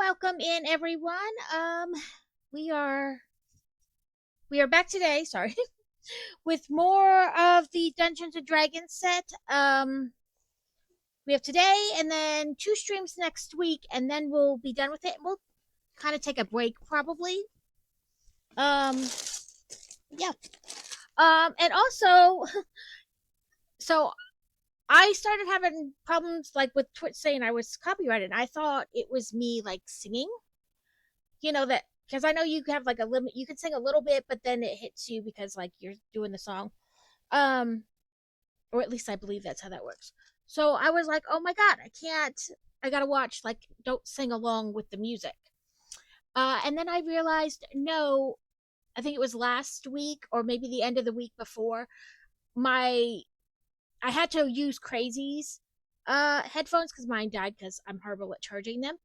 welcome in everyone. We are we are back today, sorry, with more of the Dungeons and Dragons set. We have today and then two streams next week, and then we'll be done with it. We'll kind of take a break probably. Um, yeah. And also, so I started having problems like with Twitch saying I was copyrighted. I thought it was me like singing, that because I know you have like a limit. You can sing a little bit, but then it hits you because like you're doing the song. Um, or at least I believe that's how that works. So I was like, oh my god, I can't. I gotta watch. Like, don't sing along with the music. And then I realized, no, I think it was last week or maybe the end of the week before. My I had to use Crazy's headphones because mine died because I'm horrible at charging them,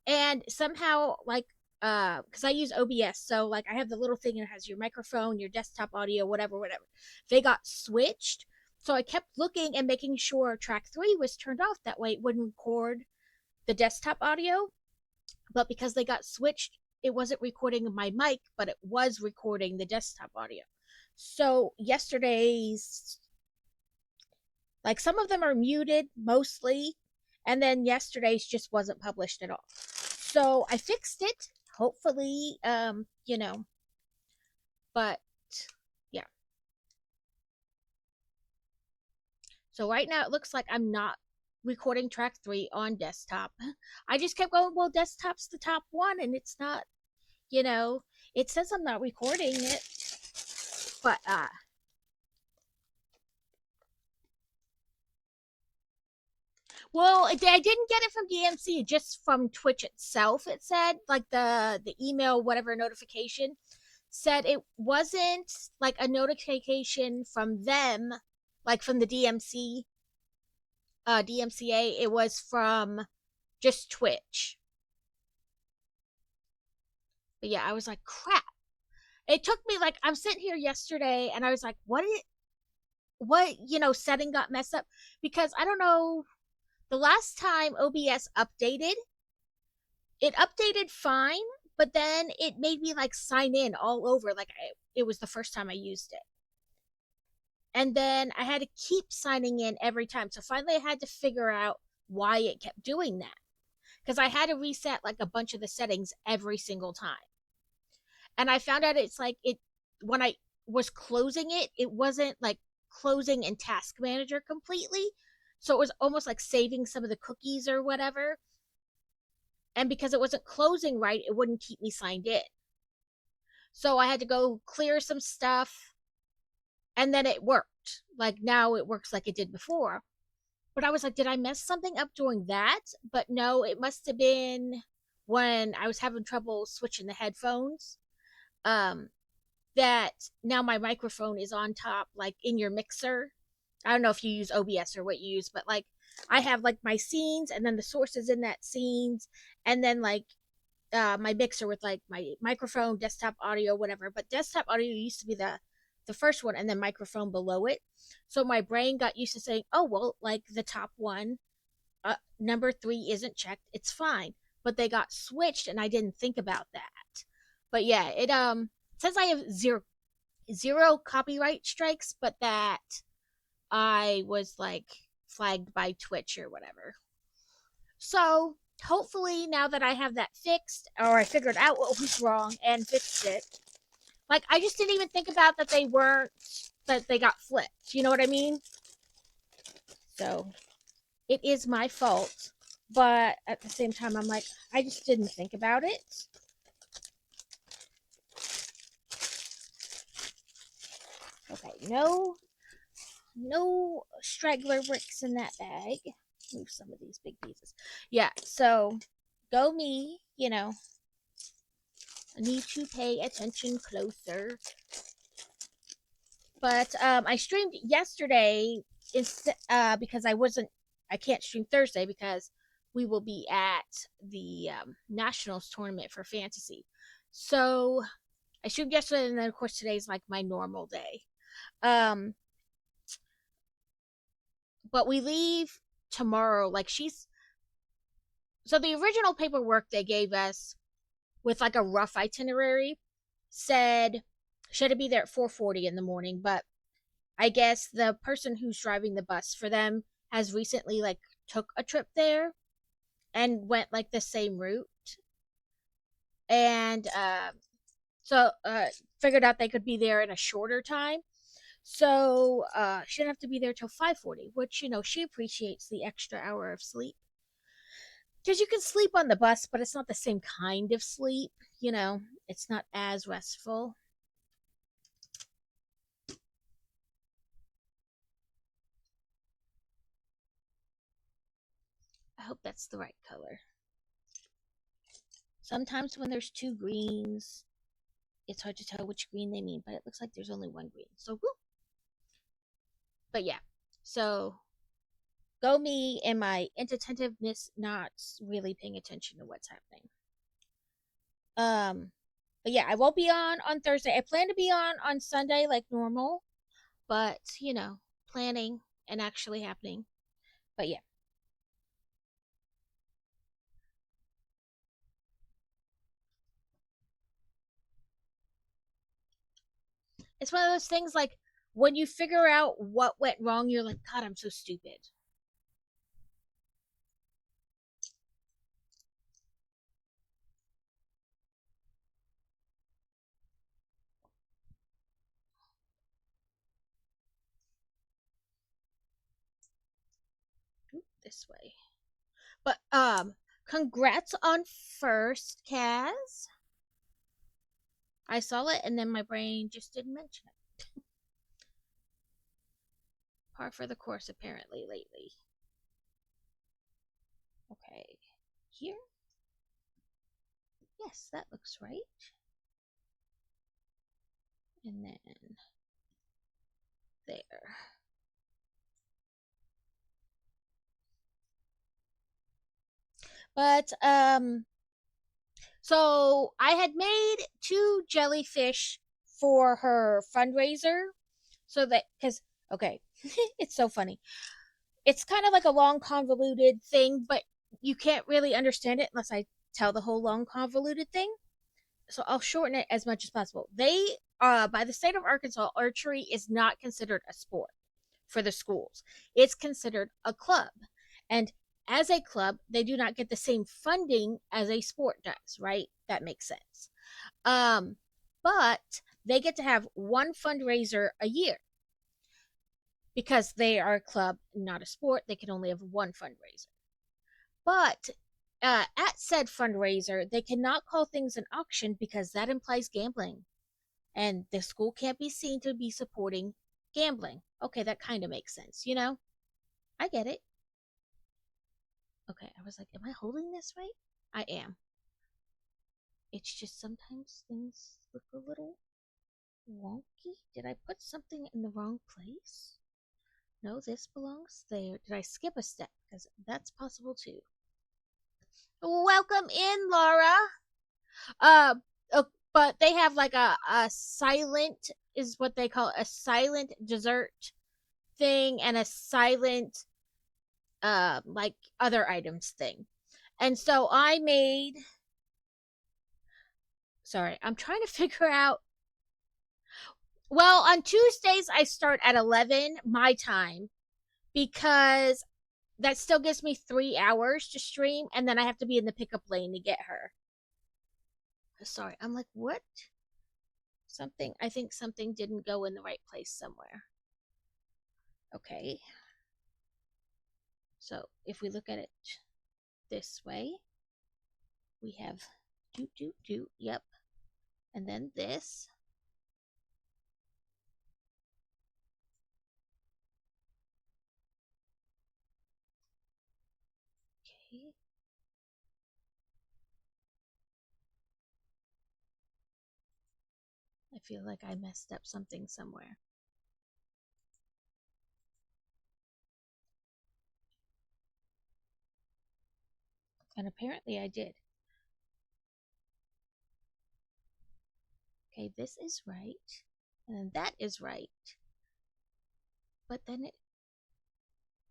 and somehow like because I use OBS, so like I have the little thing that has your microphone, your desktop audio, whatever. They got switched, so I kept looking and making sure track 3 was turned off. That way it wouldn't record the desktop audio. But because they got switched, it wasn't recording my mic, but it was recording the desktop audio. So yesterday's, like, some of them are muted mostly, and then yesterday's just wasn't published at all. So I fixed it. Hopefully, but yeah. So right now it looks like I'm not recording track 3 on desktop. I just kept going, well, desktop's the top one, and it's not, you know, it says I'm not recording it, but well, I didn't get it from DMC, just from Twitch itself. It said like the email, whatever notification said it wasn't like a notification from them, like from the DMCA. It was from just Twitch. But yeah, I was like, crap. It took me like I'm sitting here yesterday, and I was like, what setting got messed up because I don't know. The last time OBS updated, it updated fine, but then it made me like sign in all over like it was the first time I used it. And then I had to keep signing in every time. So finally I had to figure out why it kept doing that. Because I had to reset like a bunch of the settings every single time. And I found out it's like it when I was closing it, it wasn't like closing in Task Manager completely. So it was almost like saving some of the cookies or whatever. And because it wasn't closing right, it wouldn't keep me signed in. So I had to go clear some stuff, and then it worked. Like now it works like it did before. But I was like, did I mess something up doing that? But no, it must have been when I was having trouble switching the headphones. Um, that now my microphone is on top, like in your mixer. I don't know if you use OBS or what you use, but like I have like my scenes and then the sources in that scenes, and then like my mixer with like my microphone, desktop audio, whatever. But desktop audio used to be the first one, and then microphone below it. So my brain got used to saying, "Oh well, like the top one, number 3 isn't checked. It's fine." But they got switched, and I didn't think about that. But yeah, it says I have zero copyright strikes, but that I was like flagged by Twitch or whatever. So hopefully now that I have that fixed, or I figured out what was wrong and fixed it, like I just didn't even think about that they got flipped. You know what I mean? So it is my fault, but at the same time, I'm like, I just didn't think about it. Okay, no straggler bricks in that bag. Move some of these big pieces. Yeah, so go me, I need to pay attention closer. But I streamed yesterday because I can't stream Thursday because we will be at the Nationals tournament for fantasy. So I streamed yesterday, and then of course today's like my normal day. Um, but we leave tomorrow. Like So the original paperwork they gave us with like a rough itinerary said should it be there at 4:40 in the morning, but I guess the person who's driving the bus for them has recently like took a trip there and went like the same route, and so figured out they could be there in a shorter time. So she didn't have to be there till 5:40, which she appreciates the extra hour of sleep because you can sleep on the bus, but it's not the same kind of sleep. It's not as restful. I hope that's the right color. Sometimes when there's two greens, it's hard to tell which green they mean, but it looks like there's only one green. So, woo. But yeah, so go me and my inattentiveness, not really paying attention to what's happening. But yeah, I won't be on Thursday. I plan to be on Sunday like normal, but planning and actually happening. But yeah, it's one of those things like when you figure out what went wrong, you're like, God, I'm so stupid. Ooh, this way. But congrats on first, Kaz. I saw it and then my brain just didn't mention it. Par for the course apparently lately. Okay. Here? Yes, that looks right. And then there. But so I had made two jellyfish for her fundraiser so that cuz okay, it's so funny. It's kind of like a long convoluted thing, but you can't really understand it unless I tell the whole long convoluted thing. So I'll shorten it as much as possible. They by the state of Arkansas, archery is not considered a sport for the schools. It's considered a club. And as a club, they do not get the same funding as a sport does, right? That makes sense. Um, but they get to have one fundraiser a year because they are a club, not a sport. They can only have one fundraiser. But at said fundraiser, they cannot call things an auction because that implies gambling. And the school can't be seen to be supporting gambling. Okay, that kind of makes sense. I get it. Okay, I was like, am I holding this right? I am. It's just sometimes things look a little wonky. Did I put something in the wrong place? No, this belongs there. Did I skip a step? Because that's possible too. Welcome in, Laura. Uh, but they have like a silent is what they call a silent dessert thing and a silent like other items thing. And so I made sorry, I'm trying to figure out well, on Tuesdays I start at 11 my time because that still gives me 3 hours to stream and then I have to be in the pickup lane to get her. Sorry, I'm like, what? I think something didn't go in the right place somewhere. Okay. So if we look at it this way, we have do, yep. And then this. Okay. I feel like I messed up something somewhere. And apparently I did. Okay, this is right. And then that is right. But then it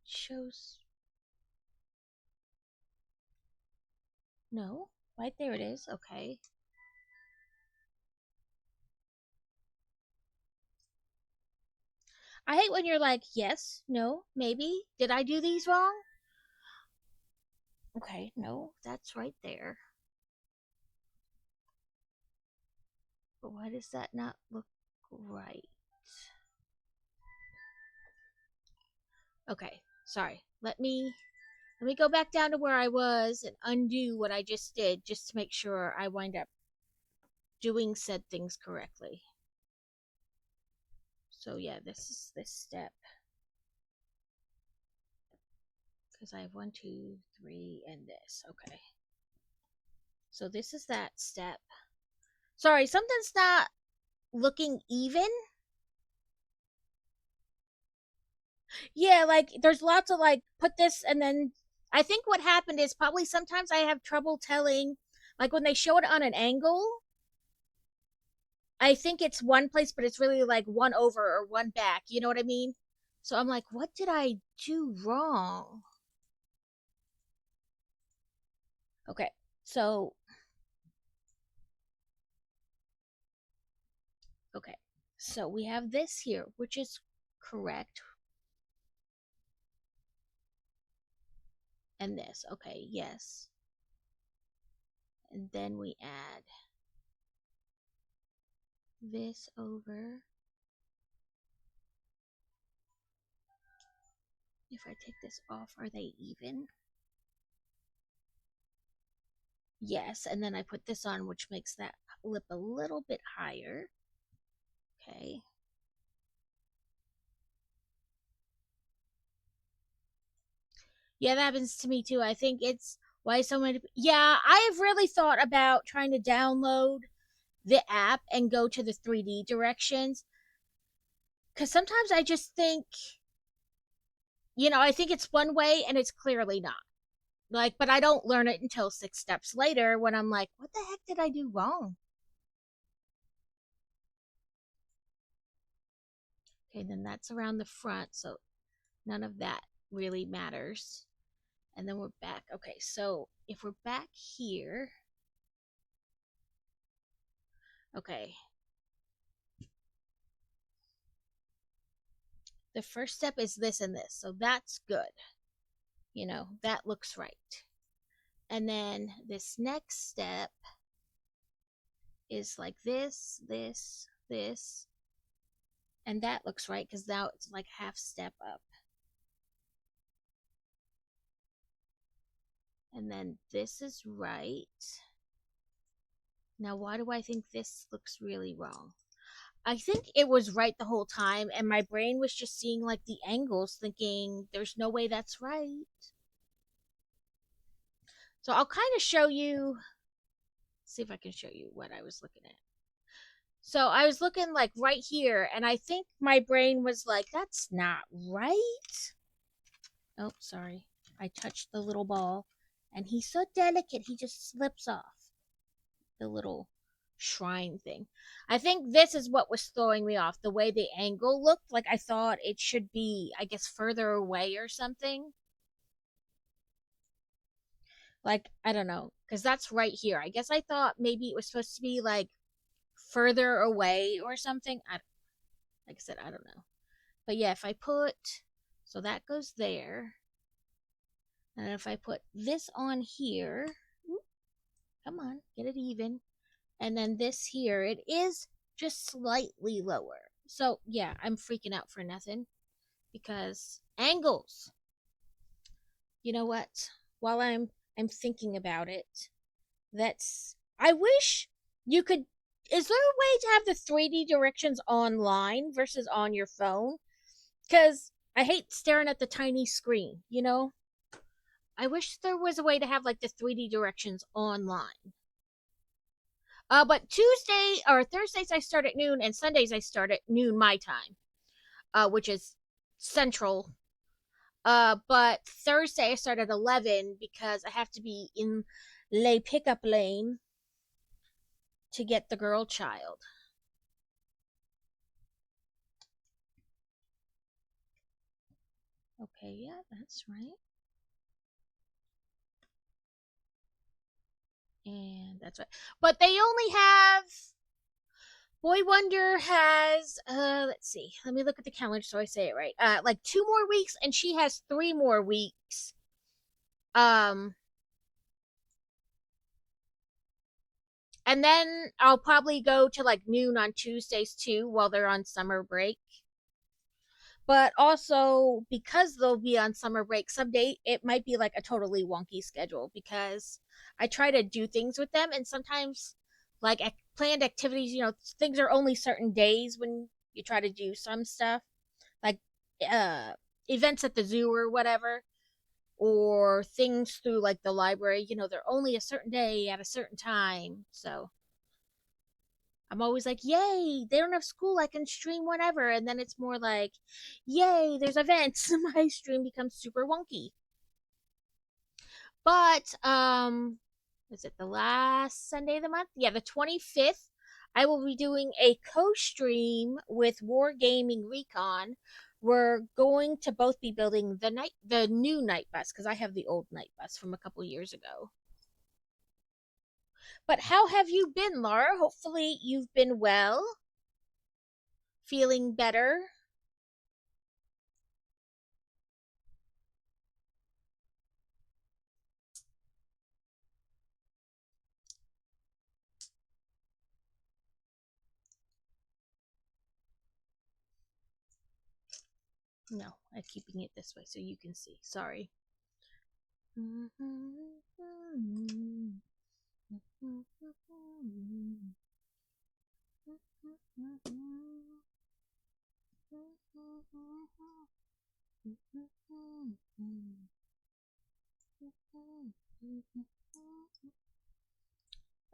shows No. Right there it is. Okay. I hate when you're like, yes, no, maybe. Did I do these wrong? Okay, no, that's right there. But why does that not look right? Okay, sorry. Let me go back down to where I was and undo what I just did just to make sure I wind up doing said things correctly. So yeah, this is this step. Because I have 1, 2, 3, and this. Okay. So this is that step. Sorry, something's not looking even. Yeah, like there's lots of like put this and then I think what happened is probably sometimes I have trouble telling like when they show it on an angle, I think it's one place but it's really like one over or one back, you know what I mean? So I'm like, what did I do wrong? Okay. So okay. So we have this here, which is correct. And this. Okay, yes. And then we add this over. If I take this off, are they even? Yes, and then I put this on, which makes that lip a little bit higher. Okay. Yeah, that happens to me too. I think it's why so many. Yeah, I've really thought about trying to download the app and go to the 3D directions. Because sometimes I just think, I think it's one way and it's clearly not. Like, but I don't learn it until 6 steps later when I'm like, what the heck did I do wrong? Okay, then that's around the front, so none of that really matters. And then we're back. Okay, so if we're back here, okay, the first step is this and this, so that's good. That looks right. And then this next step is like this, and that looks right because now it's like half step up. And then this is right. Now, why do I think this looks really wrong? I think it was right the whole time, and my brain was just seeing like the angles, thinking there's no way that's right. So I'll kind of show you, see if I can show you what I was looking at. So I was looking like right here, and I think my brain was like, that's not right. Oh, sorry. I touched the little ball, and he's so delicate, he just slips off the little shrine thing. I think this is what was throwing me off. The way the angle looked, like I thought it should be, I guess, further away or something. Like, I don't know, because that's right here. I guess I thought maybe it was supposed to be like further away or something. Like I said, I don't know. But yeah, if I put, so that goes there. And if I put this on here, come on, get it even. And then this here, it is just slightly lower. So yeah, I'm freaking out for nothing because angles. You know what? While I'm thinking about it, that's I wish you could. Is there a way to have the 3D directions online versus on your phone? Because I hate staring at the tiny screen. I wish there was a way to have like the 3D directions online. But Tuesday or Thursdays I start at noon, and Sundays I start at noon my time, which is central. But Thursday I start at 11 because I have to be in lay pickup lane to get the girl child. Okay, yeah, that's right. And that's right. But they only have Boy Wonder has let's see. Let me look at the calendar so I say it right. Like 2 more weeks and she has 3 more weeks. Um and then I'll probably go to like noon on Tuesdays too while they're on summer break. But also because they'll be on summer break someday, it might be like a totally wonky schedule because I try to do things with them and sometimes like planned activities, things are only certain days when you try to do some stuff like uh events at the zoo or whatever, or things through like the library, they're only a certain day at a certain time. So I'm always like, yay, they don't have school, I can stream whenever. And then it's more like, yay, there's events. My stream becomes super wonky. But is it the last Sunday of the month? Yeah, the 25th. I will be doing a co-stream with Wargaming Recon. We're going to both be building the new night bus because I have the old night bus from a couple years ago. But how have you been, Laura? Hopefully you've been well, feeling better. No, I'm keeping it this way so you can see. Sorry.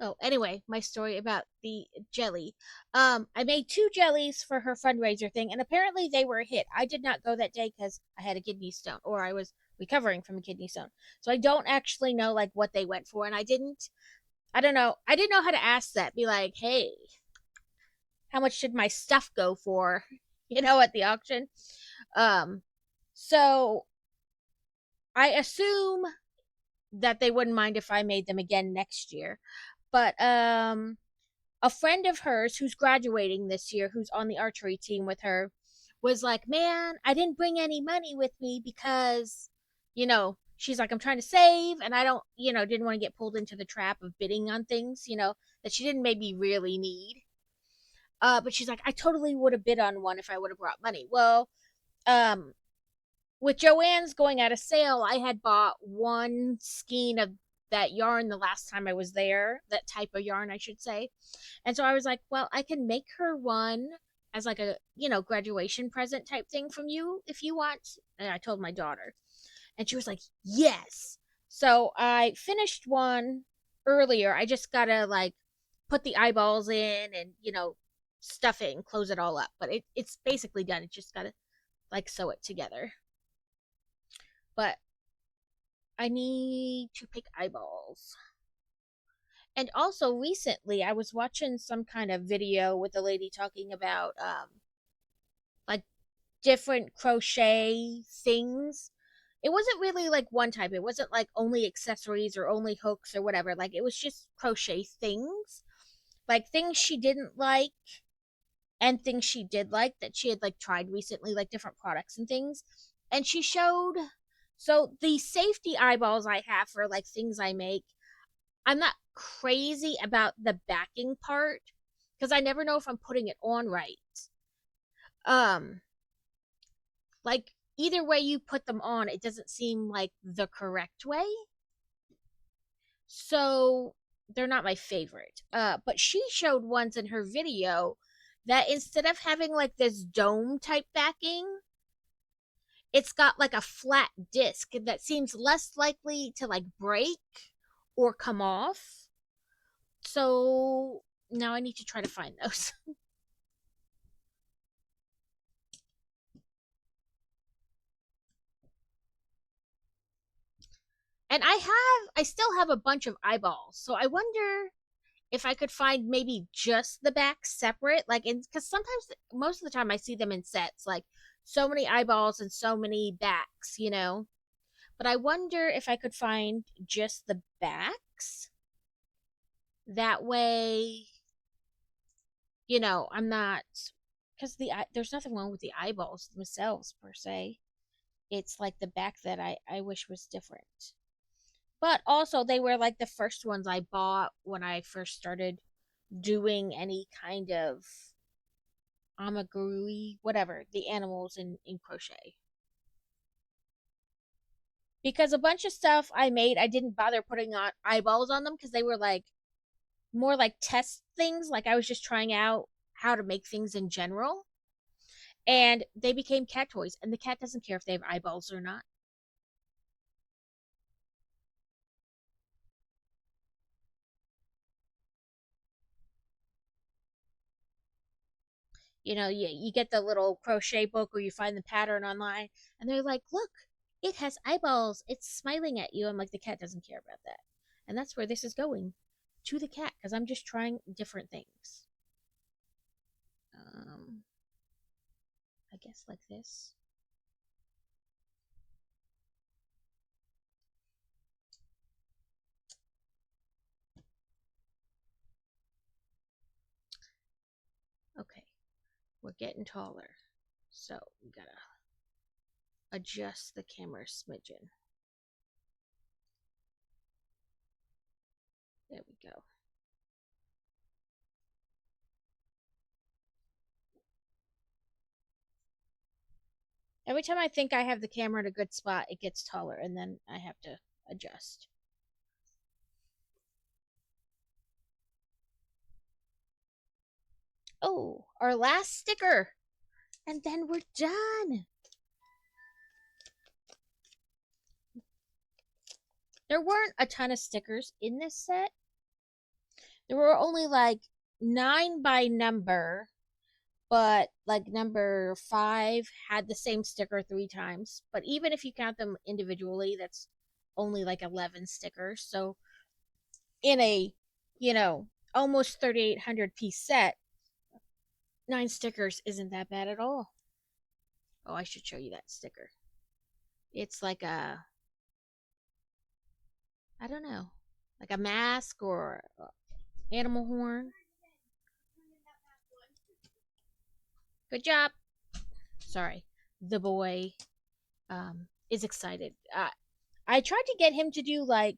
Oh, anyway, my story about the jelly. I made 2 jellies for her fundraiser thing, and apparently they were a hit. I did not go that day because I had a kidney stone, or I was recovering from a kidney stone. So I don't actually know like what they went for, and I don't know. I didn't know how to ask that. Be like, hey, how much did my stuff go for? At the auction. Um, so I assume that they wouldn't mind if I made them again next year. But a friend of hers who's graduating this year, who's on the archery team with her, was like, "Man, I didn't bring any money with me because, she's like, I'm trying to save, and I don't, didn't want to get pulled into the trap of bidding on things, that she didn't maybe really need." But she's like, "I totally would have bid on one if I would have brought money." Well, um, with Joann's going out of sale, I had bought one skein of that yarn the last time I was there, that type of yarn, I should say. And so I was like, well, I can make her one as like a, graduation present type thing from you if you want. And I told my daughter. And she was like, yes. So I finished one earlier. I just got to like put the eyeballs in and, stuff it and close it all up. But it's basically done. It just got to like sew it together. But I need to pick eyeballs. And also recently I was watching some kind of video with a lady talking about like different crochet things. It wasn't really like one type. It wasn't like only accessories or only hooks or whatever. Like it was just crochet things. Like things she didn't like and things she did like that she had like tried recently, like different products and things. And she showed, so the safety eyeballs I have for like things I make, I'm not crazy about the backing part because I never know if I'm putting it on right. Um, like either way you put them on, it doesn't seem like the correct way. So they're not my favorite. But she showed ones in her video that instead of having like this dome type backing, it's got like a flat disc that seems less likely to like break or come off. So now I need to try to find those. And I still have a bunch of eyeballs. So I wonder if I could find maybe just the back separate, like in because sometimes most of the time I see them in sets, like so many eyeballs and so many backs. But I wonder if I could find just the backs. That way, I'm not, because there's nothing wrong with the eyeballs themselves per se. It's like the back that I wish was different. But also, they were like the first ones I bought when I first started doing any kind of amagurui, whatever, the animals in crochet. Because a bunch of stuff I made, I didn't bother putting on eyeballs on them because they were like more like test things. Like I was just trying out how to make things in general. And they became cat toys, and the cat doesn't care if they have eyeballs or not. You get the little crochet book or you find the pattern online, and they're like, look, it has eyeballs. It's smiling at you. I'm like, the cat doesn't care about that. And that's where this is going, to the cat, because I'm just trying different things. Um, I guess like this. Okay, we're getting taller, so we gotta adjust the camera smidgen. There we go. Every time I think I have the camera in a good spot, it gets taller, and then I have to adjust. Oh, our last sticker, and then we're done. There weren't a ton of stickers in this set. There were only like 9 by number, but like number 5 had the same sticker 3 times. But even if you count them individually, that's only like 11 stickers. So in a, almost 3,800 piece set, 9 stickers isn't that bad at all. Oh, I should show you that sticker. It's like I don't know, like a mask or animal horn. Good job. Sorry. The boy is excited. I tried to get him to do like,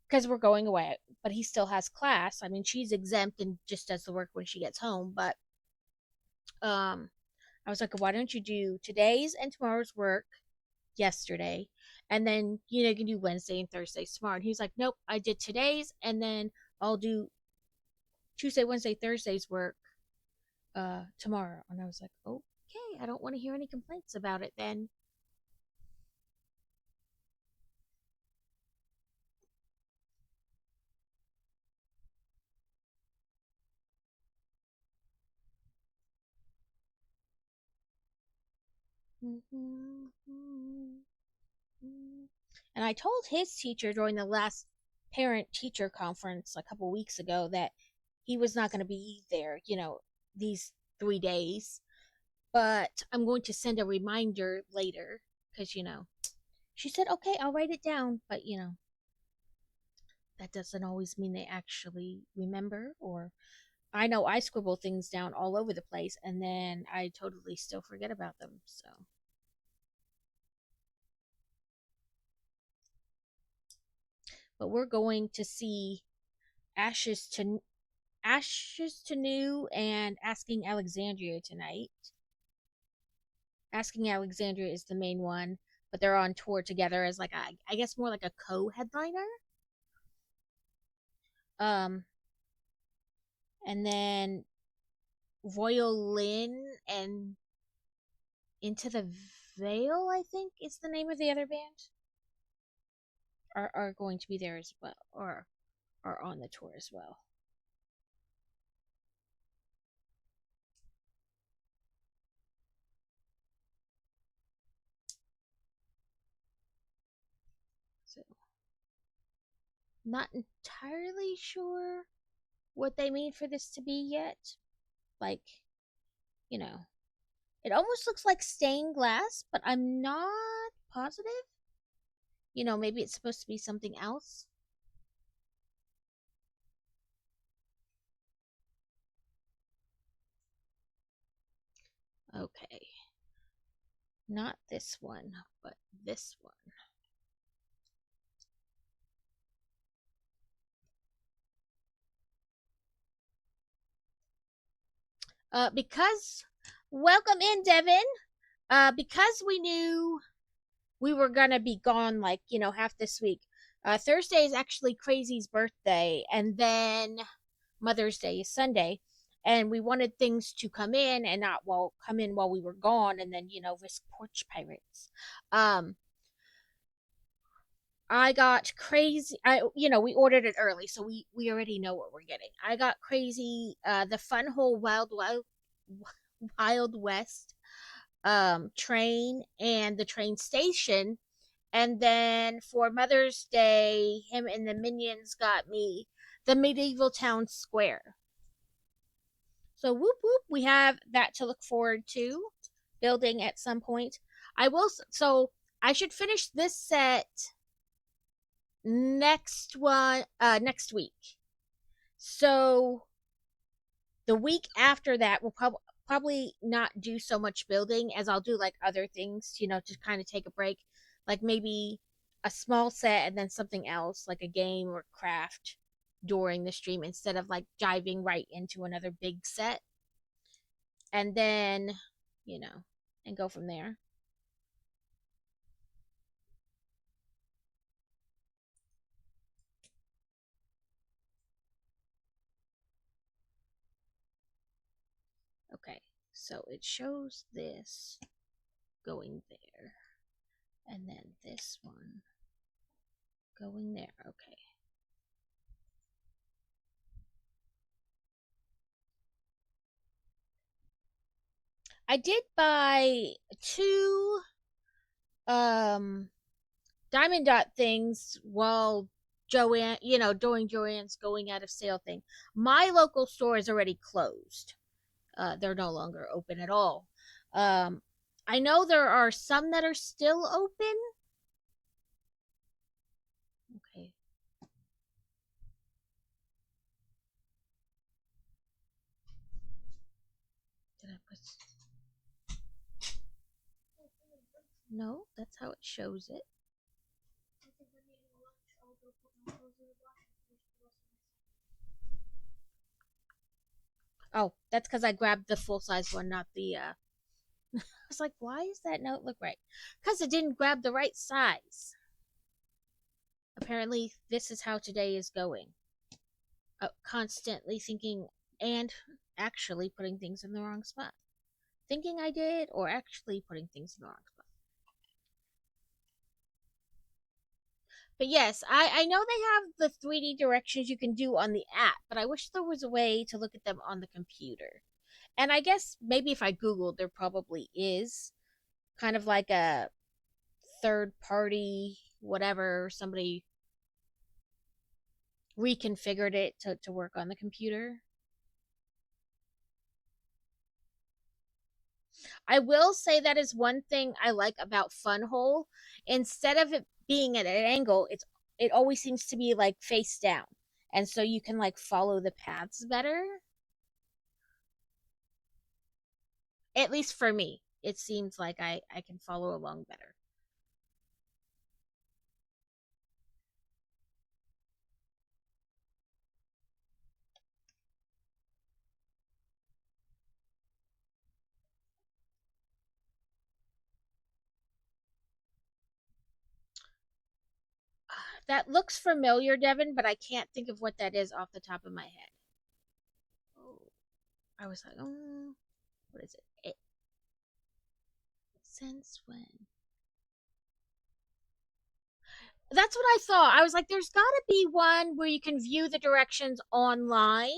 because we're going away, but he still has class. I mean, she's exempt and just does the work when she gets home. But um, I was like, why don't you do today's and tomorrow's work yesterday, and then you can do Wednesday and Thursday tomorrow. And he's like, nope, I did today's, and then I'll do Tuesday, Wednesday, Thursday's work tomorrow. And I was like, okay, I don't want to hear any complaints about it then. And I told his teacher during the last parent teacher conference a couple weeks ago that he was not going to be there, these 3 days. But I'm going to send a reminder later because, she said, okay, I'll write it down. But, that doesn't always mean they actually remember. Or I know I scribble things down all over the place and then I totally still forget about them. So. But we're going to see Ashes to New and Asking Alexandria tonight. Asking Alexandria is the main one, but they're on tour together as like I guess more like a co-headliner. Um, and then Violin and Into the Veil, I think is the name of the other band, are going to be there as well, or are on the tour as well. So, not entirely sure what they mean for this to be yet. Like, it almost looks like stained glass, but I'm not positive. Maybe it's supposed to be something else. Okay. Not this one, but this one. Because welcome in, Devin. Because we knew we were gonna be gone, like half this week. Thursday is actually Crazy's birthday, and then Mother's Day is Sunday, and we wanted things to come in and not come in while we were gone, and then risk porch pirates. Um, I got Crazy. We ordered it early, so we already know what we're getting. I got Crazy, the Fun Hole Wild West train and the train station. And then for Mother's Day, him and the minions got me the medieval town square. So whoop whoop, we have that to look forward to building at some point. I should finish this set next week. So the week after that we'll probably not do so much building, as I'll do like other things, to kind of take a break, like maybe a small set and then something else like a game or craft during the stream, instead of like diving right into another big set, and then and go from there. Okay, so it shows this going there, and then this one going there. Okay. I did buy two diamond dot things while Joanne, during Joanne's going out of sale thing. My local store is already closed. They're no longer open at all. I know there are some that are still open. Okay. Did I put? No, that's how it shows it. Oh, that's because I grabbed the full size one, not the. I was like, why does that note look right? Because it didn't grab the right size. Apparently, this is how today is going. Constantly thinking and actually putting things in the wrong spot. Thinking I did, or actually putting things in the wrong spot. But yes, I know they have the 3D directions you can do on the app, but I wish there was a way to look at them on the computer. And I guess maybe if I Googled, there probably is kind of like a third party, whatever, somebody reconfigured it to work on the computer. I will say that is one thing I like about Funhole. Instead of it being at an angle, it always seems to be like face down. And so you can like follow the paths better. At least for me. It seems like I can follow along better. That looks familiar, Devin, but I can't think of what that is off the top of my head. Oh, I was like, oh, what is it? Since when? That's what I thought. I was like, there's got to be one where you can view the directions online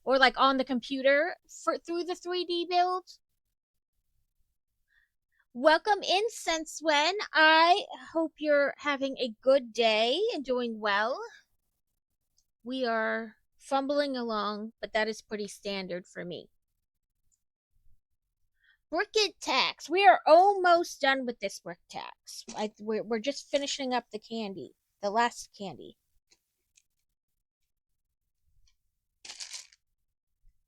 or like on the computer through the 3D build. Welcome in, Since When. I hope you're having a good day and doing well. We are fumbling along, but that is pretty standard for me. Bricket tax. We are almost done with this brick tax. We're just finishing up the candy, the last candy.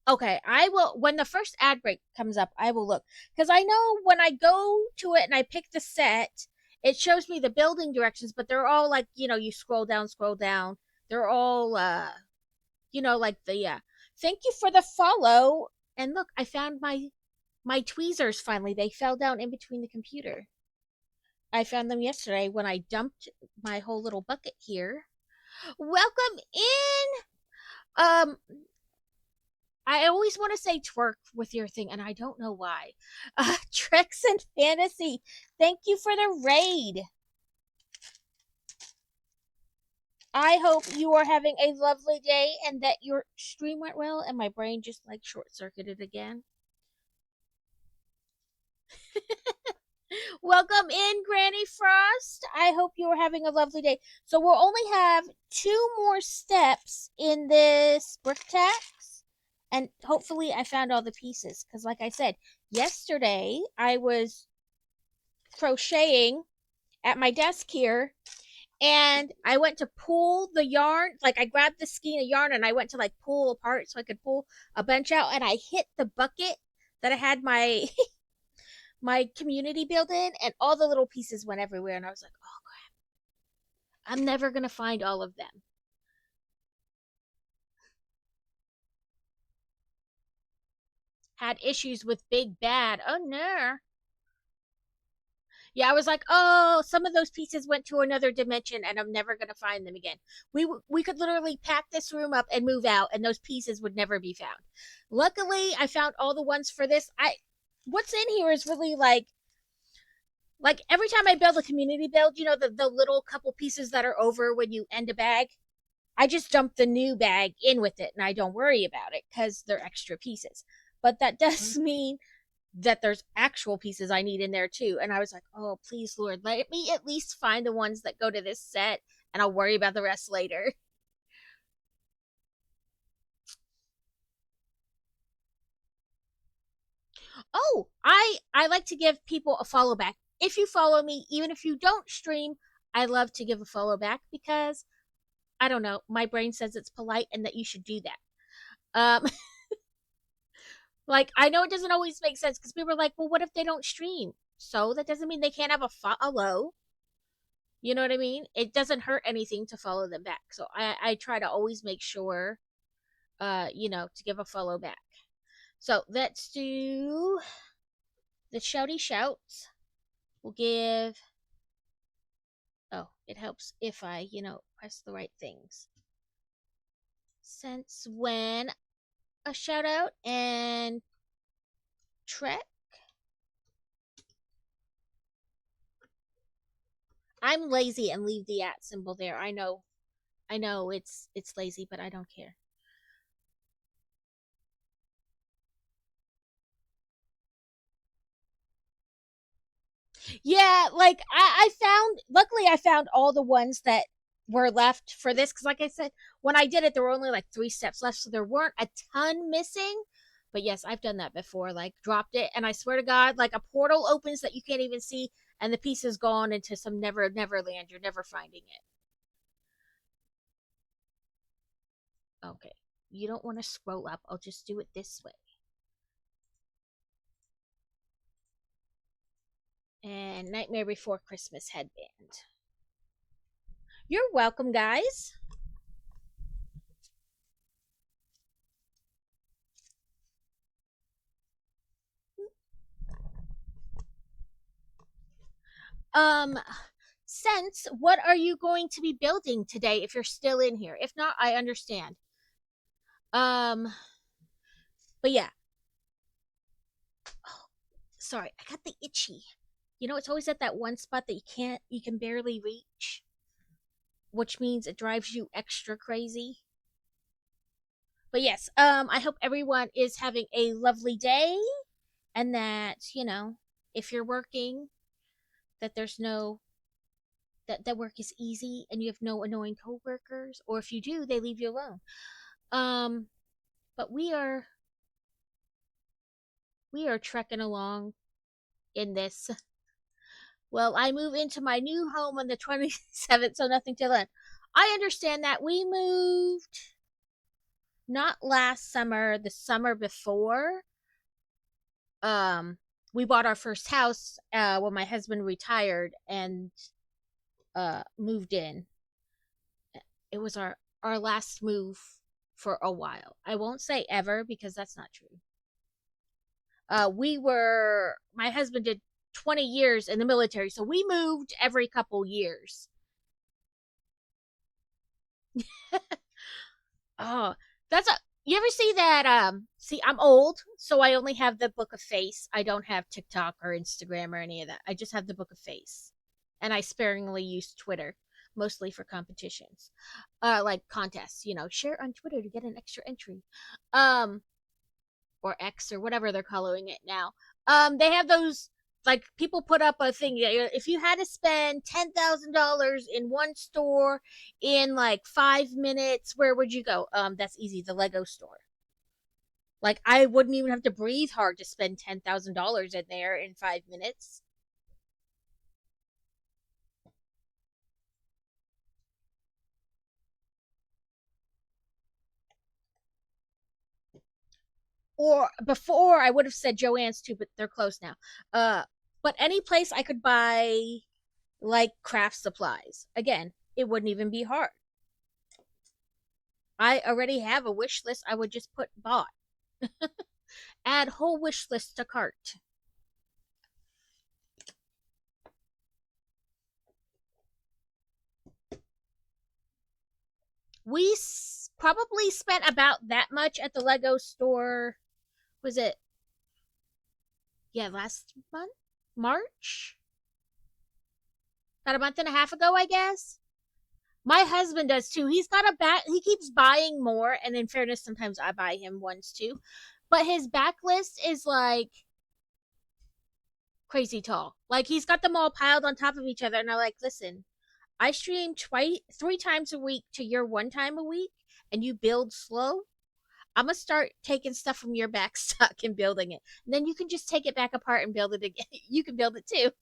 Okay, I will when the first ad break comes up, I will look because I know when I go to it and I pick the set, it shows me the building directions, but they're all like, you scroll down. They're all like the thank you for the follow. And look, I found my tweezers finally. They fell down in between the computer. I found them yesterday when I dumped my whole little bucket here. Welcome in. Um, I always want to say twerk with your thing, and I don't know why. Tricks and Fantasy, thank you for the raid. I hope you are having a lovely day and that your stream went well, and my brain just like short circuited again. Welcome in, Granny Frost. I hope you are having a lovely day. So we'll only have 2 more steps in this brick tax, and hopefully I found all the pieces. Because, like I said, yesterday I was crocheting at my desk here, and I went to pull the yarn. Like I grabbed the skein of yarn and I went to like pull apart so I could pull a bunch out, and I hit the bucket that I had my my community built in, and all the little pieces went everywhere, and I was like, oh crap, I'm never gonna find all of them. Had issues with Big Bad. Oh no. Yeah, I was like, oh, some of those pieces went to another dimension, and I'm never gonna find them again. We could literally pack this room up and move out, and those pieces would never be found. Luckily, I found all the ones for this. What's in here is really like every time I build a community build, the little couple pieces that are over when you end a bag. I just dump the new bag in with it, and I don't worry about it because they're extra pieces. But that does mean that there's actual pieces I need in there too. And I was like, oh, please, Lord, let me at least find the ones that go to this set, and I'll worry about the rest later. Oh, I like to give people a follow back. If you follow me, even if you don't stream, I love to give a follow back because I don't know, my brain says it's polite and that you should do that. Like I know it doesn't always make sense because people are like, well, what if they don't stream? So that doesn't mean they can't have a follow. You know what I mean? It doesn't hurt anything to follow them back. So I try to always make sure, to give a follow back. So let's do the shouty shouts. We'll give. Oh, it helps if I, press the right things. Since when a shout out and Trek. I'm lazy and leave the at symbol there. I know it's lazy, but I don't care. Yeah, like I found luckily I found all the ones that were left for this because like I said, when I did it there were only like 3 steps left, so there weren't a ton missing. But yes, I've done that before, like dropped it, and I swear to God, like a portal opens that you can't even see, and the piece is gone into some never land. You're never finding it. Okay. You don't want to scroll up. I'll just do it this way. And Nightmare Before Christmas headband. You're welcome, guys. Um, Sense, what are you going to be building today if you're still in here? If not, I understand. Um, but yeah. Oh, sorry, I got the itchy. It's always at that one spot that you can barely reach, which means it drives you extra crazy. But yes, I hope everyone is having a lovely day, and that, if you're working, that there's no that work is easy and you have no annoying coworkers, or if you do, they leave you alone. Um, but we are trekking along in this. Well, I move into my new home on the 27th, so nothing till then. I understand that we moved not last summer, the summer before, um, we bought our first house when my husband retired and moved in. It was our last move for a while. I won't say ever because that's not true. My husband did 20 years in the military, so we moved every couple years. Oh, that's a you ever see that see I'm old, so I only have the Book of Face. I don't have TikTok or Instagram or any of that. I just have the Book of Face. And I sparingly use Twitter, mostly for competitions. Like contests, share on Twitter to get an extra entry. Um or X or whatever they're calling it now. They have those, like, people put up a thing. If you had to spend $10,000 in one store in like 5 minutes, where would you go? That's easy. The Lego store. Like, I wouldn't even have to breathe hard to spend $10,000 in there in 5 minutes. Or before, I would have said Joann's too, but they're closed now. Uh, but any place I could buy like craft supplies. Again, it wouldn't even be hard. I already have a wish list. I would just put bought. Add whole wish list to cart. We probably spent about that much at the Lego store. Was it, yeah, last month? March? About a month and a half ago, I guess. My husband does too. He's got a back. He keeps buying more, and in fairness, sometimes I buy him ones too. But his backlist is like crazy tall. Like, he's got them all piled on top of each other, and I'm like, listen, I stream 3 times a week to your 1 time a week, and you build slow. I'm gonna start taking stuff from your back stock and building it. And then you can just take it back apart and build it again. You can build it too.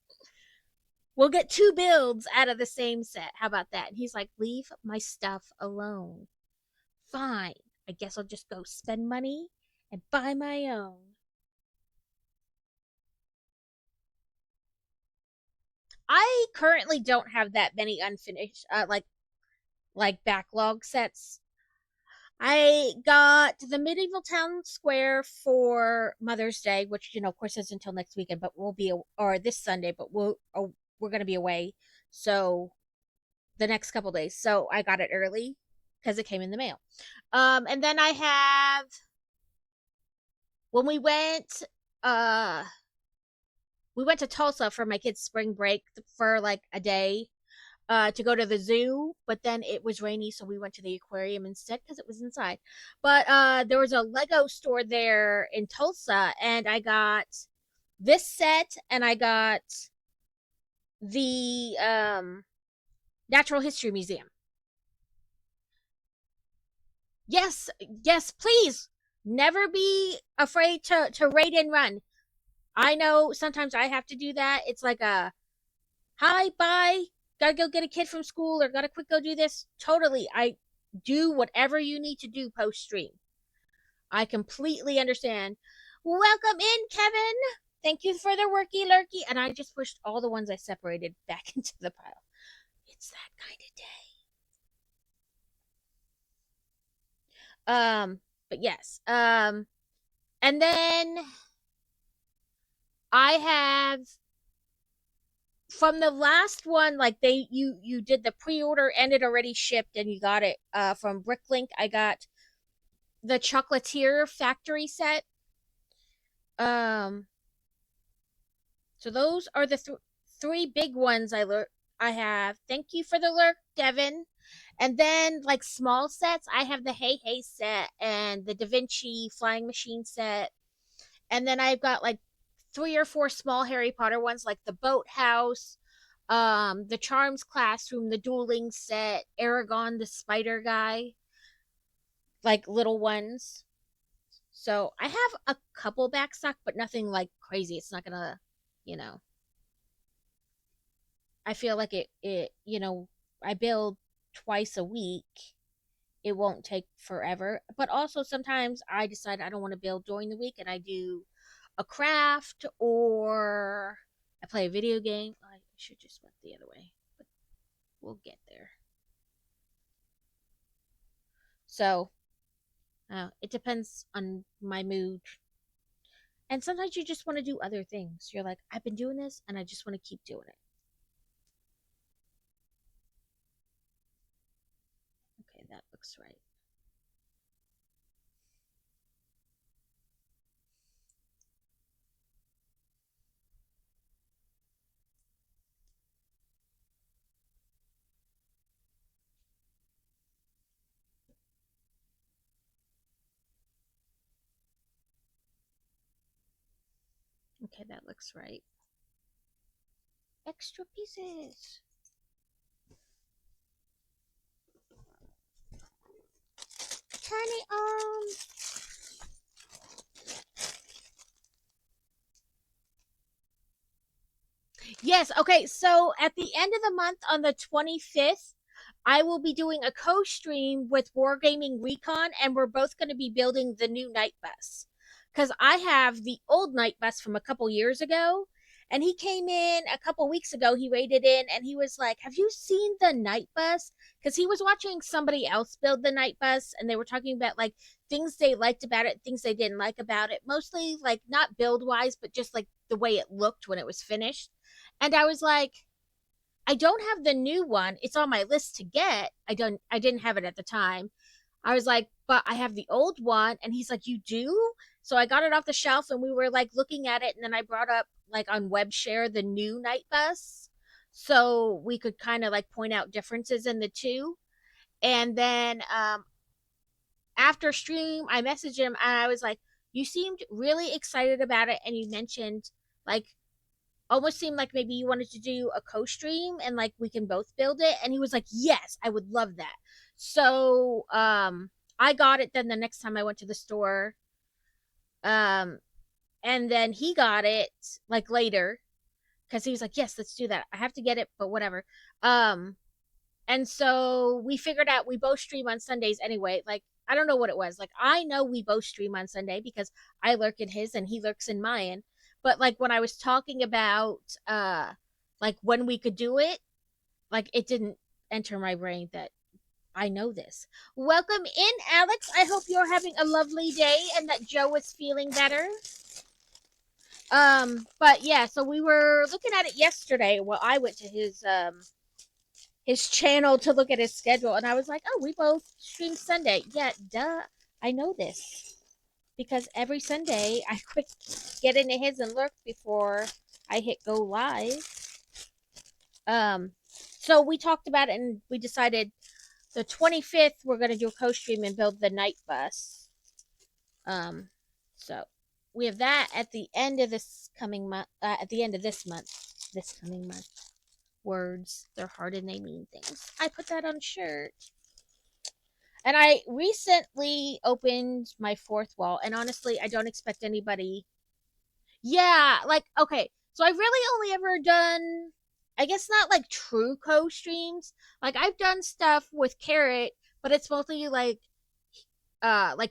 We'll get 2 builds out of the same set. How about that? And he's like, leave my stuff alone. Fine. I guess I'll just go spend money and buy my own. I currently don't have that many unfinished like backlog sets. I got the Medieval Town Square for Mother's Day, which of course is until next weekend, but we'll be or this Sunday, but we're going to be away, so the next couple days. So I got it early because it came in the mail. And then I have when uh we went to Tulsa for my kids' spring break for like a day to go to the zoo, but then it was rainy, so we went to the aquarium instead because it was inside. But there was a Lego store there in Tulsa, and I got this set, and I got the Natural History Museum. Yes, yes, please. Never be afraid to raid and run. I know sometimes I have to do that. It's like a hi, bye, gotta go get a kid from school or gotta quick go do this. Totally. I do whatever you need to do post stream. I completely understand. Welcome in, Kevin. Thank you for the worky lurky. And I just pushed all the ones I separated back into the pile. It's that kind of day. But yes. And then I have from the last one, like you did the pre-order and it already shipped and you got it from Bricklink. I got the Chocolatier factory set. Um so those are the three big ones I have. Thank you for the lurk, Devin. And then like small sets, I have the Hey Hey set and the Da Vinci flying machine set. And then I've got like 3 or 4 small Harry Potter ones, like the boathouse, the Charms classroom, the dueling set, Aragon the spider guy, like little ones. So I have a couple backstock, but nothing like crazy. It's not gonna, you know. I feel like I build twice a week. it won't take forever. But also sometimes I decide I don't want to build during the week and I do a craft or I play a video game. I should just went the other way, but we'll get there. So it depends on my mood. And sometimes you just want to do other things. You're like, I've been doing this and I just want to keep doing it. Okay, that looks right. Okay, that looks right. Extra pieces. Tiny arms. Yes, okay, so at the end of the month on the 25th, I will be doing a co-stream with Wargaming Recon and we're both going to be building the new night bus. Cuz I have the old night bus from a couple years ago and he came in a couple weeks ago. He raided in and he was like, "Have you seen the night bus?" Cuz he was watching somebody else build the night bus and they were talking about like things they liked about it, things they didn't like about it, mostly like not build-wise, but just like the way it looked when it was finished. And I was like, I don't have the new one. It's on my list to get. I didn't have it at the time. I was like, but I have the old one. And he's like, you do? So I got it off the shelf and we were like looking at it. And then I brought up like on WebShare the new night bus. So we could kind of like point out differences in the two. And then after stream, I messaged him and I was like, you seemed really excited about it. And you mentioned like almost seemed like maybe you wanted to do a co-stream and like we can both build it, and he was like, yes, I would love that. So I got it then the next time I went to the store, um and then he got it like later because he was like, yes, let's do that. I have to get it, but whatever. um and so we figured out we both stream on Sundays anyway. Like I don't know what it was. Like I know we both stream on Sunday because I lurk in his and he lurks in mine. But like when I was talking about like when we could do it, like it didn't enter my brain that I know this. Welcome in, Alex. I hope you're having a lovely day and that Joe is feeling better. But yeah, so we were looking at it yesterday. Well, I went to his channel to look at his schedule and I was like, oh, we both stream Sunday. Yeah, duh. I know this because every Sunday I quick get into his and lurk before I hit go live. So we talked about it and we decided the 25th we're gonna do a co-stream and build the night bus. Um, so we have that at the end of this coming month. At the end of this month, this coming month. Words, they're hard and they mean things. I put that on a shirt. And I recently opened my fourth wall, and honestly, I don't expect anybody. Yeah, like, okay, so I've really only ever done, I guess, not like true co streams. Like, I've done stuff with Carrot, but it's mostly like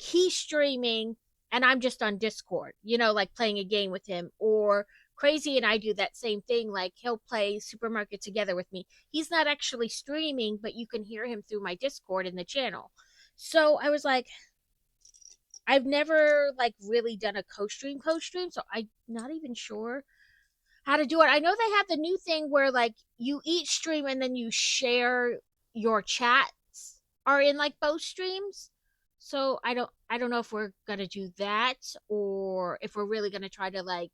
he's streaming and I'm just on Discord, like playing a game with him. Or Crazy and I do that same thing. Like, he'll play Supermarket together with me. He's not actually streaming, but you can hear him through my Discord in the channel. So I was like, I've never like really done a co-stream, so I'm not even sure how to do it. I know they have the new thing where like you each stream and then you share your chats are in like both streams. So I don't know if we're gonna do that or if we're really gonna try to like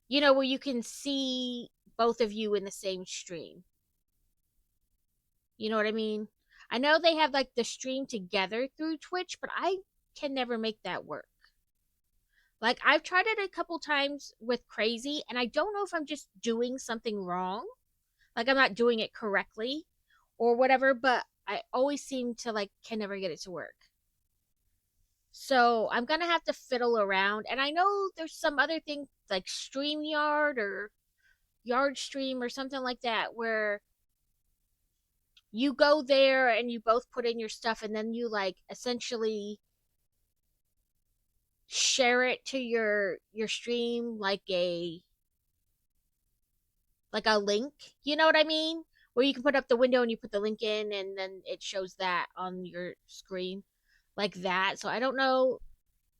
where you can see both of you in the same stream. You know what I mean? I know they have like the stream together through Twitch, but I can never make that work. Like I've tried it a couple times with Crazy and I don't know if I'm just doing something wrong. Like I'm not doing it correctly or whatever, but I always seem to like can never get it to work. So I'm gonna have to fiddle around. And I know there's some other thing like StreamYard or Yard Stream or something like that where You go there and you both put in your stuff, and then you like essentially share it to your stream like a link. You know what I mean? Where you can put up the window and you put the link in, and then it shows that on your screen like that. So I don't know.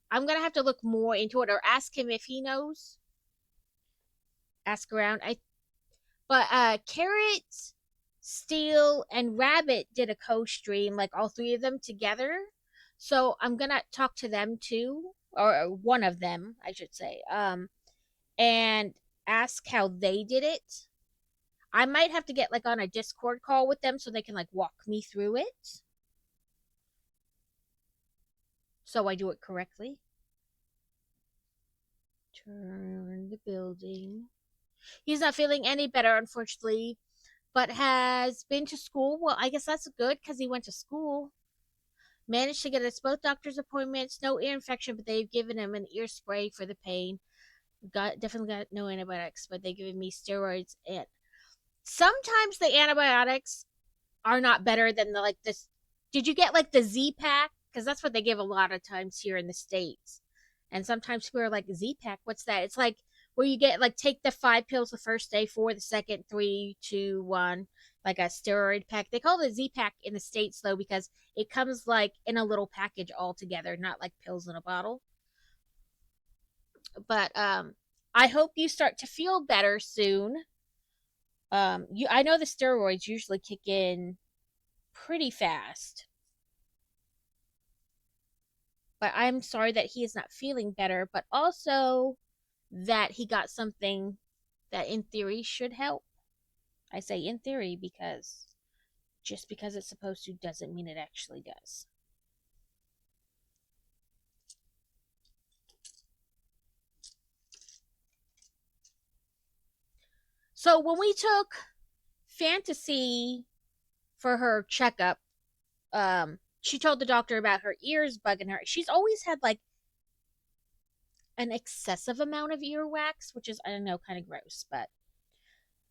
I'm gonna have to look more into it or ask him if he knows. Ask around. Carrot, Steel, and Rabbit did a co-stream, like all three of them together. So I'm gonna talk to them too, or one of them, I should say. And ask how they did it. I might have to get like on a Discord call with them so they can like walk me through it. So I do it correctly. Turn the building. He's not feeling any better, unfortunately, but has been to school. Well, I guess that's good because he went to school. Managed to get us both doctor's appointments. No ear infection, but they've given him an ear spray for the pain. Definitely got no antibiotics, but they given me steroids. And sometimes the antibiotics are not better than the like this. Did you get like the Z pack? Because that's what they give a lot of times here in the States. And sometimes people are like, Z pack, what's that? It's like where you get like take the 5 pills the first day, four the second, 3, 2, 1, like a steroid pack. They call it a Z pack in the States though, because it comes like in a little package all together, not like pills in a bottle. But I hope you start to feel better soon. I know the steroids usually kick in pretty fast. But I'm sorry that he is not feeling better, but also that he got something that in theory should help. I say in theory because just because it's supposed to doesn't mean it actually does. So when we took Fantasy for her checkup, she told the doctor about her ears bugging her. She's always had like an excessive amount of earwax, which is I don't know, kind of gross, but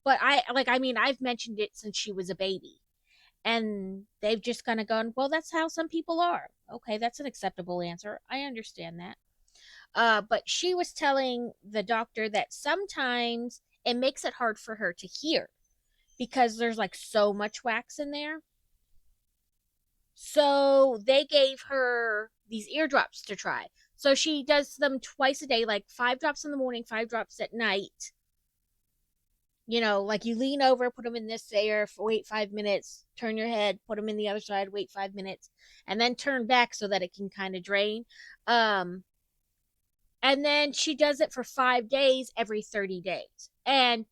I mean I've mentioned it since she was a baby. And they've just kind of gone, well, that's how some people are. Okay, that's an acceptable answer. I understand that. But she was telling the doctor that sometimes it makes it hard for her to hear because there's like so much wax in there. So they gave her these eardrops to try. So she does them twice a day, like 5 drops in the morning, 5 drops at night. Like you lean over, put them in this air, wait 5 minutes, turn your head, put them in the other side, wait 5 minutes, and then turn back so that it can kind of drain. Um, and then she does it for 5 days every 30 days. And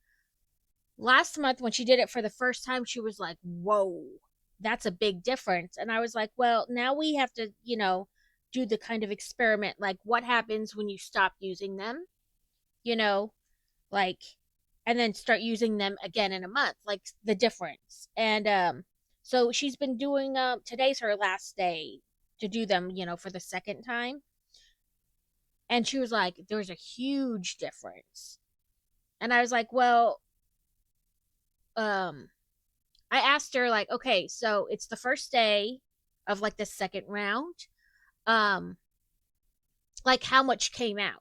last month, when she did it for the first time, she was like, whoa, that's a big difference. And I was like, well, now we have to, do the kind of experiment like what happens when you stop using them, you know, like and then start using them again in a month, like the difference. And so she's been doing today's her last day to do them, for the second time. And she was like, there's a huge difference. And I was like, well, um I asked her like, okay, so it's the first day of like the second round. Um like how much came out?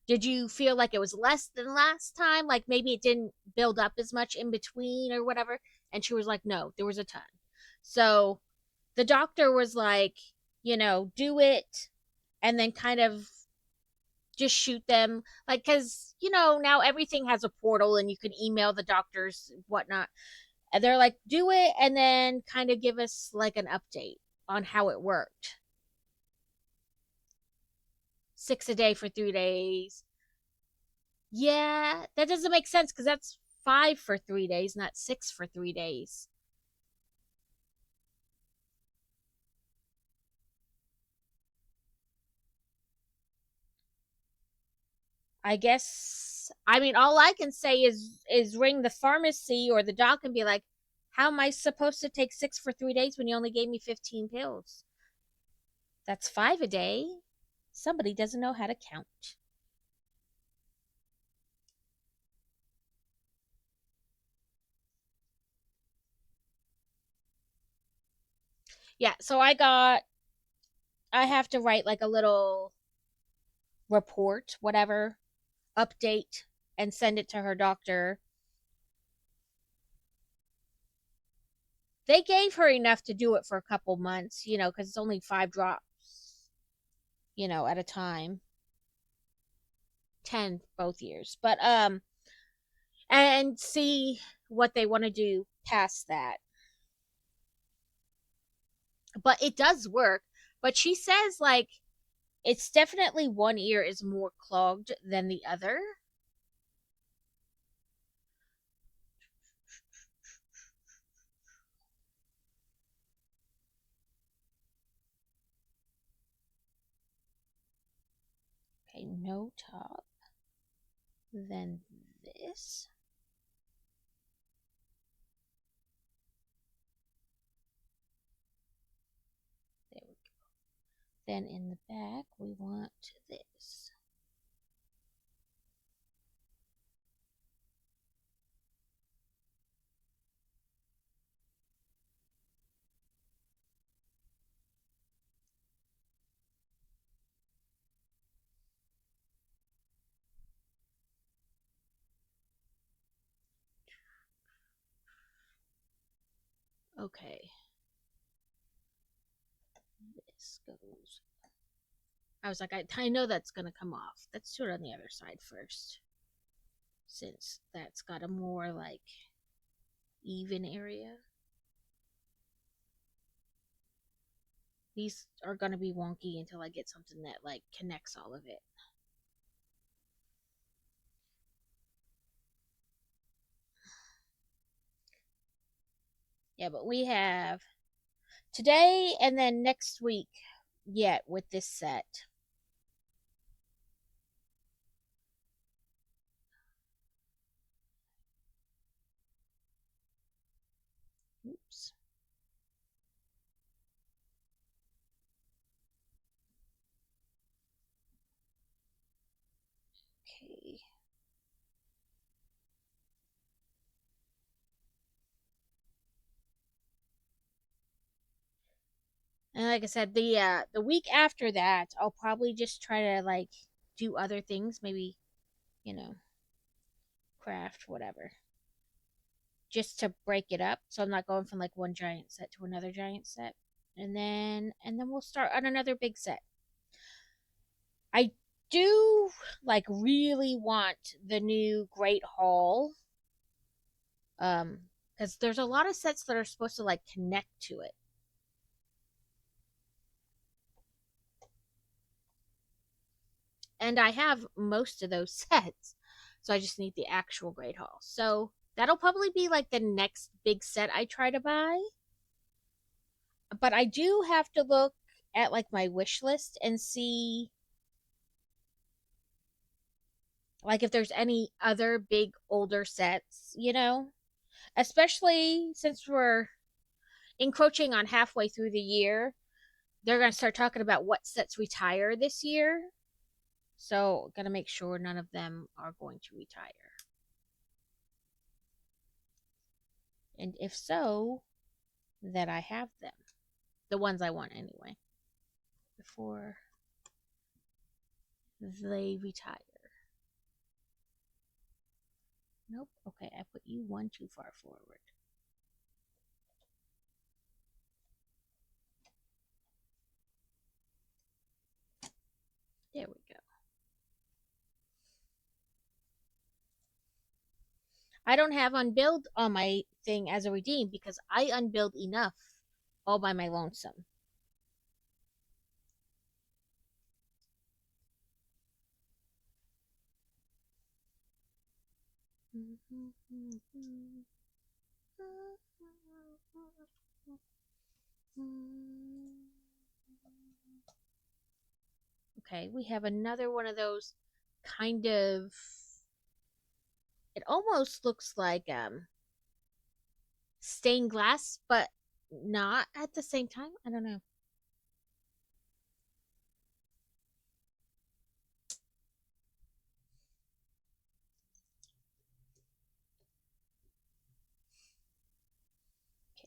Did you feel like it was less than last time? Like maybe it didn't build up as much in between or whatever? And she was like, no, there was a ton. So the doctor was like, do it and then kind of just shoot them. Like, because, now everything has a portal and you can email the doctors, whatnot. And they're like, do it and then kind of give us like an update on how it worked. 6 a day for 3 days. Yeah, that doesn't make sense because that's 5 for 3 days, not 6 for 3 days. I guess. I mean, all I can say is ring the pharmacy or the doc and be like, "How am I supposed to take 6 for 3 days when you only gave me 15 pills? That's 5 a day. Somebody doesn't know how to count." Yeah, so I have to write like a little report, whatever, update, and send it to her doctor. They gave her enough to do it for a couple months, because it's only 5 drops, at a time. 10 both years. But and see what they want to do past that. But it does work. But she says like it's definitely one ear is more clogged than the other. Okay, no top. Then this. There we go. Then in the back, we want this. Okay. This goes. I was like, I know that's going to come off. Let's do it on the other side first. Since that's got a more like even area. These are going to be wonky until I get something that like connects all of it. Yeah, but we have today and then next week yet with this set. Oops. Okay. And like I said, the week after that, I'll probably just try to like do other things, maybe, you know, craft whatever. Just to break it up so I'm not going from like one giant set to another giant set. And then we'll start on another big set. I do like really want the new Great Hall. Because there's a lot of sets that are supposed to like connect to it. And I have most of those sets. So I just need the actual Great Hall. So that'll probably be like the next big set I try to buy. But I do have to look at like my wish list and see like if there's any other big older sets, especially since we're encroaching on halfway through the year. They're going to start talking about what sets retire this year. So, got to make sure none of them are going to retire. And if so, that I have them. The ones I want anyway. Before they retire. Nope. Okay, I put you one too far forward. There we go. I don't have unbilled on my thing as a redeem because I unbilled enough all by my lonesome. Okay, we have another one of those kind of. It almost looks like stained glass, but not at the same time. I don't know.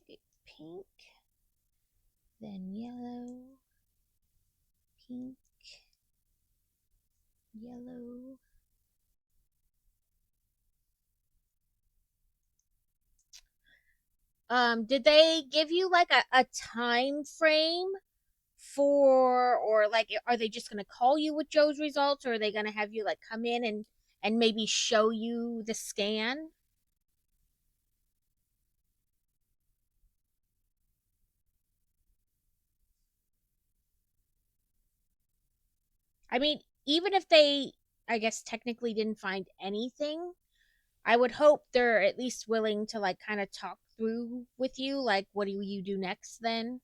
Okay, pink. then yellow, pink, yellow. Did they give you like a time frame for, or like are they just gonna call you with Joe's results, or are they gonna have you like come in and maybe show you the scan? I mean, even if they, I guess, technically didn't find anything, I would hope they're at least willing to like kind of talk through with you, like, what do you do next then?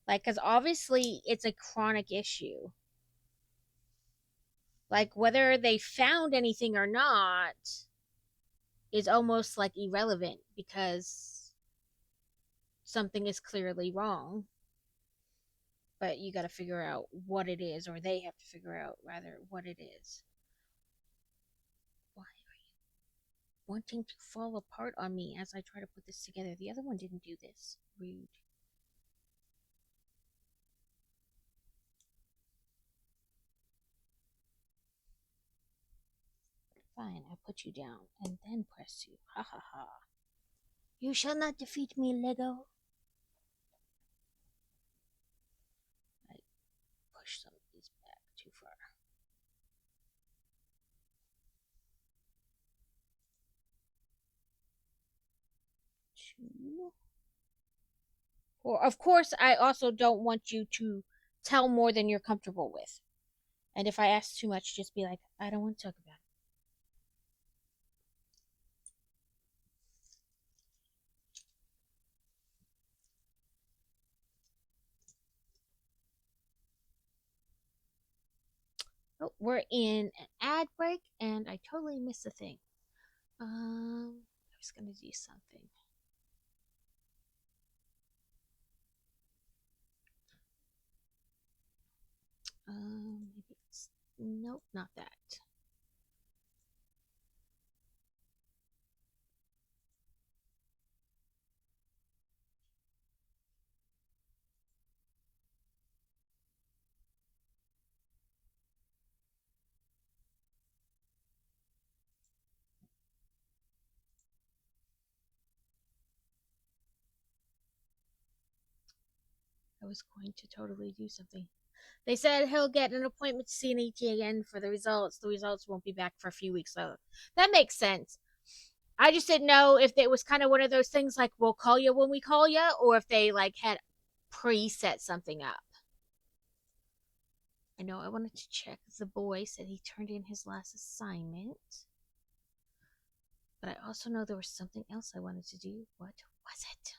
Like, because obviously it's a chronic issue. Like, whether they found anything or not is almost like irrelevant because something is clearly wrong. But you got to figure out what it is, or they have to figure out rather what it is. Why are you wanting to fall apart on me as I try to put this together? The other one didn't do this. Rude. Fine, I put you down and then press you. Ha ha ha. You shall not defeat me, Lego. I push some of these back too far. Two. Or, of course, I also don't want you to tell more than you're comfortable with. And if I ask too much, just be like, I don't want to talk about it. Oh, we're in an ad break, and I totally missed a thing. I was gonna do something. Maybe it's nope, not that. I was going to totally do something. They said he'll get an appointment to see an ETA for the results. The results won't be back for a few weeks, so that makes sense. I just didn't know if it was kind of one of those things like we'll call you when we call you, or if they like had preset something up. I know I wanted to check. The boy said he turned in his last assignment, but I also know there was something else I wanted to do. What was it?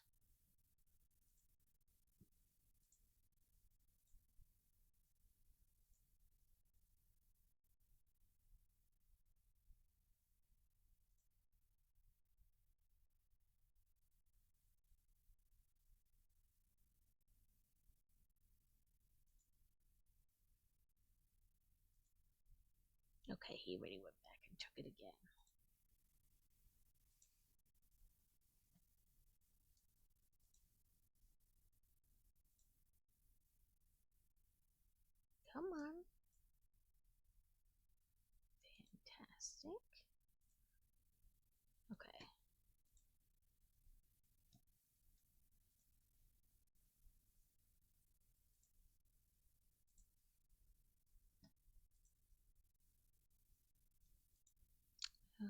Okay, he already went back and took it again. Come on. Fantastic. Okay. Uh,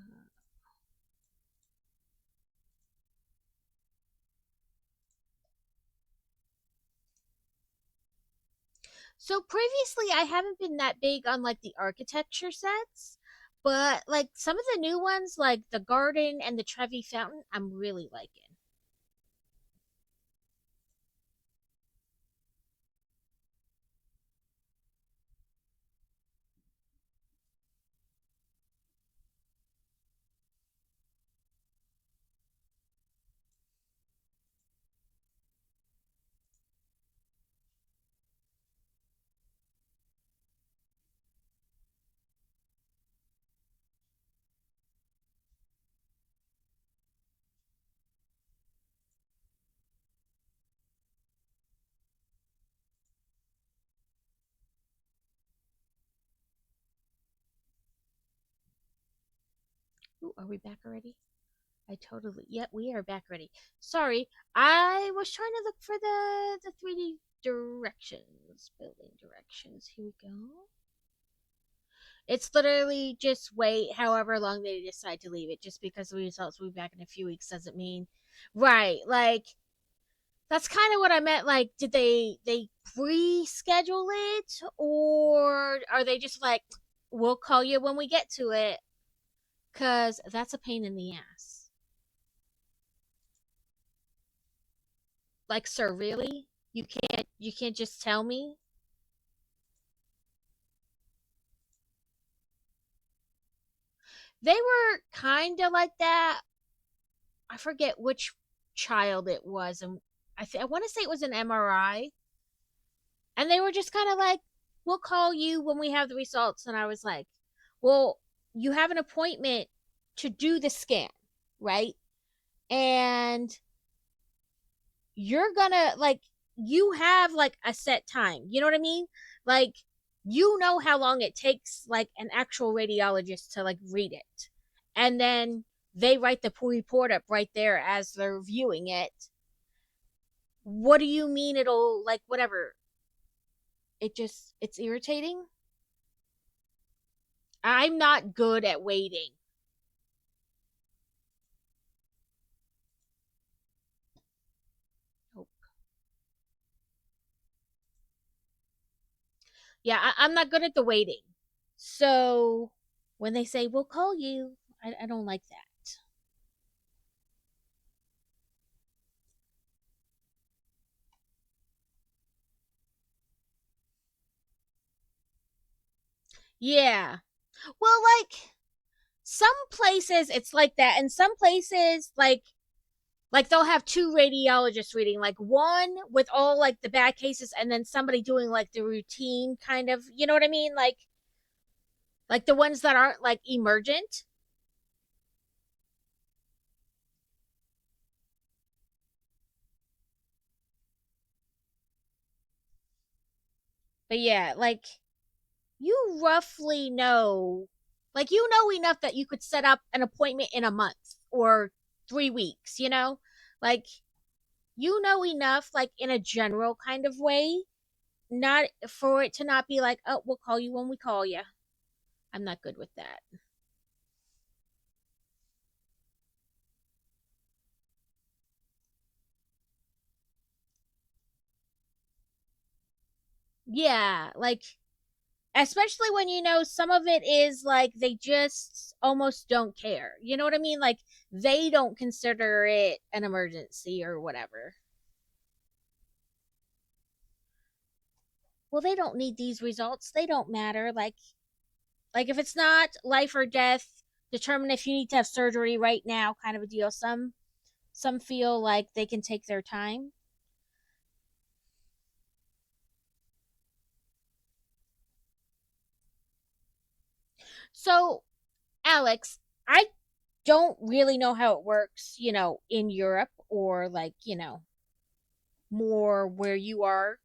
so previously, I haven't been that big on like the architecture sets, but like some of the new ones, like the garden and the Trevi Fountain, I'm really liking. Ooh, are we back already? Yep, we are back already. Sorry, I was trying to look for the 3D directions, building directions. Here we go. It's literally just wait however long they decide to leave it. Just because the results will be back in a few weeks doesn't mean, right? Like that's kind of what I meant. Like, did they pre-schedule it, or are they just like, we'll call you when we get to it? Cause that's a pain in the ass. Like, sir, really? You can't just tell me? They were kind of like that. I forget which child it was, and I want to say it was an MRI, and they were just kind of like, "We'll call you when we have the results." And I was like, "Well, you have an appointment to do the scan, right? And you're gonna like you have like a set time. You know what I mean? Like you know how long it takes like an actual radiologist to like read it. And then they write the report up right there as they're viewing it. What do you mean it'll like whatever? It's irritating. I'm not good at waiting. Oh. Yeah, I'm not good at the waiting. So when they say we'll call you, I don't like that. Yeah. Well, like some places it's like that, and some places like they'll have two radiologists reading, like one with all like the bad cases, and then somebody doing like the routine kind of, you know what I mean? Like the ones that aren't like emergent. But yeah, like you roughly know, like you know enough that you could set up an appointment in a month or 3 weeks, you know? Like you know enough, like in a general kind of way, not for it to not be like, oh, we'll call you when we call you. I'm not good with that. Yeah, like especially when you know some of it is like they just almost don't care. You know what I mean? Like they don't consider it an emergency or whatever. Well, they don't need these results. They don't matter. Like if it's not life or death, determine if you need to have surgery right now kind of a deal. Some feel like they can take their time. So, Alex, I don't really know how it works, in Europe or like, more where you are.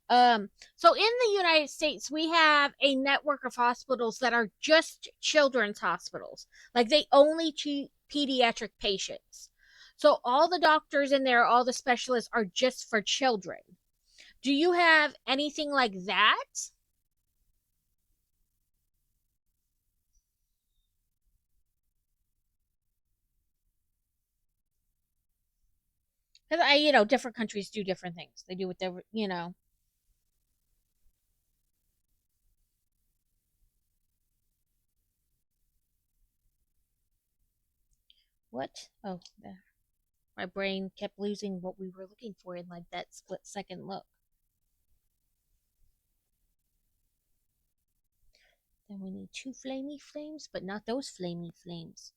So in the United States, we have a network of hospitals that are just children's hospitals. Like they only treat pediatric patients. So all the doctors in there, all the specialists are just for children. Do you have anything like that? Because different countries do different things. They do what they're. What? Oh, my brain kept losing what we were looking for in like that split second look. Then we need two flamey flames, but not those flamey flames.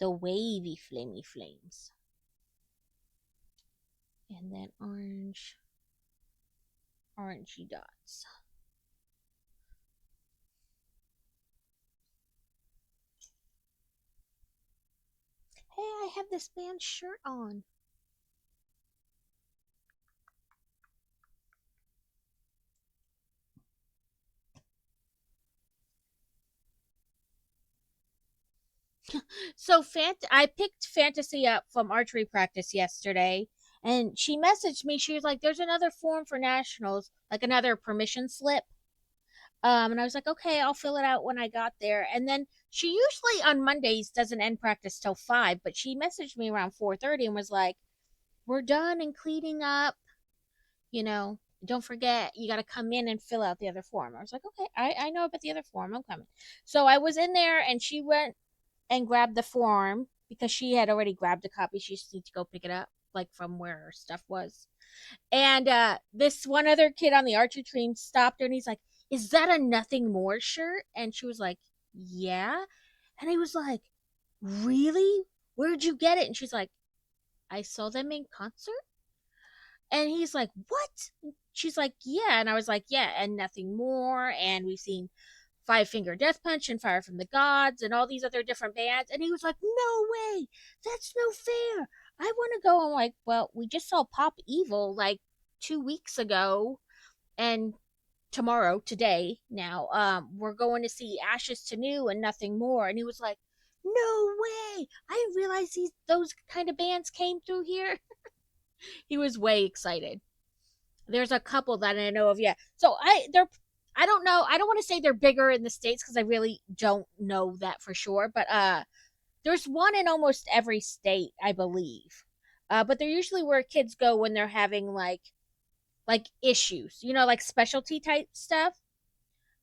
The wavy flamey flames. And then orangey dots. Hey, I have this man's shirt on. So I picked Fantasy up from archery practice yesterday, and she messaged me. She was like, "There's another form for nationals, like another permission slip." And I was like, "Okay, I'll fill it out when I got there." And then she usually on Mondays doesn't end practice till 5, but she messaged me around 4:30 and was like, "We're done and cleaning up. You know, don't forget you got to come in and fill out the other form." I was like, "Okay, I know about the other form. I'm coming." So I was in there, and she went and grabbed the form because she had already grabbed a copy. She just needs to go pick it up, like from where her stuff was. And this one other kid on the archer team stopped her and he's like, "Is that a nothing more shirt?" And she was like, "Yeah." And he was like, "Really? Where'd you get it?" And she's like, "I saw them in concert." And he's like, "What?" She's like, "Yeah." And I was like, "Yeah, and nothing more." And we've seen Five Finger Death Punch and Fire from the Gods and all these other different bands. And he was like, "No way. That's no fair. I want to go." I'm like, "Well, we just saw Pop Evil like 2 weeks ago. And today, now, we're going to see Ashes to New and Nothing More." And he was like, "No way. I didn't realize those kind of bands came through here." He was way excited. There's a couple that I know of, yeah. So I don't know. I don't want to say they're bigger in the States because I really don't know that for sure. But there's one in almost every state, I believe. But they're usually where kids go when they're having like issues, like specialty type stuff.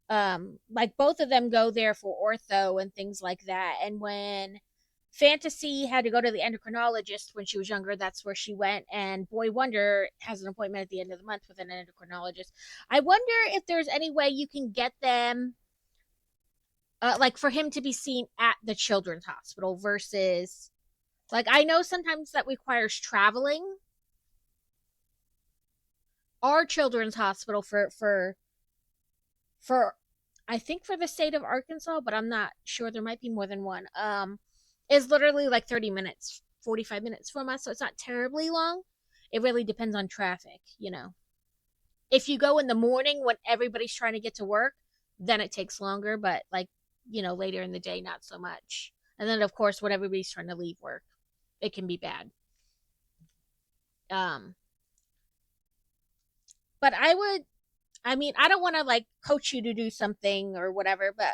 Like both of them go there for ortho and things like that. And when Fantasy had to go to the endocrinologist when she was younger, that's where she went. And Boy Wonder has an appointment at the end of the month with an endocrinologist. I wonder if there's any way you can get them, like for him to be seen at the children's hospital versus, like, I know sometimes that requires traveling. Our children's hospital for I think for the state of Arkansas, but I'm not sure. There might be more than one. Is literally like 30 minutes, 45 minutes from us, so it's not terribly long. It really depends on traffic. If you go in the morning when everybody's trying to get to work, then it takes longer, but like, later in the day, not so much. And then of course when everybody's trying to leave work, it can be bad. Um, but I mean, I don't want to like coach you to do something or whatever, but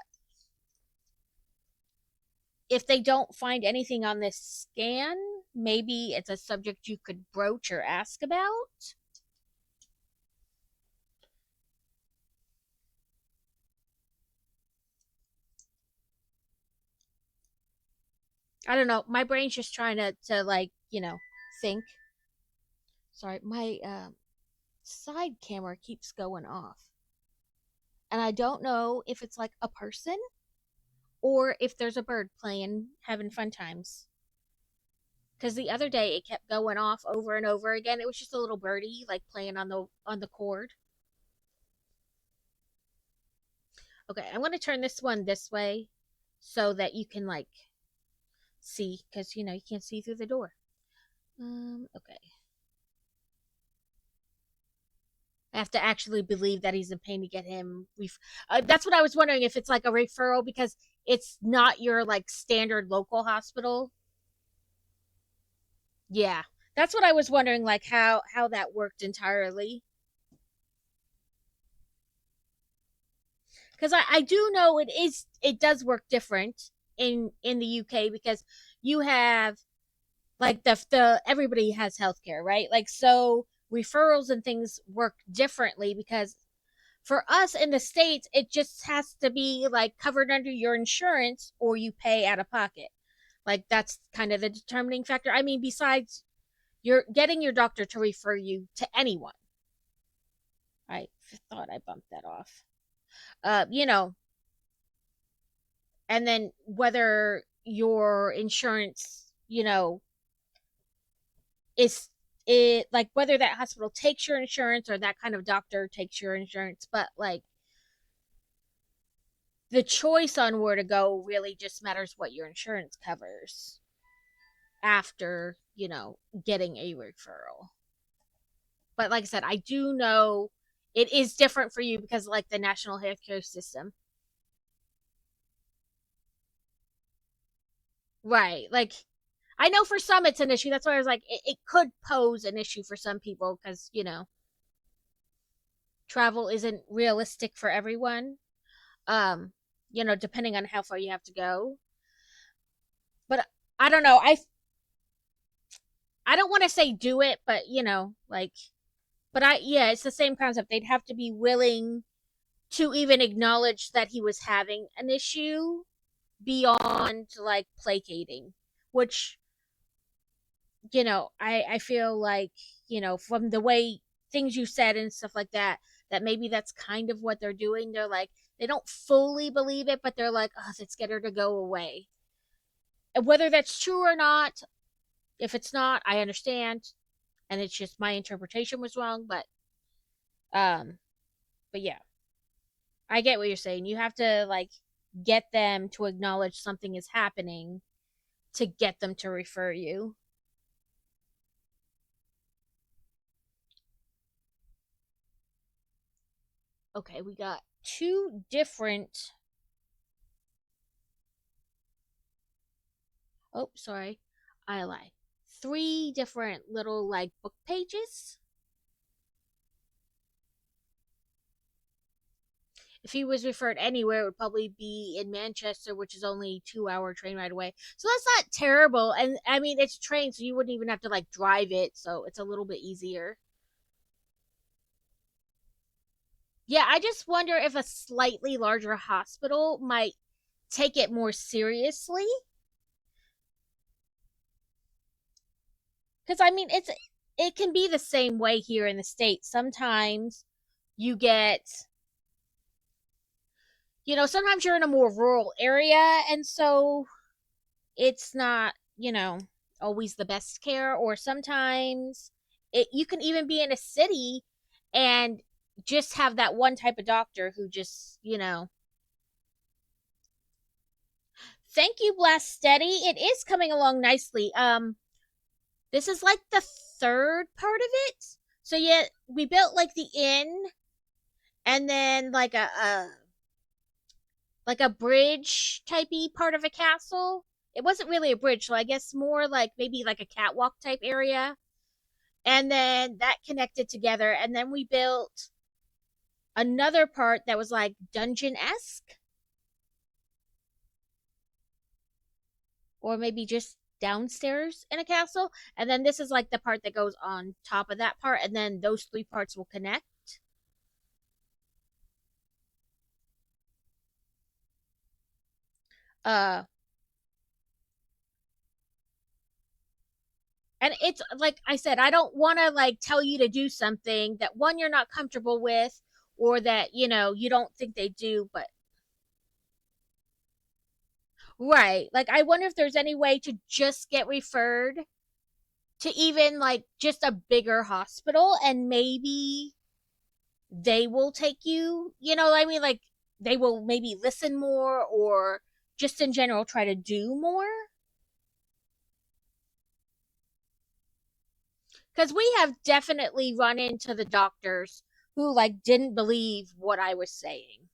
if they don't find anything on this scan, maybe it's a subject you could broach or ask about. I don't know. My brain's just trying to like, think. Sorry, my side camera keeps going off. And I don't know if it's like a person or if there's a bird playing, having fun times. Because the other day it kept going off over and over again. It was just a little birdie like playing on the cord. Okay, I'm gonna turn this one this way so that you can like see, because you can't see through the door. Okay. I have to actually believe that he's in pain to get him. That's what I was wondering, if it's like a referral because it's not your like standard local hospital. Yeah, that's what I was wondering, like how that worked entirely. Because I do know it does work different in the UK because you have like the everybody has healthcare, right? Like, so referrals and things work differently because for us in the States, it just has to be like covered under your insurance or you pay out of pocket. Like, that's kind of the determining factor. I mean, besides you're getting your doctor to refer you to anyone. I thought I bumped that off. Uh, you know, and then whether your insurance, is it like whether that hospital takes your insurance or that kind of doctor takes your insurance, but like the choice on where to go really just matters what your insurance covers after, getting a referral. But like I said, I do know it is different for you because like the national healthcare system. Right. Like, I know for some it's an issue. That's why I was like, it could pose an issue for some people because, travel isn't realistic for everyone. Um, depending on how far you have to go. But I don't know. I don't want to say do it, but but yeah, it's the same concept. They'd have to be willing to even acknowledge that he was having an issue beyond like placating, which I feel like from the way things you said and stuff like that, that maybe that's kind of what they're doing. They're like they don't fully believe it, but they're like, oh, let's get her to go away. And whether that's true or not, if it's not, I understand, and it's just my interpretation was wrong. Um, but yeah, I get what you're saying. You have to like get them to acknowledge something is happening to get them to refer you. Okay, we got two different. Oh, sorry, I lie. Three different little like book pages. If he was referred anywhere, it would probably be in Manchester, which is only 2 hour train ride away. So that's not terrible. And I mean, it's a train, so you wouldn't even have to like drive it. So it's a little bit easier. Yeah, I just wonder if a slightly larger hospital might take it more seriously. Because I mean, it can be the same way here in the States. Sometimes you get, sometimes you're in a more rural area, and so it's not, always the best care, or sometimes you can even be in a city and just have that one type of doctor who just, thank you, Blast Steady. It is coming along nicely. This is like the third part of it. So yeah, we built like the inn and then like a bridge typey part of a castle. It wasn't really a bridge, so I guess more like maybe like a catwalk type area. And then that connected together. And then we built another part that was like dungeon esque, or maybe just downstairs in a castle. And then this is like the part that goes on top of that part. And then those three parts will connect. Uh, and it's like I said, I don't want to like tell you to do something that one you're not comfortable with, or that you don't think they do. But right, like I wonder if there's any way to just get referred to even like just a bigger hospital, and maybe they will take you, I mean, like they will maybe listen more, or just in general try to do more. Because we have definitely run into the doctors who like didn't believe what I was saying.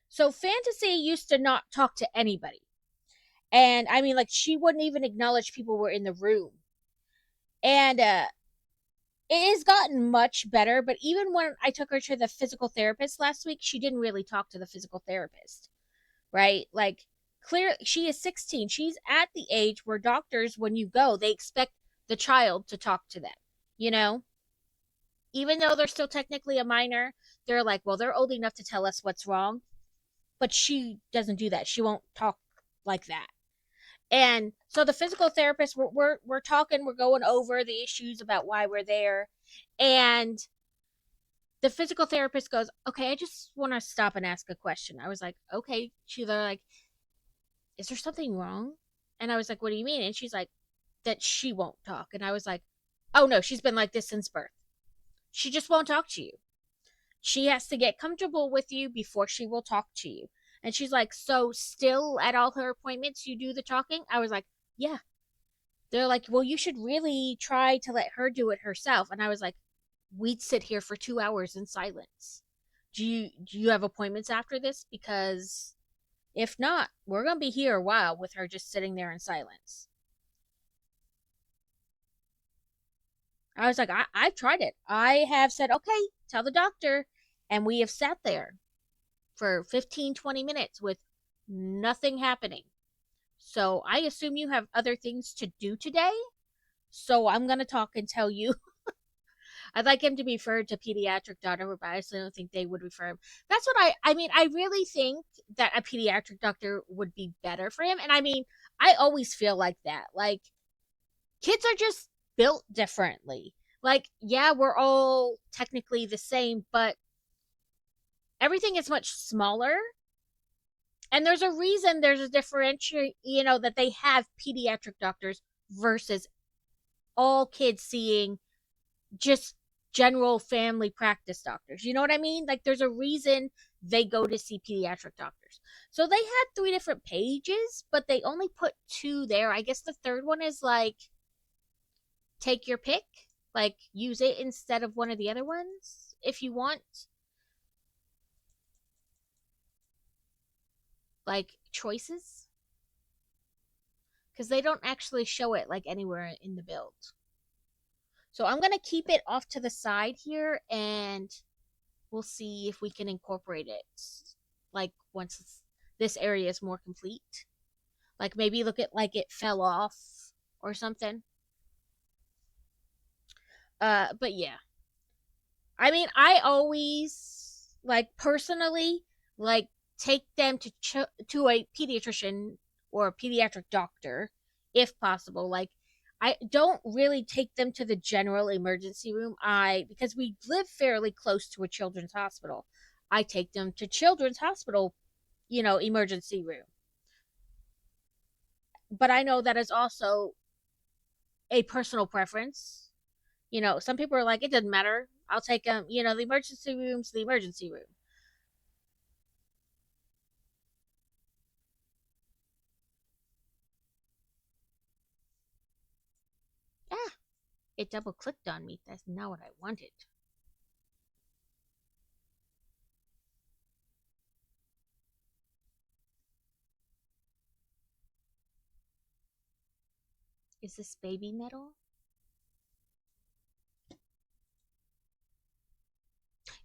So Fantasy used to not talk to anybody. And I mean, like, she wouldn't even acknowledge people were in the room. And it has gotten much better, but even when I took her to the physical therapist last week, she didn't really talk to the physical therapist, right? Like, clear, she is 16. She's at the age where doctors, when you go, they expect the child to talk to them, you know? Even though they're still technically a minor, they're like, well, they're old enough to tell us what's wrong. But she doesn't do that. She won't talk like that. And so the physical therapist, we're talking, we're going over the issues about why we're there, and the physical therapist goes, "Okay, I just want to stop and ask a question." I was like, "Okay." They're like, "Is there something wrong?" And I was like, "What do you mean?" And she's like, "That she won't talk." And I was like, "Oh no, she's been like this since birth. She just won't talk to you. She has to get comfortable with you before she will talk to you." And she's like, "So still at all her appointments you do the talking?" I was like, "Yeah." They're like, well, you should really try to let her do it herself. And I was like, we'd sit here for 2 hours in silence. Do you have appointments after this? Because if not, we're gonna be here a while with her just sitting there in silence. I was like, I've tried it. I have said, okay, tell the doctor. And we have sat there for 15, 20 minutes with nothing happening. So I assume you have other things to do today. So I'm going to talk and tell you. I'd like him to be referred to pediatric doctor, but I still don't think they would refer him. That's what I mean, I really think that a pediatric doctor would be better for him. And I mean, I always feel like that. Like, kids are just built differently. Like, yeah, we're all technically the same, but everything is much smaller. And there's a reason there's a differentiate, that they have pediatric doctors versus all kids seeing just general family practice doctors. You know what I mean? Like, there's a reason they go to see pediatric doctors. So they had 3 different pages, but they only put 2 there. I guess the third one is like, take your pick, like use it instead of one of the other ones if you want, like choices, because they don't actually show it like anywhere in the build. So I'm gonna keep it off to the side here, and we'll see if we can incorporate it, like once this area is more complete. Like, maybe look at like it fell off or something. But yeah, I mean, I always, like, personally, like, take them to a pediatrician or a pediatric doctor if possible. Like, I don't really take them to the general emergency room. Because we live fairly close to a children's hospital, I take them to children's hospital, emergency room. But I know that is also a personal preference. Some people are like, it doesn't matter. I'll take them, the emergency room's the emergency room. Ah, it double clicked on me. That's not what I wanted. Is this baby metal?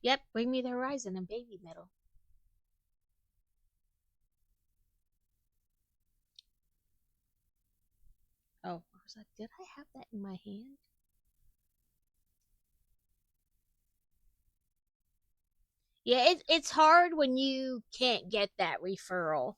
Yep, bring me the horizon and baby metal. Oh, I was like, did I have that in my hand? Yeah, it's hard when you can't get that referral.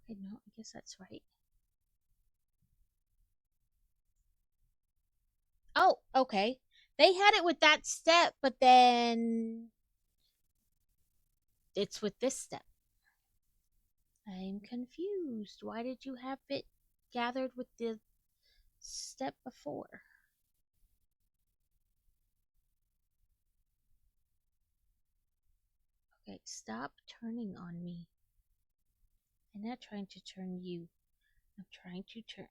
Okay, no, I guess that's right. Oh, okay. They had it with that step, but then it's with this step. I'm confused. Why did you have it gathered with the step before? Okay, stop turning on me. I'm not trying to turn you. I'm trying to turn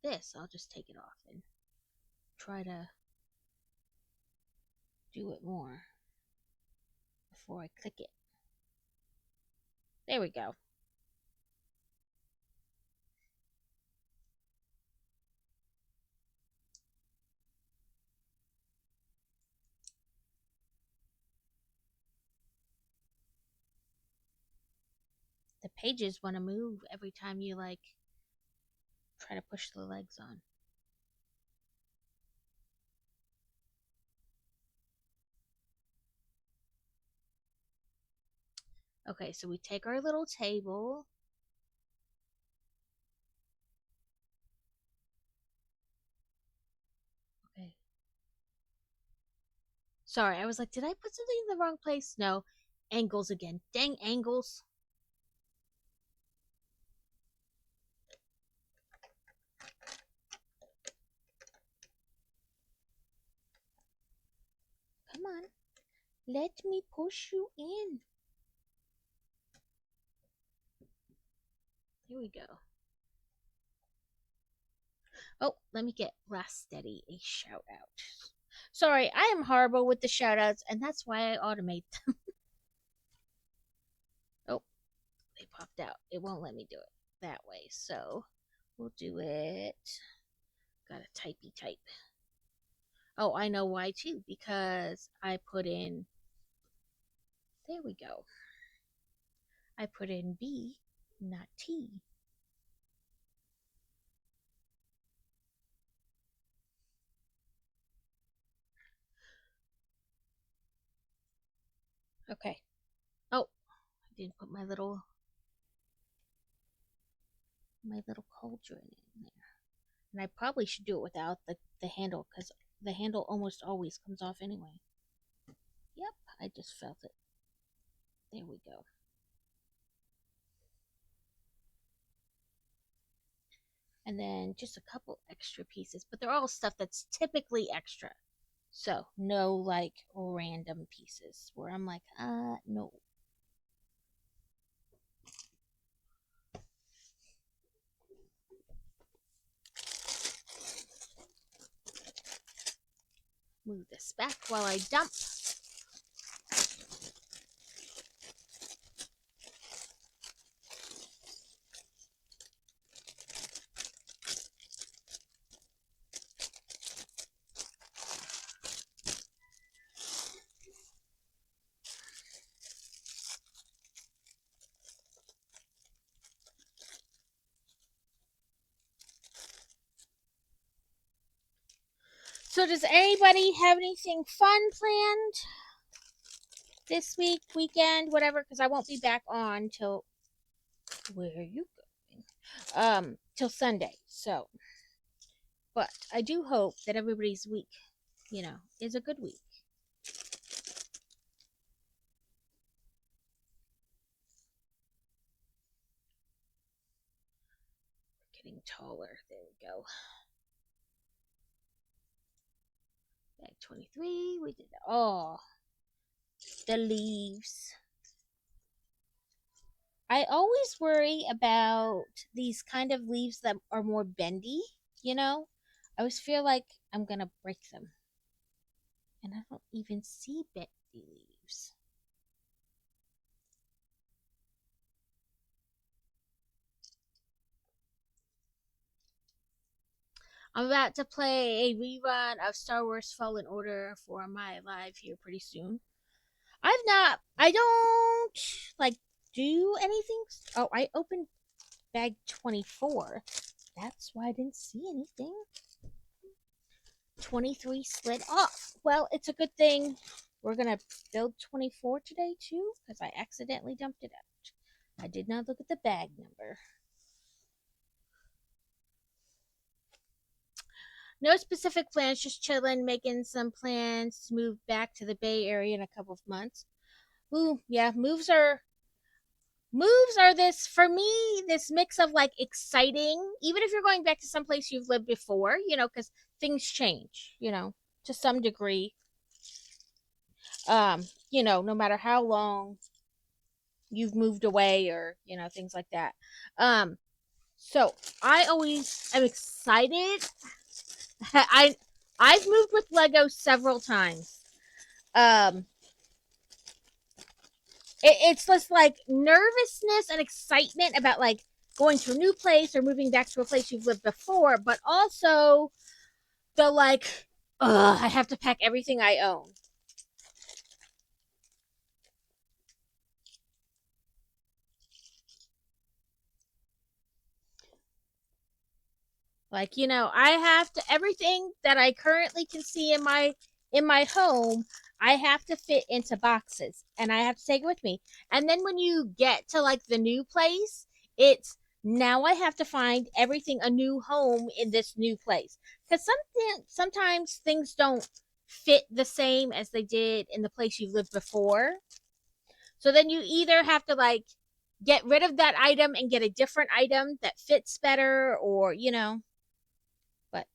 this. I'll just take it off and try to do it more before I click it. There we go. The pages want to move every time you like try to push the legs on. Okay, so we take our little table. Okay, Sorry, I was like, did I put something in the wrong place? No. Angles again. Dang angles. Come on. Let me push you in. Here we go. Oh, let me get Last Steady a shout out. Sorry, I am horrible with the shout outs, and that's why I automate them. Oh, they popped out. It won't let me do it that way, so we'll do it. Gotta typey type. Oh, I know why too, because I put in. There we go. I put in B, not T. Okay. Oh, I didn't put my little cauldron in there. And I probably should do it without the handle, because the handle almost always comes off anyway. Yep, I just felt it. There we go. And then just a couple extra pieces, but they're all stuff that's typically extra. So no like random pieces where I'm like, no. Move this back while I dump. So does anybody have anything fun planned this week, weekend, whatever? Because I won't be back on till, where are you going? Till Sunday. So, but I do hope that everybody's week, is a good week. Getting taller. There we go. Bag 23. We did that. Oh, the leaves. I always worry about these kind of leaves that are more bendy, I always feel like I'm going to break them. And I don't even see bendy leaves. I'm about to play a rerun of Star Wars Fallen Order for my live here pretty soon. I don't like do anything. Oh, I opened bag 24. That's why I didn't see anything. 23 slid off. Well, it's a good thing we're going to build 24 today too, because I accidentally dumped it out. I did not look at the bag number. No specific plans, just chilling, making some plans to move back to the Bay Area in a couple of months. Ooh, yeah, moves are this, for me, this mix of like exciting, even if you're going back to some place you've lived before, because things change, to some degree. No matter how long you've moved away or, things like that. So I always am excited. I've moved with Lego several times. It's just like nervousness and excitement about like going to a new place or moving back to a place you've lived before, but also the like, I have to pack everything I own. Like, I have to, everything that I currently can see in my home, I have to fit into boxes and I have to take it with me. And then when you get to like the new place, it's now I have to find everything a new home in this new place. Cuz sometimes things don't fit the same as they did in the place you lived before. So then you either have to like get rid of that item and get a different item that fits better, or but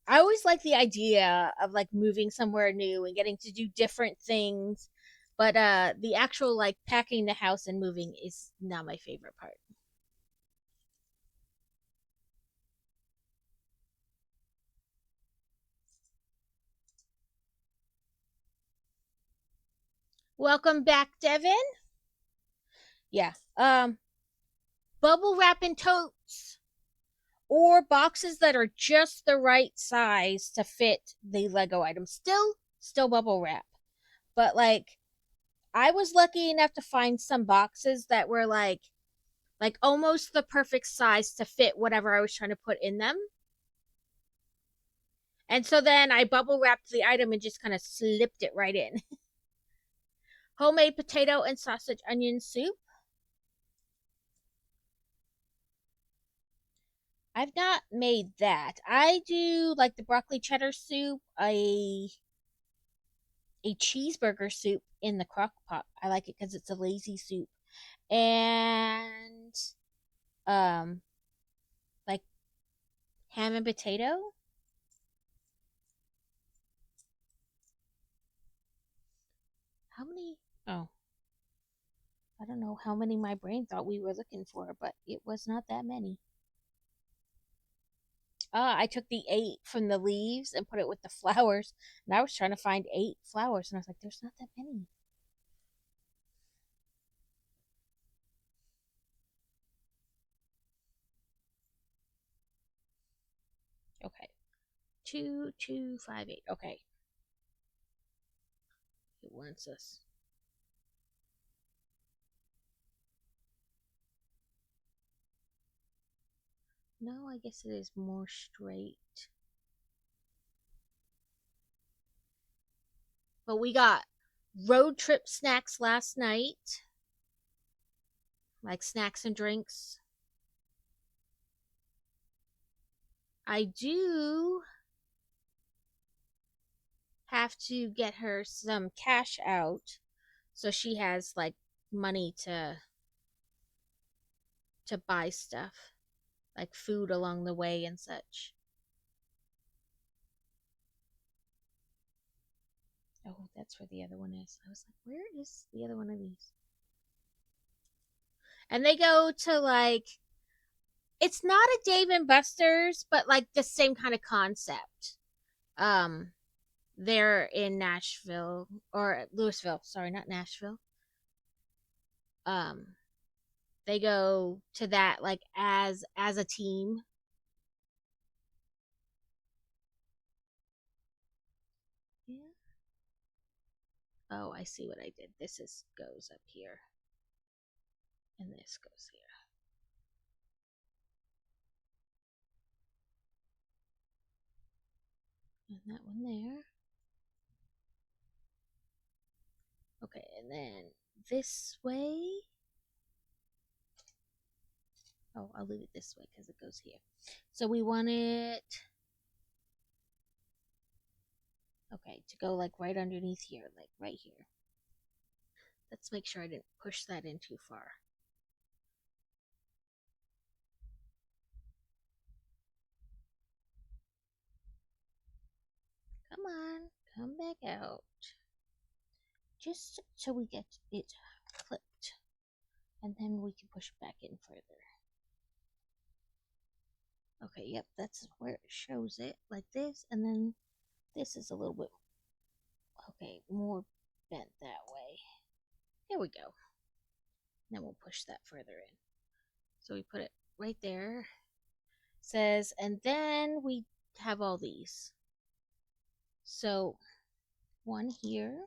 I always like the idea of like moving somewhere new and getting to do different things. But the actual like packing the house and moving is not my favorite part. Welcome back, Devin. Yeah. Bubble wrap in totes or boxes that are just the right size to fit the Lego items. Still bubble wrap. But like I was lucky enough to find some boxes that were like almost the perfect size to fit whatever I was trying to put in them. And so then I bubble wrapped the item and just kind of slipped it right in. Homemade potato and sausage onion soup. I've not made that. I do like the broccoli cheddar soup, a cheeseburger soup in the crock pot. I like it because it's a lazy soup. And um like ham and potato. How many? Oh, I don't know how many my brain thought we were looking for, but it was not that many. I took the 8 from the leaves and put it with the flowers, and I was trying to find 8 flowers, and I was like, "There's not that many." Okay, 2258. Okay, it wants us. No, I guess it is more straight. But we got road trip snacks last night, like snacks and drinks. I do have to get her some cash out so she has like money to buy stuff, like food along the way and such. Oh, that's where the other one is. I was like, where is the other one of these? And they go to like, it's not a Dave and Buster's, but like the same kind of concept. Um, they're in Nashville or Louisville. Sorry, not Nashville. Um, they go to that like as a team. Yeah. Oh, I see what I did. This is goes up here, and this goes here. And that one there. Okay, and then this way. Oh, I'll leave it this way because it goes here. So we want it, okay, to go like right underneath here, like right here. Let's make sure I didn't push that in too far. Come on, come back out. Just so we get it clipped. And then we can push back in further. Okay, yep, that's where it shows it, like this, and then this is a little bit, okay, more bent that way. There we go. Then we'll push that further in. So we put it right there. It says, and then we have all these. So one here.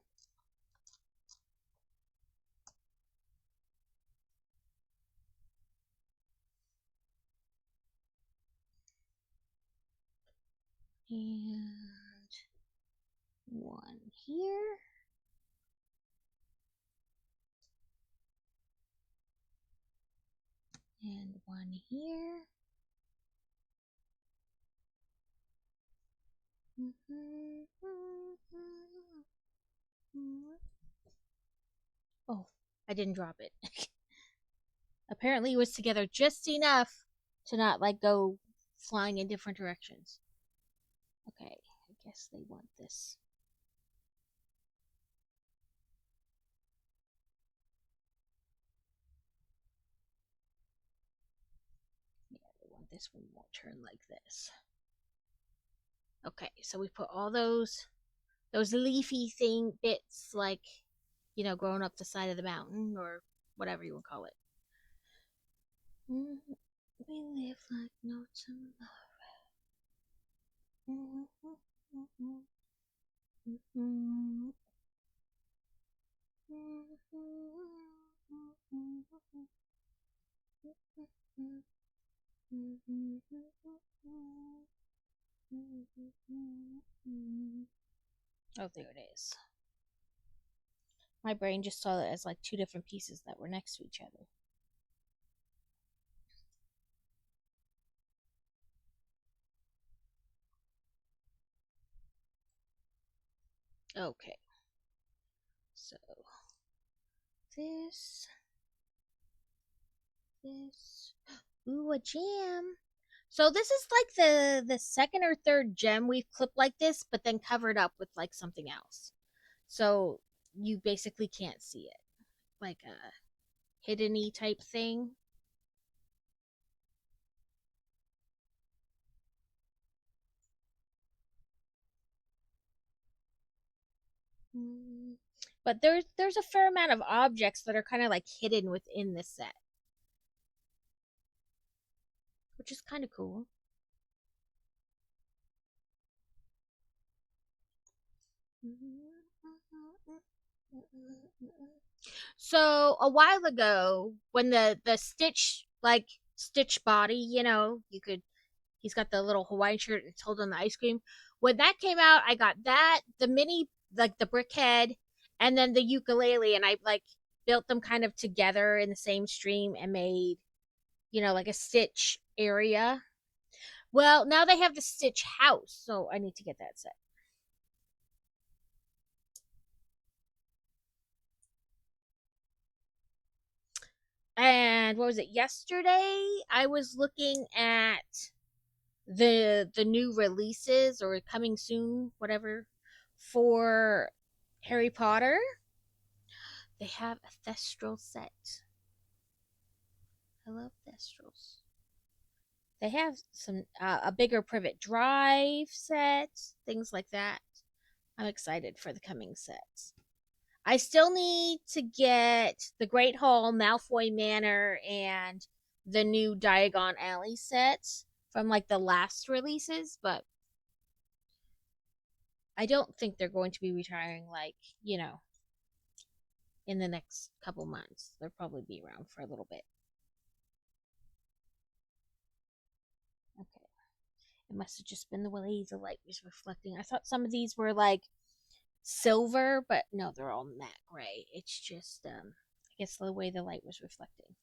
And one here. And one here. Oh, I didn't drop it. Apparently, it was together just enough to not like go flying in different directions. Okay, I guess they want this. Yeah, they want this one won't turn like this. Okay, so we put all those leafy thing bits like growing up the side of the mountain or whatever you would call it. Mm-hmm. We live like no tomorrow. Mm-hmm. Mm-hmm. Oh, there it is. My brain just saw it as like two different pieces that were next to each other. Okay. So this, this, ooh, a gem. So this is like the second or third gem we've clipped like this, but then covered up with like something else. So you basically can't see it, like a hidden-y type thing. Mm. But there's a fair amount of objects that are kind of like hidden within this set, which is kind of cool. So a while ago, when the Stitch body, he's got the little Hawaiian shirt that's holding the ice cream. When that came out, I got that, the mini, like the brick head, and then the ukulele, and I like built them kind of together in the same stream and made, like a Stitch area. Well, now they have the Stitch house, so I need to get that set. And what was it? Yesterday, I was looking at the new releases or coming soon, whatever, for Harry Potter. They have a Thestral set. I love Thestrals. They have some a bigger Privet Drive set, things like that. I'm excited for the coming sets. I still need to get the Great Hall, Malfoy Manor, and the new Diagon Alley sets from like the last releases, but I don't think they're going to be retiring like, in the next couple months. They'll probably be around for a little bit. Okay. It must have just been the way the light was reflecting. I thought some of these were like silver, but no, they're all matte gray. It's just I guess the way the light was reflecting.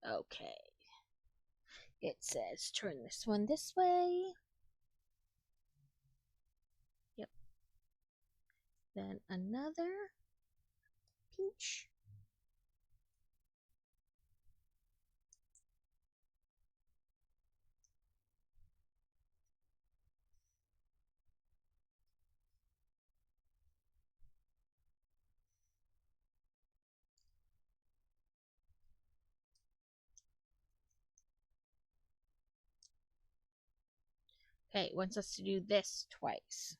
Okay. It says turn this one this way. Yep. Then another peach. Okay, it wants us to do this twice.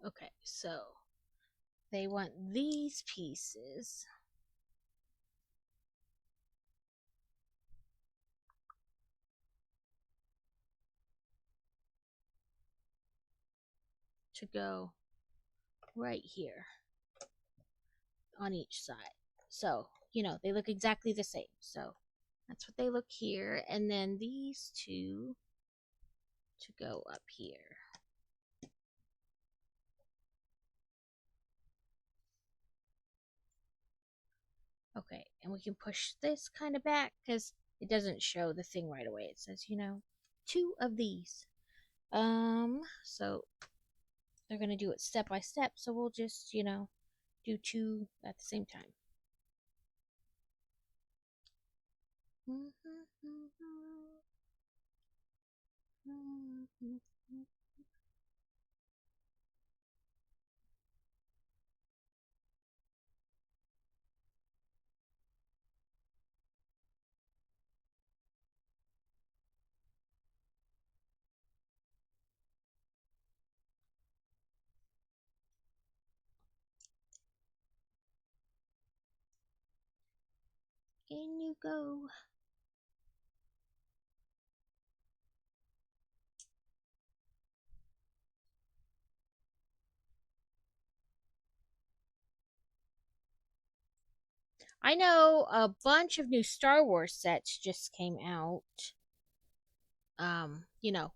Okay, so they want these pieces. To go right here on each side. So, they look exactly the same. So that's what they look here. And then these two to go up here. Okay, and we can push this kind of back because it doesn't show the thing right away. It says, two of these. So they're gonna do it step by step, so we'll just, do two at the same time. In you go. I know a bunch of new Star Wars sets just came out.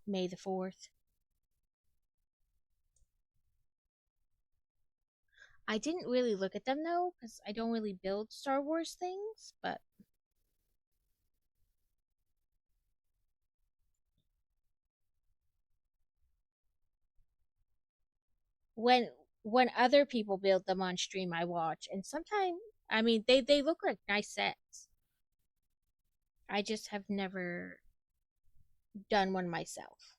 May the 4th. I didn't really look at them though, because I don't really build Star Wars things, but when when other people build them on stream I watch, and sometimes I mean they look like nice sets. I just have never done one myself.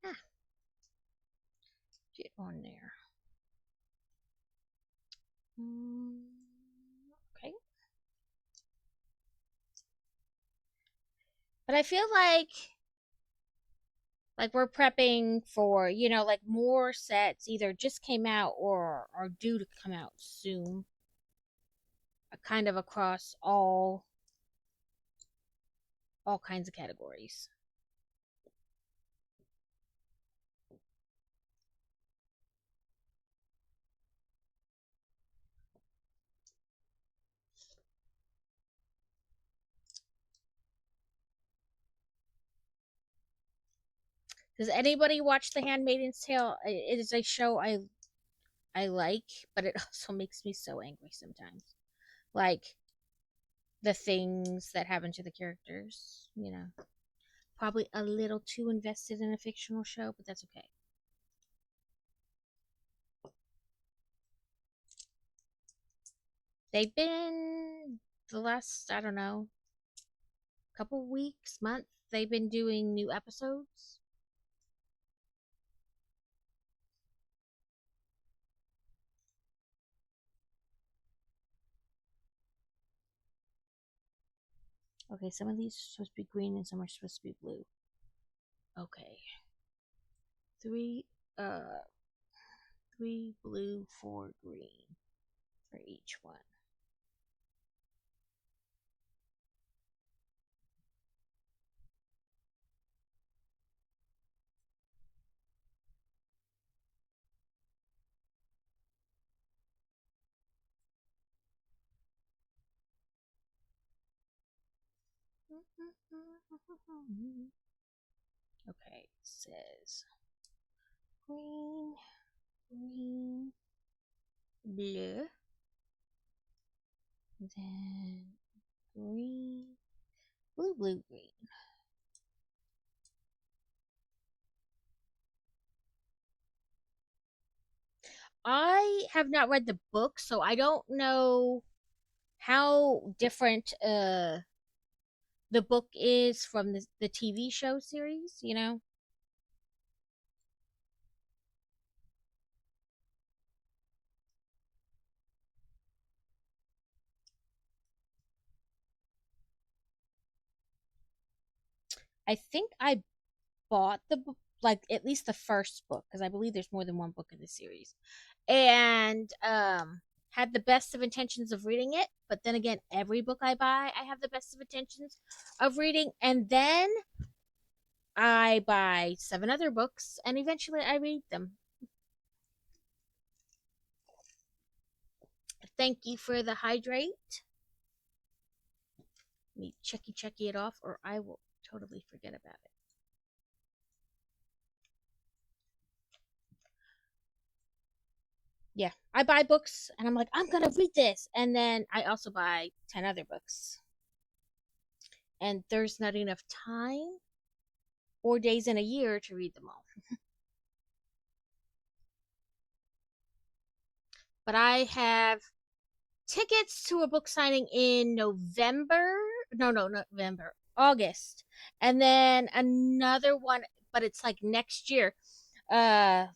Ah, get on there. Okay. But I feel like we're prepping for, like more sets either just came out or are due to come out soon. Kind of across all kinds of categories. Does anybody watch The Handmaid's Tale? It is a show I like, but it also makes me so angry sometimes. Like the things that happen to the characters. Probably a little too invested in a fictional show, but that's okay. They've been the last, I don't know, couple weeks, month, they've been doing new episodes. Okay, some of these are supposed to be green and some are supposed to be blue. Okay. Three uh 3 blue, 4 green for each one. Okay, it says green, green, blue, then green, blue, blue, green. I have not read the book, so I don't know how different the book is from the TV show series. I think I bought the book, like at least the first book, because I believe there's more than one book in the series, and had the best of intentions of reading it. But then again, every book I buy, I have the best of intentions of reading, and then I buy seven other books, and eventually I read them. Thank you for the hydrate. Let me checky it off, or I will totally forget about it. Yeah, I buy books and I'm like, I'm gonna read this, and then I also buy 10 other books, and there's not enough time or days in a year to read them all. But I have tickets to a book signing in November. No, no, November, August, and then another one, but it's like next year, uh,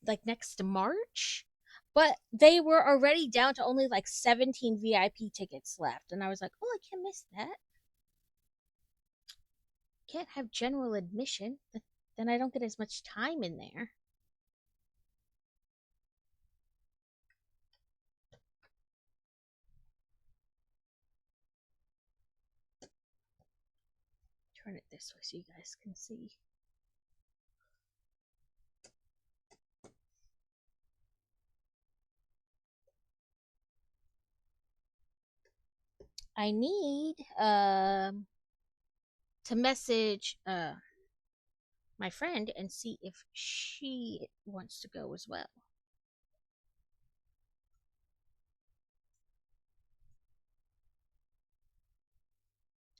like next March. But they were already down to only like 17 VIP tickets left, and I was like, oh, I can't miss that. Can't have general admission. Then I don't get as much time in there. Turn it this way so you guys can see. I need to message my friend and see if she wants to go as well.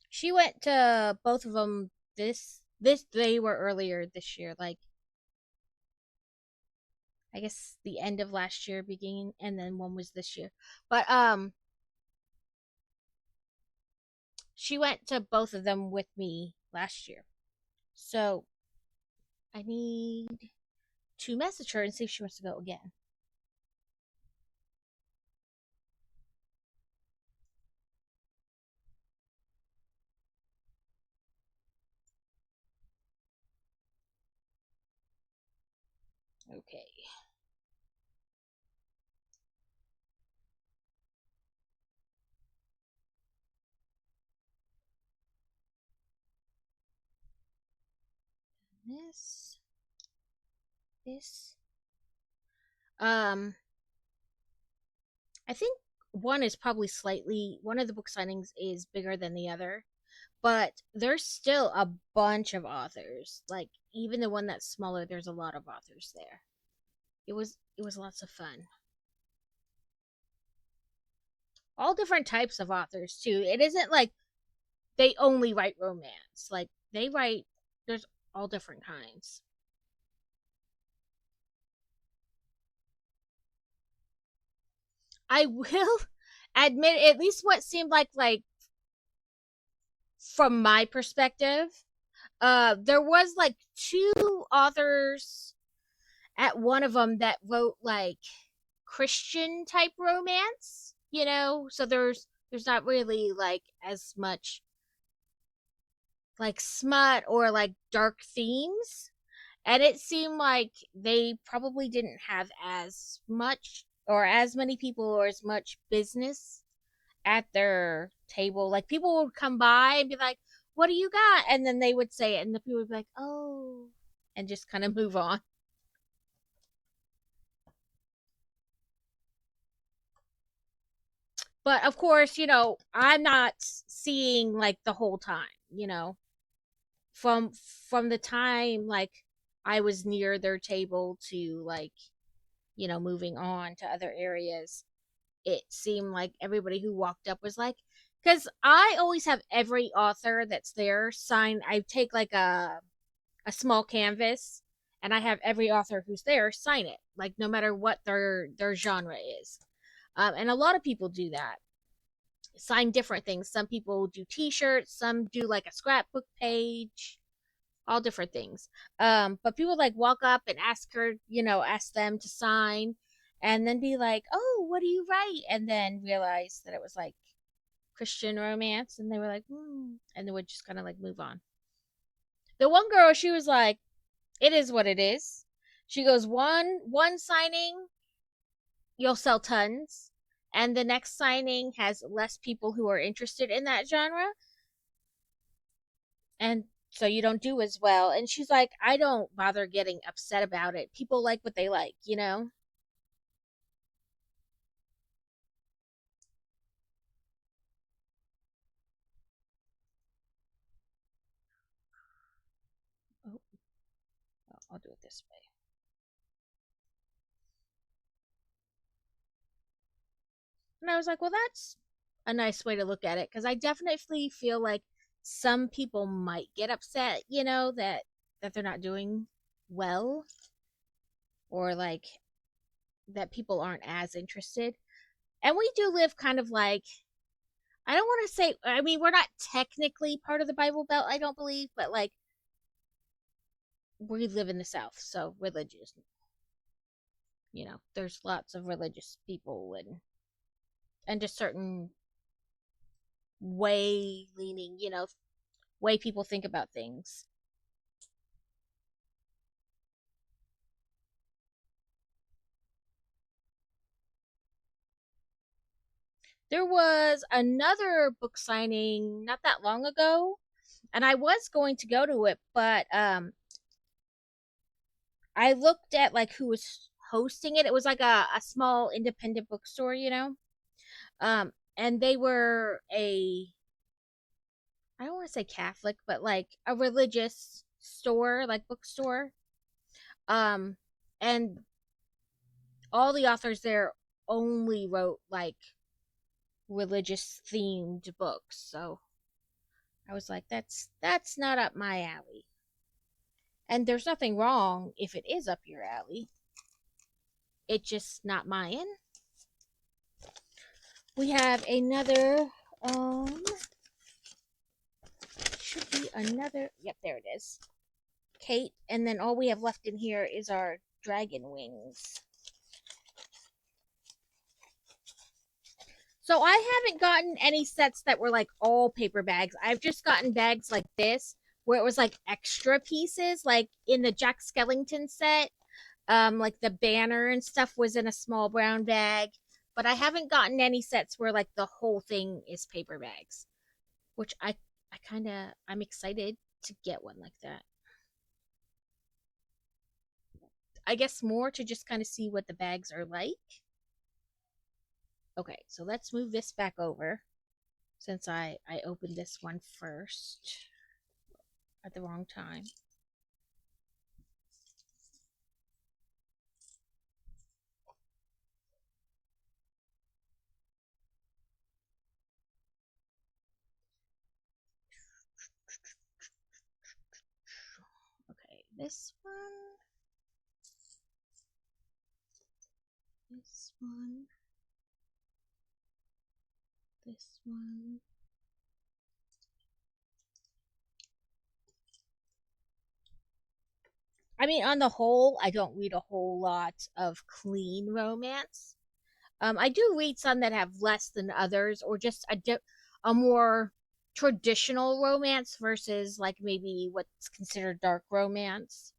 She went to both of them this they were earlier this year, like I guess the end of last year, beginning, and then one was this year. But she went to both of them with me last year. So I need to message her and see if she wants to go again. Okay. This. This. Um, I think one is probably slightly, one of the book signings is bigger than the other, but there's still a bunch of authors. Like even the one that's smaller, there's a lot of authors there. It was lots of fun. All different types of authors too. It isn't like they only write romance. Like they write, there's all different kinds. I will admit, at least what seemed like from my perspective, there was like two authors at one of them that wrote like Christian type romance, so there's not really like as much like smut or like dark themes, and it seemed like they probably didn't have as much or as many people or as much business at their table. Like people would come by and be like, what do you got? And then they would say it, and the people would be like, oh, and just kind of move on. But of course, I'm not seeing like the whole time, from the time like I was near their table to like, moving on to other areas. It seemed like everybody who walked up was like, because I always have every author that's there sign. I take like a small canvas, and I have every author who's there sign it, like no matter what their genre is. And a lot of people do that, sign different things. Some people do T-shirts, some do like a scrapbook page, all different things. But people like walk up and ask her, ask them to sign, and then be like, "Oh, what do you write?" And then realize that it was like Christian romance, and they were like, and they would just kind of like move on. The one girl, she was like, "It is what it is." She goes, "One signing, you'll sell tons, and the next signing has less people who are interested in that genre, and so you don't do as well." And she's like, "I don't bother getting upset about it. People like what they like, you know?" Oh, I'll do it this way. And I was like, "Well, that's a nice way to look at it, because I definitely feel like some people might get upset, that they're not doing well, or like that people aren't as interested." And we do live kind of like, I don't want to say, I mean, we're not technically part of the Bible Belt, I don't believe, but like we live in the South, so religious, there's lots of religious people, and just certain way leaning, way people think about things. There was another book signing not that long ago, and I was going to go to it, but I looked at like who was hosting it. It was like a small independent bookstore, and they were I don't want to say Catholic, but like a religious store, like bookstore. Um, and all the authors there only wrote like religious themed books. So I was like, that's not up my alley. And there's nothing wrong if it is up your alley. It's just not mine. We have another should be another, yep, there it is. Kate, and then all we have left in here is our dragon wings. So I haven't gotten any sets that were like all paper bags. I've just gotten bags like this where it was like extra pieces, like in the Jack Skellington set. Like the banner and stuff was in a small brown bag, but I haven't gotten any sets where like the whole thing is paper bags, which I'm excited to get one like that. I guess more to just kind of see what the bags are like. Okay, so let's move this back over, since I opened this one first at the wrong time. Okay, this this one, this one. I mean, on the whole, I don't read a whole lot of clean romance. I do read some that have less than others, or just a more traditional romance versus like maybe what's considered dark romance.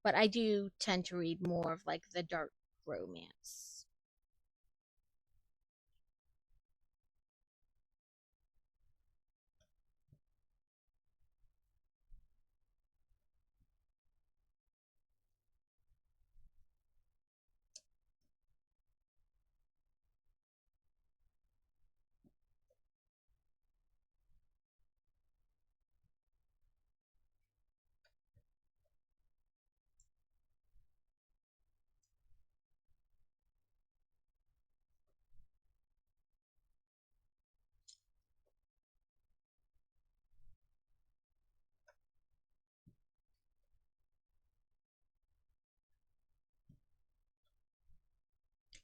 But I do tend to read more of like the dark romance.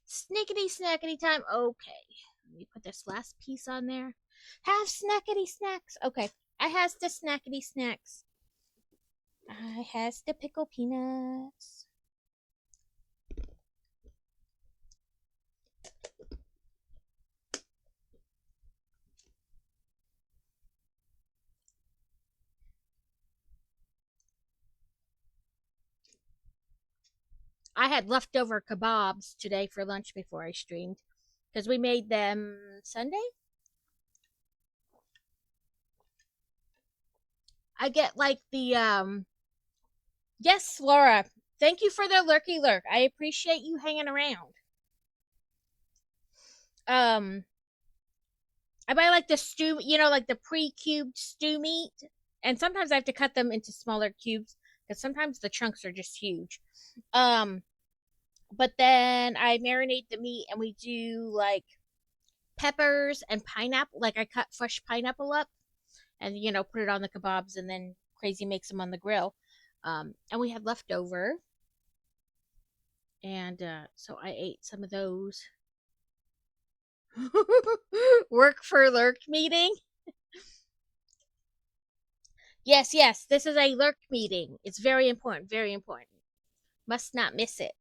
Snickety snackety time. Okay. Let me put this last piece on there. Have snackety snacks. Okay. I has the snackety snacks. I has the pickle peanuts. I had leftover kebabs today for lunch before I streamed because we made them Sunday. I get like the yes, Laura. Thank you for the lurky lurk. I appreciate you hanging around. Um I buy like the stew, like the pre-cubed stew meat, and sometimes I have to cut them into smaller cubes because sometimes the chunks are just huge. Um but then I marinate the meat and we do like peppers and pineapple. Like I cut fresh pineapple up and put it on the kebabs, and then Crazy makes them on the grill. And we had leftover, and so I ate some of those. Work for lurk meeting. Yes, yes, this is a lurk meeting. It's very important, very important. Must not miss it.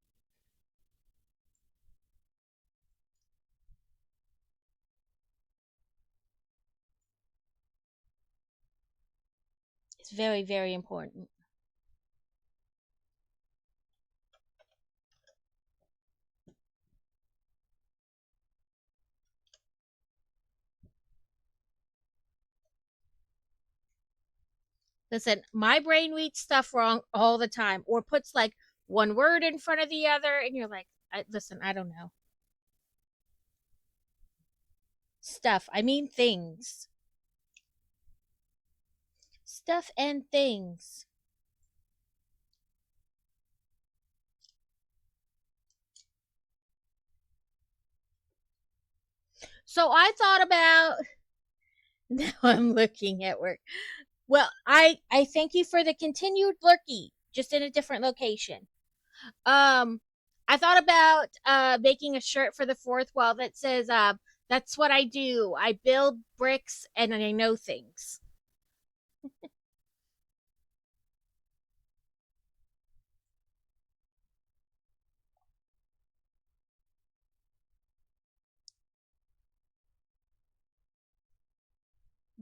It's very, very important. Listen, my brain reads stuff wrong all the time, or puts like one word in front of the other, and you're like, listen, I don't know. Stuff. I mean things. Stuff and things. So I thought about now I'm looking at work. Well, I thank you for the continued lurky, just in a different location. Um I thought about making a shirt for the fourth wall that says that's what I do. I build bricks and I know things.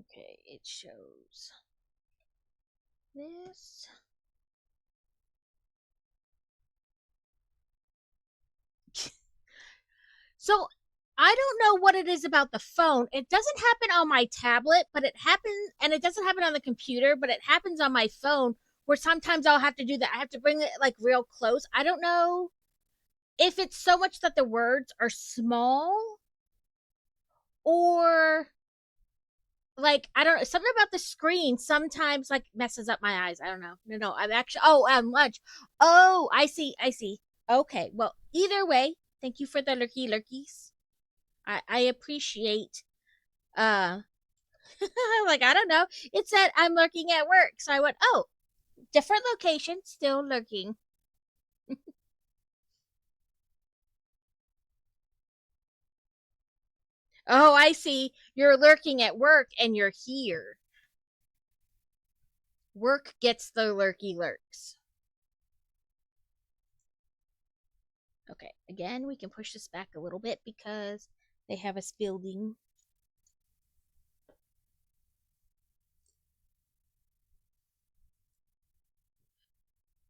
Okay, it shows this. So I don't know what it is about the phone. It doesn't happen on my tablet, but it happens, and it doesn't happen on the computer, but it happens on my phone where sometimes I'll have to do that. I have to bring it like real close. I don't know if it's so much that the words are small, or like I don't know, something about the screen sometimes like messes up my eyes. I don't know. No, I'm actually lunch. Oh, I see. Okay, well, either way, thank you for the lurkies. I appreciate uh like I don't know. It said I'm lurking at work. So I went, "Oh, different location, still lurking." Oh, I see. You're lurking at work and you're here. Work gets the lurky lurks. Okay, again, we can push this back a little bit because they have us building.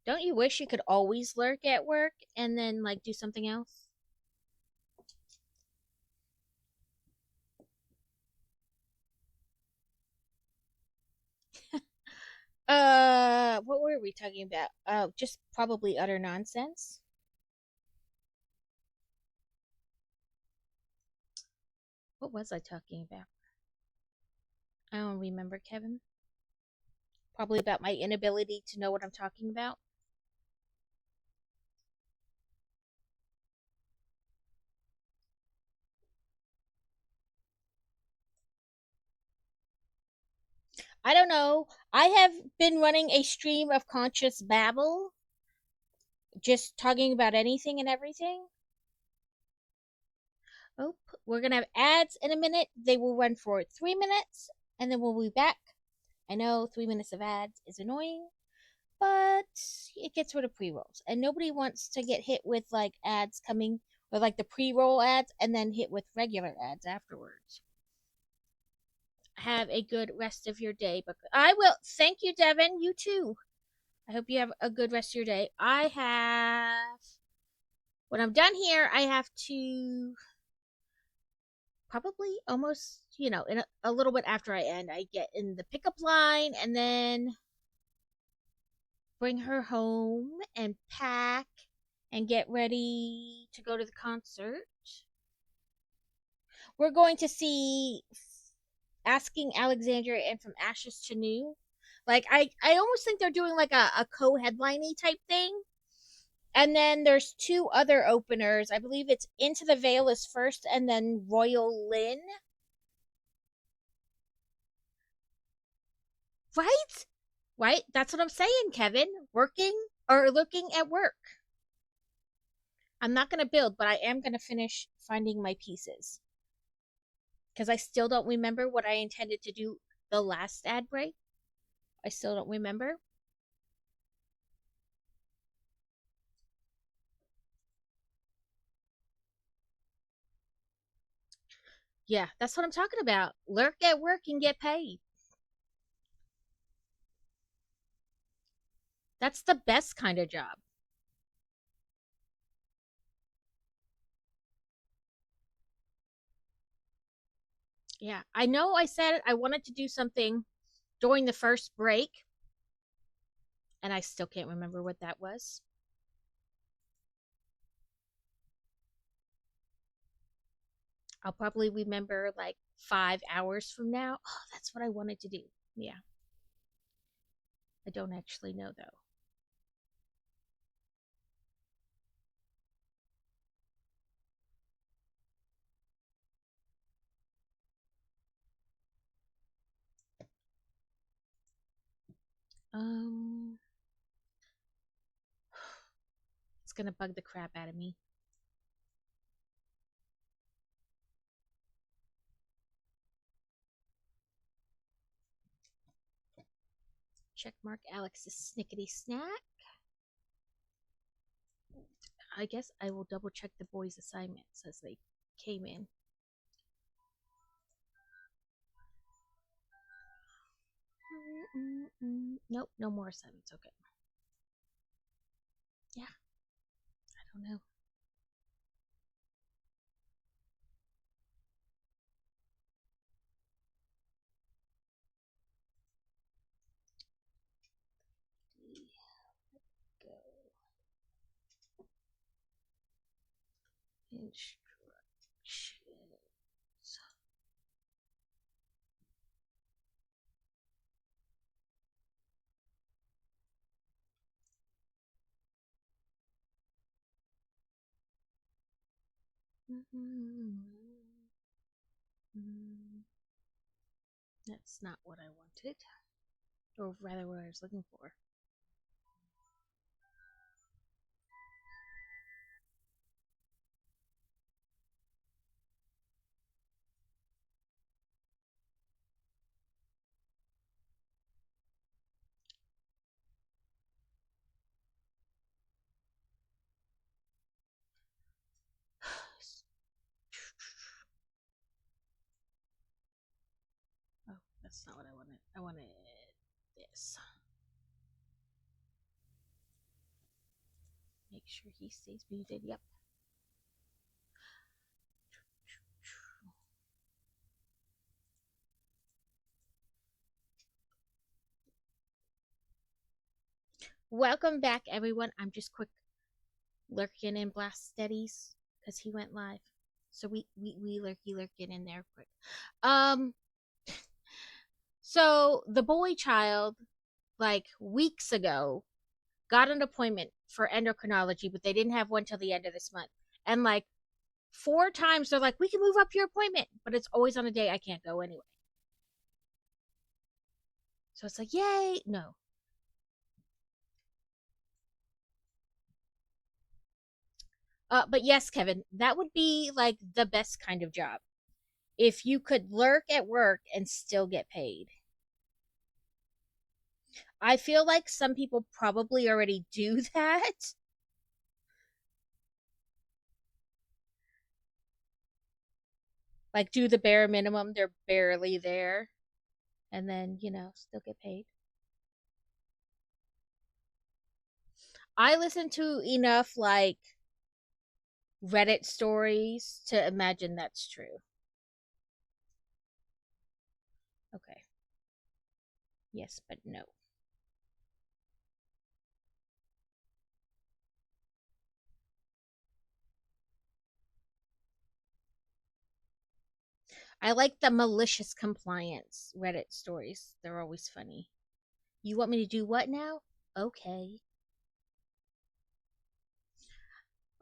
Don't you wish you could always lurk at work and then like do something else? What were we talking about? Just probably utter nonsense. What was I talking about? I don't remember, Kevin. Probably about my inability to know what I'm talking about. I don't know. I have been running a stream of conscious babble, just talking about anything and everything. Oh, we're gonna have ads in a minute. They will run for 3 minutes, and then we'll be back. I know 3 minutes of ads is annoying, but it gets rid of pre rolls, and nobody wants to get hit with like ads coming, or like the pre roll ads, and then hit with regular ads afterwards. Have a good rest of your day. But I will. Thank you, Devin. You too. I hope you have a good rest of your day. I have When I'm done here, I have to probably almost, in a little bit after I end, I get in the pickup line and then bring her home and pack and get ready to go to the concert. We're going to see Asking Alexandria and From Ashes to New. Like I almost think they're doing like a co-headlining type thing. And then there's two other openers. I believe it's Into the Veil is first and then Royal Lynn. Right? Right? That's what I'm saying, Kevin. Working or looking at work. I'm not going to build, but I am going to finish finding my pieces. Because I still don't remember what I intended to do the last ad break. I still don't remember. Yeah, that's what I'm talking about. Lurk at work and get paid. That's the best kind of job. Yeah, I know I said I wanted to do something during the first break, and I still can't remember what that was. I'll probably remember like 5 hours from now. Oh, that's what I wanted to do. Yeah, I don't actually know though. Um, it's gonna bug the crap out of me. Checkmark Alex's snickety snack. I guess I will double check the boys' assignments as they came in. Nope, no more assignments. Okay. Yeah, I don't know. Go. Instructions. That's not what I wanted, or rather, what I was looking for. Oh, that's not what I wanted. I wanted this. Make sure he stays muted. Yep. Welcome back, everyone. I'm just quick lurking in Blast Steadies because he went live. So we lurking in there quick. Um, so the boy child, like weeks ago, got an appointment for endocrinology, but they didn't have one till the end of this month. And like 4 times they're like, we can move up your appointment, but it's always on a day I can't go anyway. So it's like, yay, no. But yes, Kevin, that would be like the best kind of job. If you could lurk at work and still get paid. I feel like some people probably already do that. Like do the bare minimum, they're barely there, and then, still get paid. I listen to enough like Reddit stories to imagine that's true. Okay. Yes, but no. I like the malicious compliance Reddit stories. They're always funny. You want me to do what now? Okay.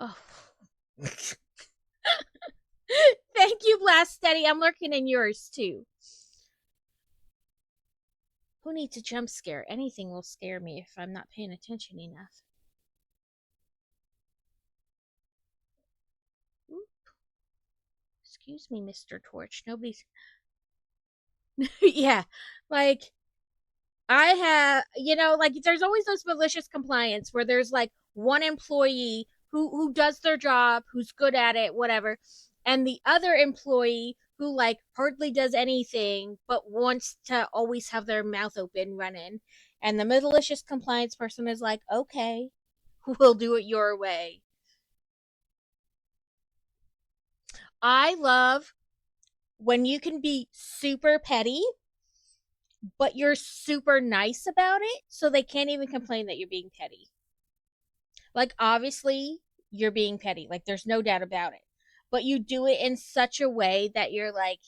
Oh. Thank you, Blast Steady. I'm lurking in yours too. Who needs a jump scare? Anything will scare me if I'm not paying attention enough. Ooh. Excuse me, Mr. Torch. Nobody's. Yeah. Like, I have, like there's always those malicious compliance where there's like one employee who does their job, who's good at it, whatever, and the other employee who like hardly does anything but wants to always have their mouth open running. And the malicious compliance person is like, "Okay, we'll do it your way." I love when you can be super petty but you're super nice about it, so they can't even complain that you're being petty. Like, obviously, you're being petty. Like, there's no doubt about it. But you do it in such a way that you're like,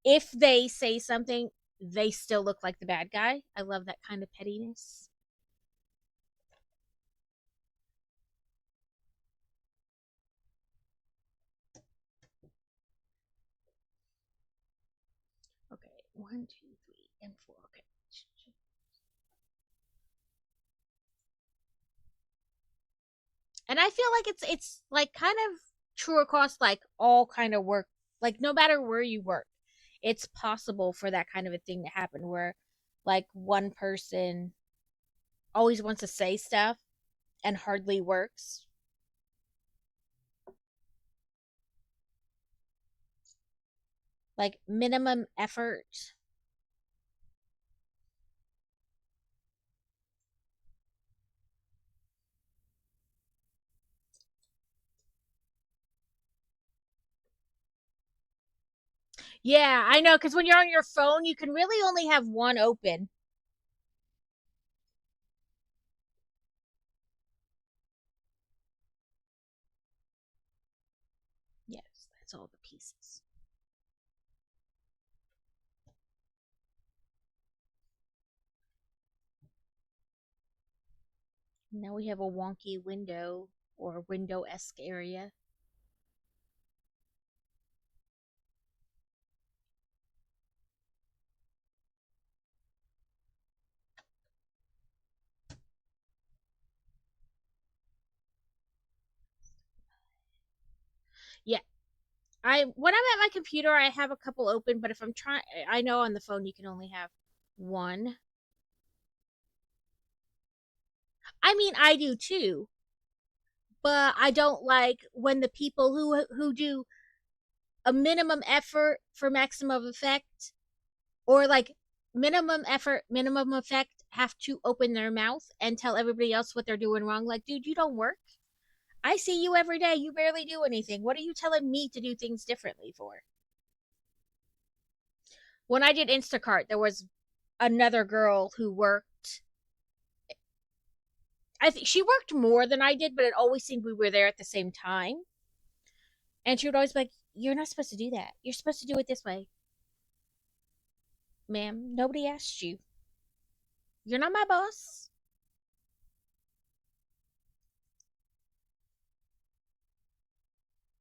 if they say something, they still look like the bad guy. I love that kind of pettiness. Okay, 1, 2, 3, and 4. Okay. And I feel like it's like kind of true across like all kind of work. Like no matter where you work, it's possible for that kind of a thing to happen where like one person always wants to say stuff and hardly works. Like minimum effort. Yeah, I know, because when you're on your phone, you can really only have one open. Yes, that's all the pieces. Now we have a wonky window or window esque area. Yeah, when I'm at my computer, I have a couple open, but if I'm trying, I know on the phone you can only have one. I mean, I do too, but I don't like when the people who do a minimum effort for maximum effect, or like minimum effort, minimum effect, have to open their mouth and tell everybody else what they're doing wrong. Like, dude, you don't work. I see you every day. You barely do anything. What are you telling me to do things differently for? When I did Instacart, there was another girl who worked. I think she worked more than I did, but it always seemed we were there at the same time. And she would always be like, "You're not supposed to do that. You're supposed to do it this way." Ma'am, nobody asked you. You're not my boss.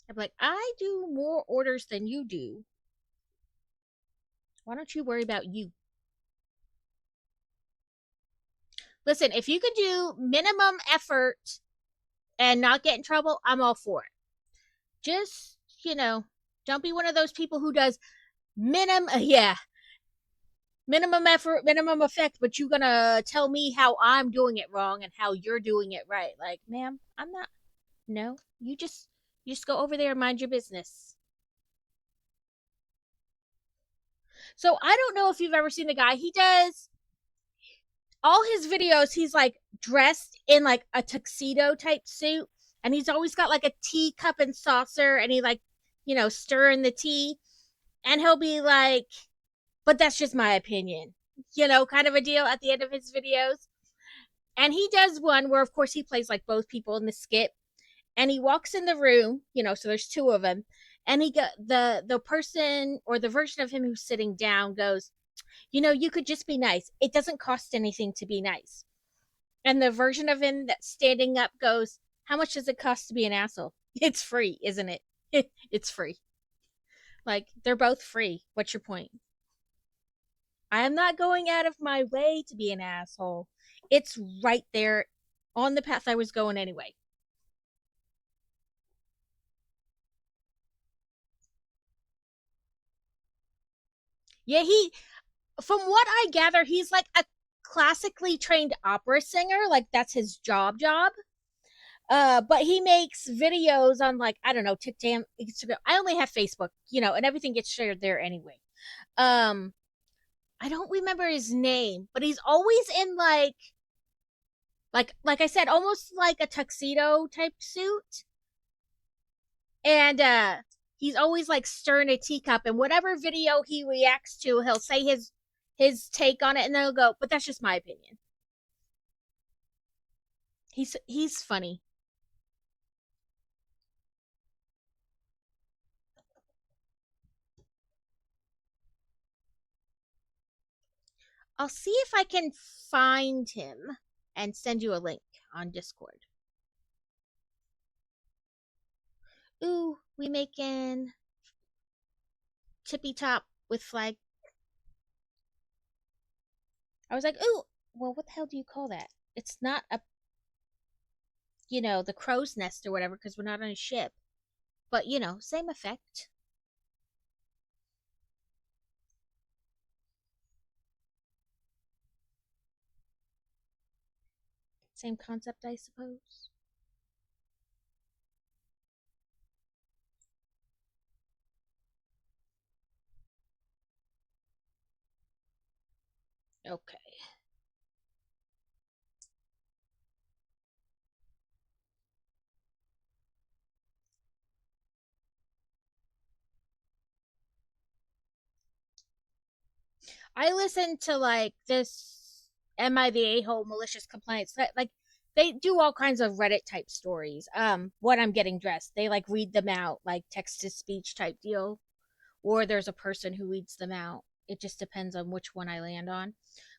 I'm like, I do more orders than you do. Why don't you worry about you? Listen, if you could do minimum effort and not get in trouble, I'm all for it. Just, don't be one of those people who does yeah, minimum effort, minimum effect, but you gonna tell me how I'm doing it wrong and how you're doing it right. Like, ma'am, I'm not. No, you just go over there and mind your business. So I don't know if you've ever seen the guy. He does all his videos. He's like dressed in like a tuxedo type suit, And he's always got like a teacup and saucer, and he like, stirring the tea. And he'll be like, but that's just my opinion, kind of a deal at the end of his videos. And he does one where, of course, he plays like both people in the skit. And he walks in the room, so there's two of them. And he got the person or the version of him who's sitting down goes, you could just be nice. It doesn't cost anything to be nice. And the version of him that's standing up goes, how much does it cost to be an asshole? It's free, isn't it? It's free. Like, they're both free. What's your point? I am not going out of my way to be an asshole. It's right there on the path I was going anyway. Yeah, from what I gather, he's like a classically trained opera singer. Like, that's his job. But he makes videos on, like, I don't know, TikTok, Instagram. I only have Facebook, and everything gets shared there anyway. Um, I don't remember his name, but he's always in like I said, almost like a tuxedo type suit. And he's always like stirring a teacup, and whatever video he reacts to, he'll say his take on it, and then he'll go, but that's just my opinion. He's funny. I'll see if I can find him and send you a link on Discord. Ooh, we making tippy top with flag. I was like, ooh, well, what the hell do you call that? It's not a, the crow's nest or whatever, because we're not on a ship. But, same effect. Same concept, I suppose. Okay. I listen to like this Am I the A-hole malicious complaints. Like they do all kinds of Reddit type stories. What I'm getting dressed. They like read them out like text to speech type deal. Or there's a person who reads them out. It just depends on which one I land on.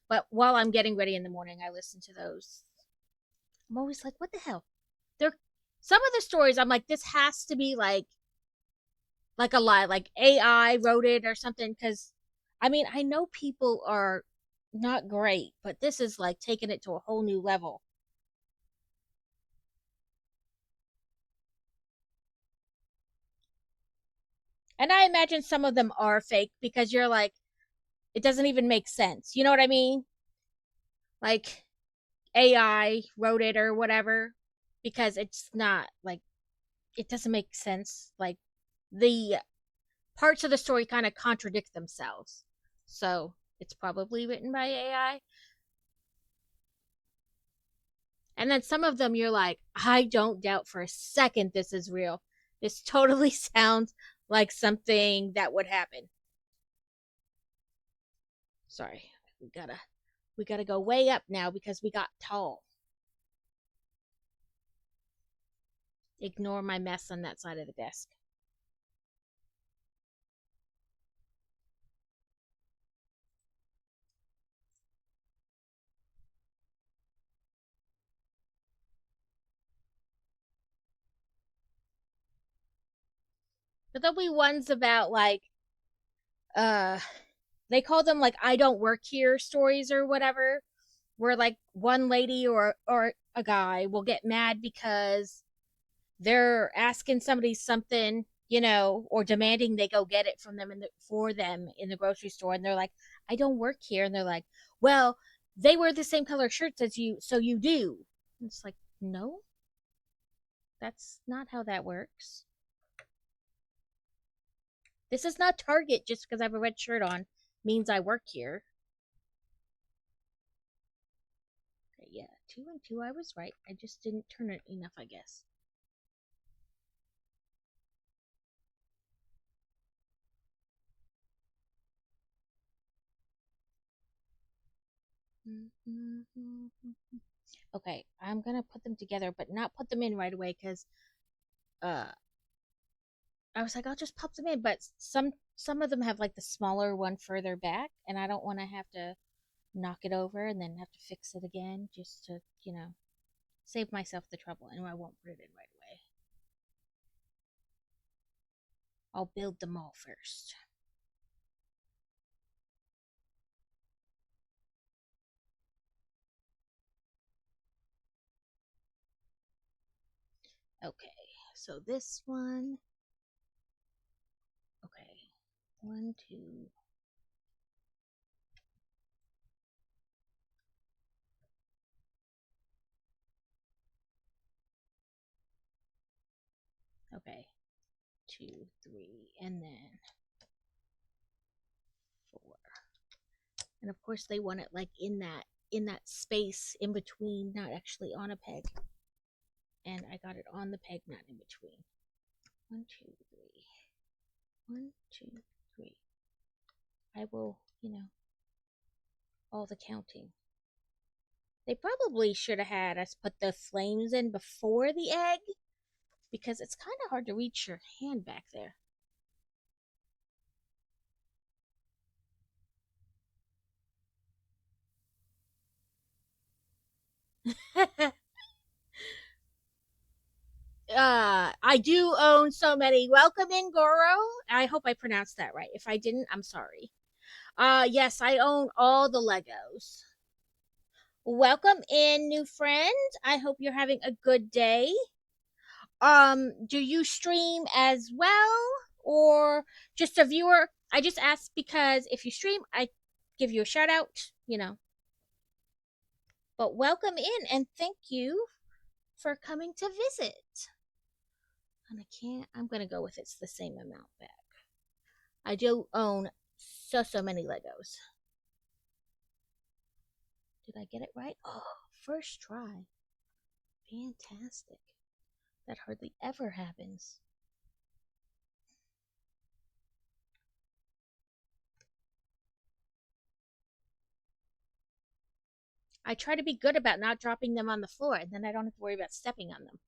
But while I'm getting ready in the morning, I listen to those. I'm always like, what the hell? They're some of the stories I'm like, this has to be like a lie, like AI wrote it or something. Because I mean, I know people are not great, but this is like taking it to a whole new level. And I imagine some of them are fake because you're like, it doesn't even make sense. You know what I mean? Like AI wrote it or whatever, because it's not like, it doesn't make sense. Like the parts of the story kind of contradict themselves. So it's probably written by AI. And then some of them you're like, I don't doubt for a second this is real. This totally sounds like something that would happen. Sorry. We gotta go way up now because we got tall. Ignore my mess on that side of the desk. But there'll be ones about like uh they call them like I don't work here stories or whatever, where like one lady or a guy will get mad because they're asking somebody something, or demanding they go get it from them for them in the grocery store, and they're like, I don't work here, and they're like, well, they wear the same color shirts as you, so you do. And it's like, no, that's not how that works. This is not Target. Just because I have a red shirt on means I work here. Okay, yeah, 2 and 2, I was right. I just didn't turn it enough, I guess. Okay, I'm gonna put them together, but not put them in right away because uh, I was like, I'll just pop them in, but some of them have like the smaller one further back, and I don't want to have to knock it over and then have to fix it again just to save myself the trouble. Anyway, I won't put it in right away. I'll build them all first. Okay, so this one. Okay, one, two. Okay, two, three, and then four. And of course, they want it like in that space in between, not actually on a peg. And I got it on the peg, not in between. One, two, three. One, two, three. I will, all the counting. They probably should have had us put the flames in before the egg because it's kind of hard to reach your hand back there. I do own so many. Welcome in, Goro. I hope I pronounced that right. If I didn't, I'm sorry. Yes, I own all the Legos. Welcome in, new friend. I hope you're having a good day. Do you stream as well or just a viewer? I just asked because if you stream, I give you a shout out. But welcome in and thank you for coming to visit. And I'm gonna go with it's the same amount back. I do own so many Legos. Did I get it right? Oh, first try. Fantastic. That hardly ever happens. I try to be good about not dropping them on the floor, and then I don't have to worry about stepping on them.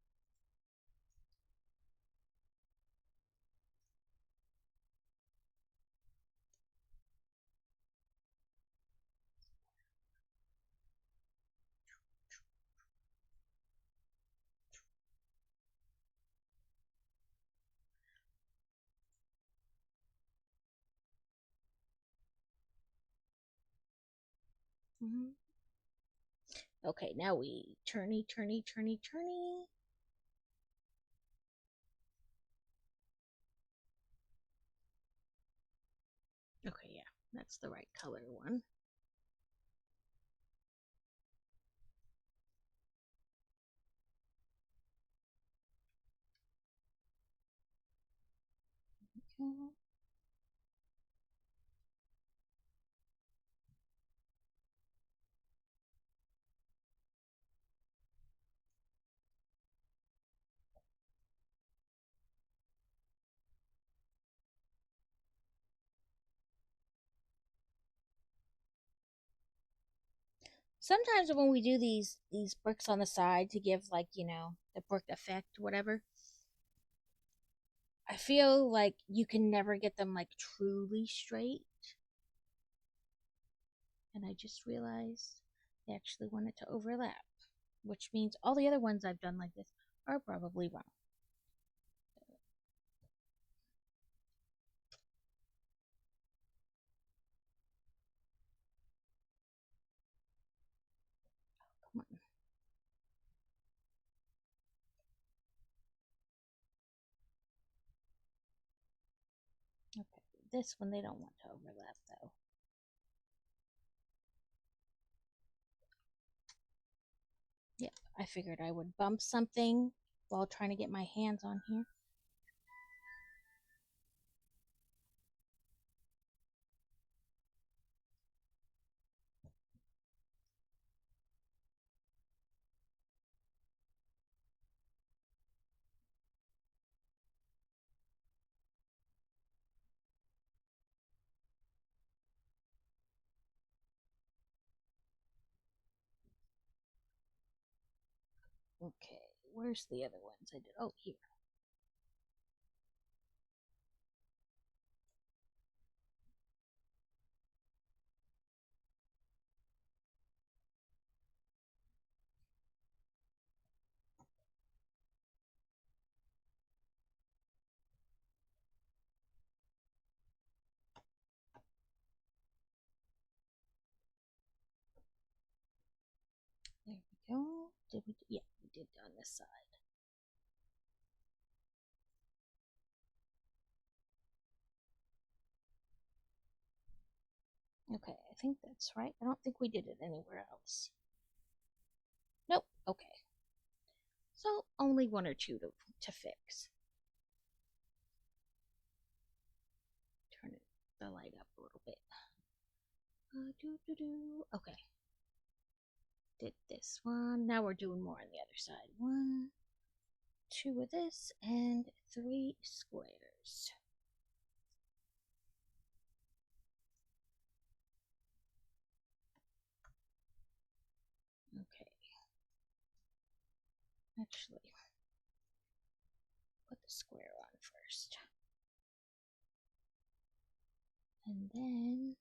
Mm-hmm. Okay, now we turny. Okay, yeah, that's the right color one. Okay. Sometimes when we do these bricks on the side to give like the brick effect, whatever, I feel like you can never get them like truly straight. And I just realized they actually want it to overlap, which means all the other ones I've done like this are probably wrong. Come on. Okay, this one they don't want to overlap though. Yep, I figured I would bump something while trying to get my hands on here. Okay, where's the other ones I did? Oh, here. There we go. Did we? Yeah, we did on this side. Okay, I think that's right. I don't think we did it anywhere else. Nope. Okay. So only one or two to fix. Turn the light up a little bit. Okay. Did this one. Now we're doing more on the other side. 1, 2 of this, and 3 squares. Okay. Actually, put the square on first. And then,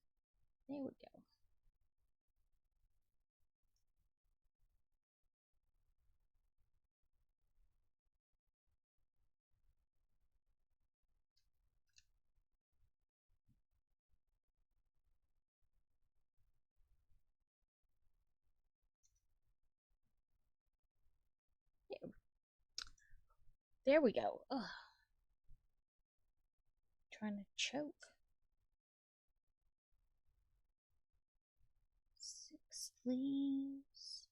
there we go. There we go. Ugh. Trying to choke. 6 leaves.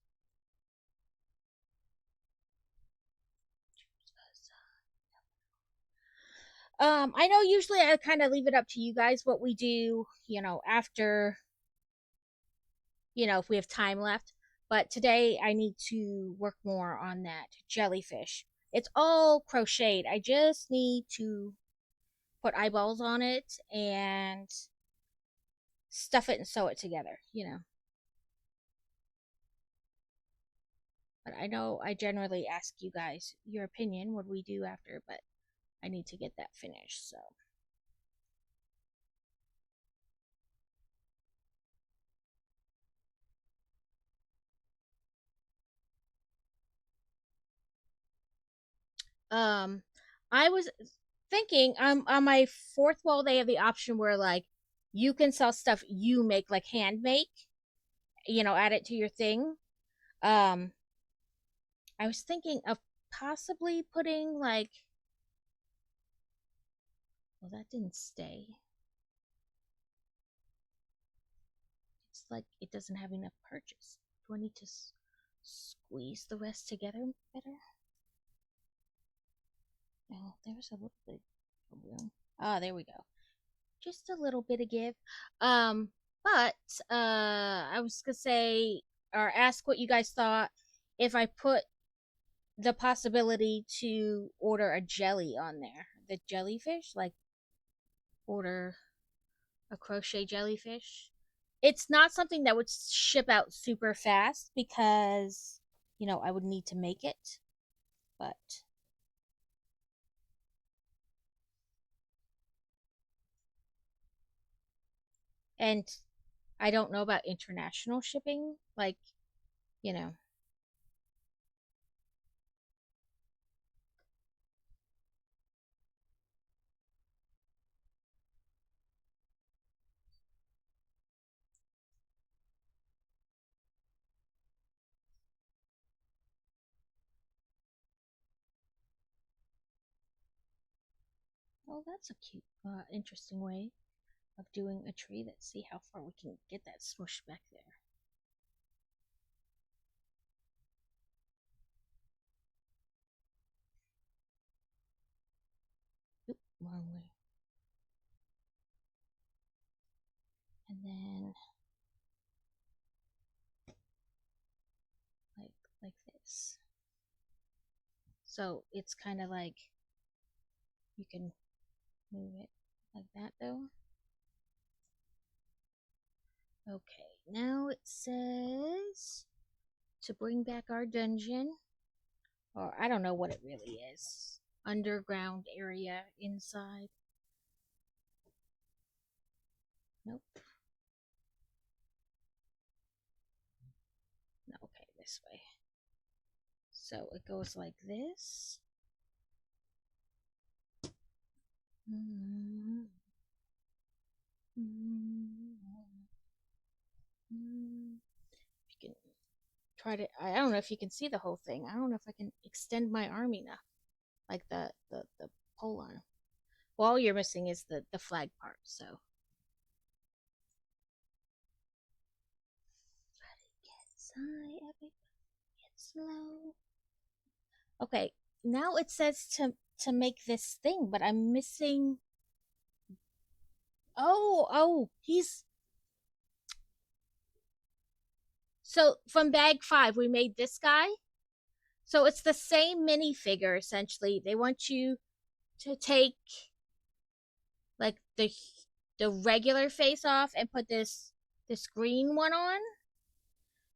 I know usually I kind of leave it up to you guys what we do, after, if we have time left. But today I need to work more on that jellyfish. It's all crocheted. I just need to put eyeballs on it and stuff it and sew it together. But I know I generally ask you guys your opinion, what we do after, but I need to get that finished, so. Um, I was thinking on my fourth wall they have the option where like you can sell stuff you make, like hand make, add it to your thing. Um, I was thinking of possibly putting like, well, that didn't stay. It's like it doesn't have enough purchase. Do I need to squeeze the rest together better? Oh, there's a little bit of room. Ah, there we go. Just a little bit of give. Um, but I was gonna say or ask what you guys thought if I put the possibility to order a jelly on there, the jellyfish, like order a crochet jellyfish. It's not something that would ship out super fast because I would need to make it, but and I don't know about international shipping, like, you know. Oh, that's a cute, interesting way of doing a tree. Let's see how far we can get that smushed back there. Oop, wrong way. And then like this. So it's kind of like you can move it like that though. Okay, now it says to bring back our dungeon. Or I don't know what it really is. Underground area inside. Nope. No, okay, this way. So it goes like this. Mm-hmm. Mm-hmm. You can try to. I don't know if you can see the whole thing. I don't know if I can extend my arm enough, like the pole arm. Well, all you're missing is the flag part. So everybody gets high, everybody gets low. Okay, now it says to make this thing, but I'm missing. Oh, he's so from bag 5 we made this guy. So it's the same minifigure essentially. They want you to take like the regular face off and put this green one on,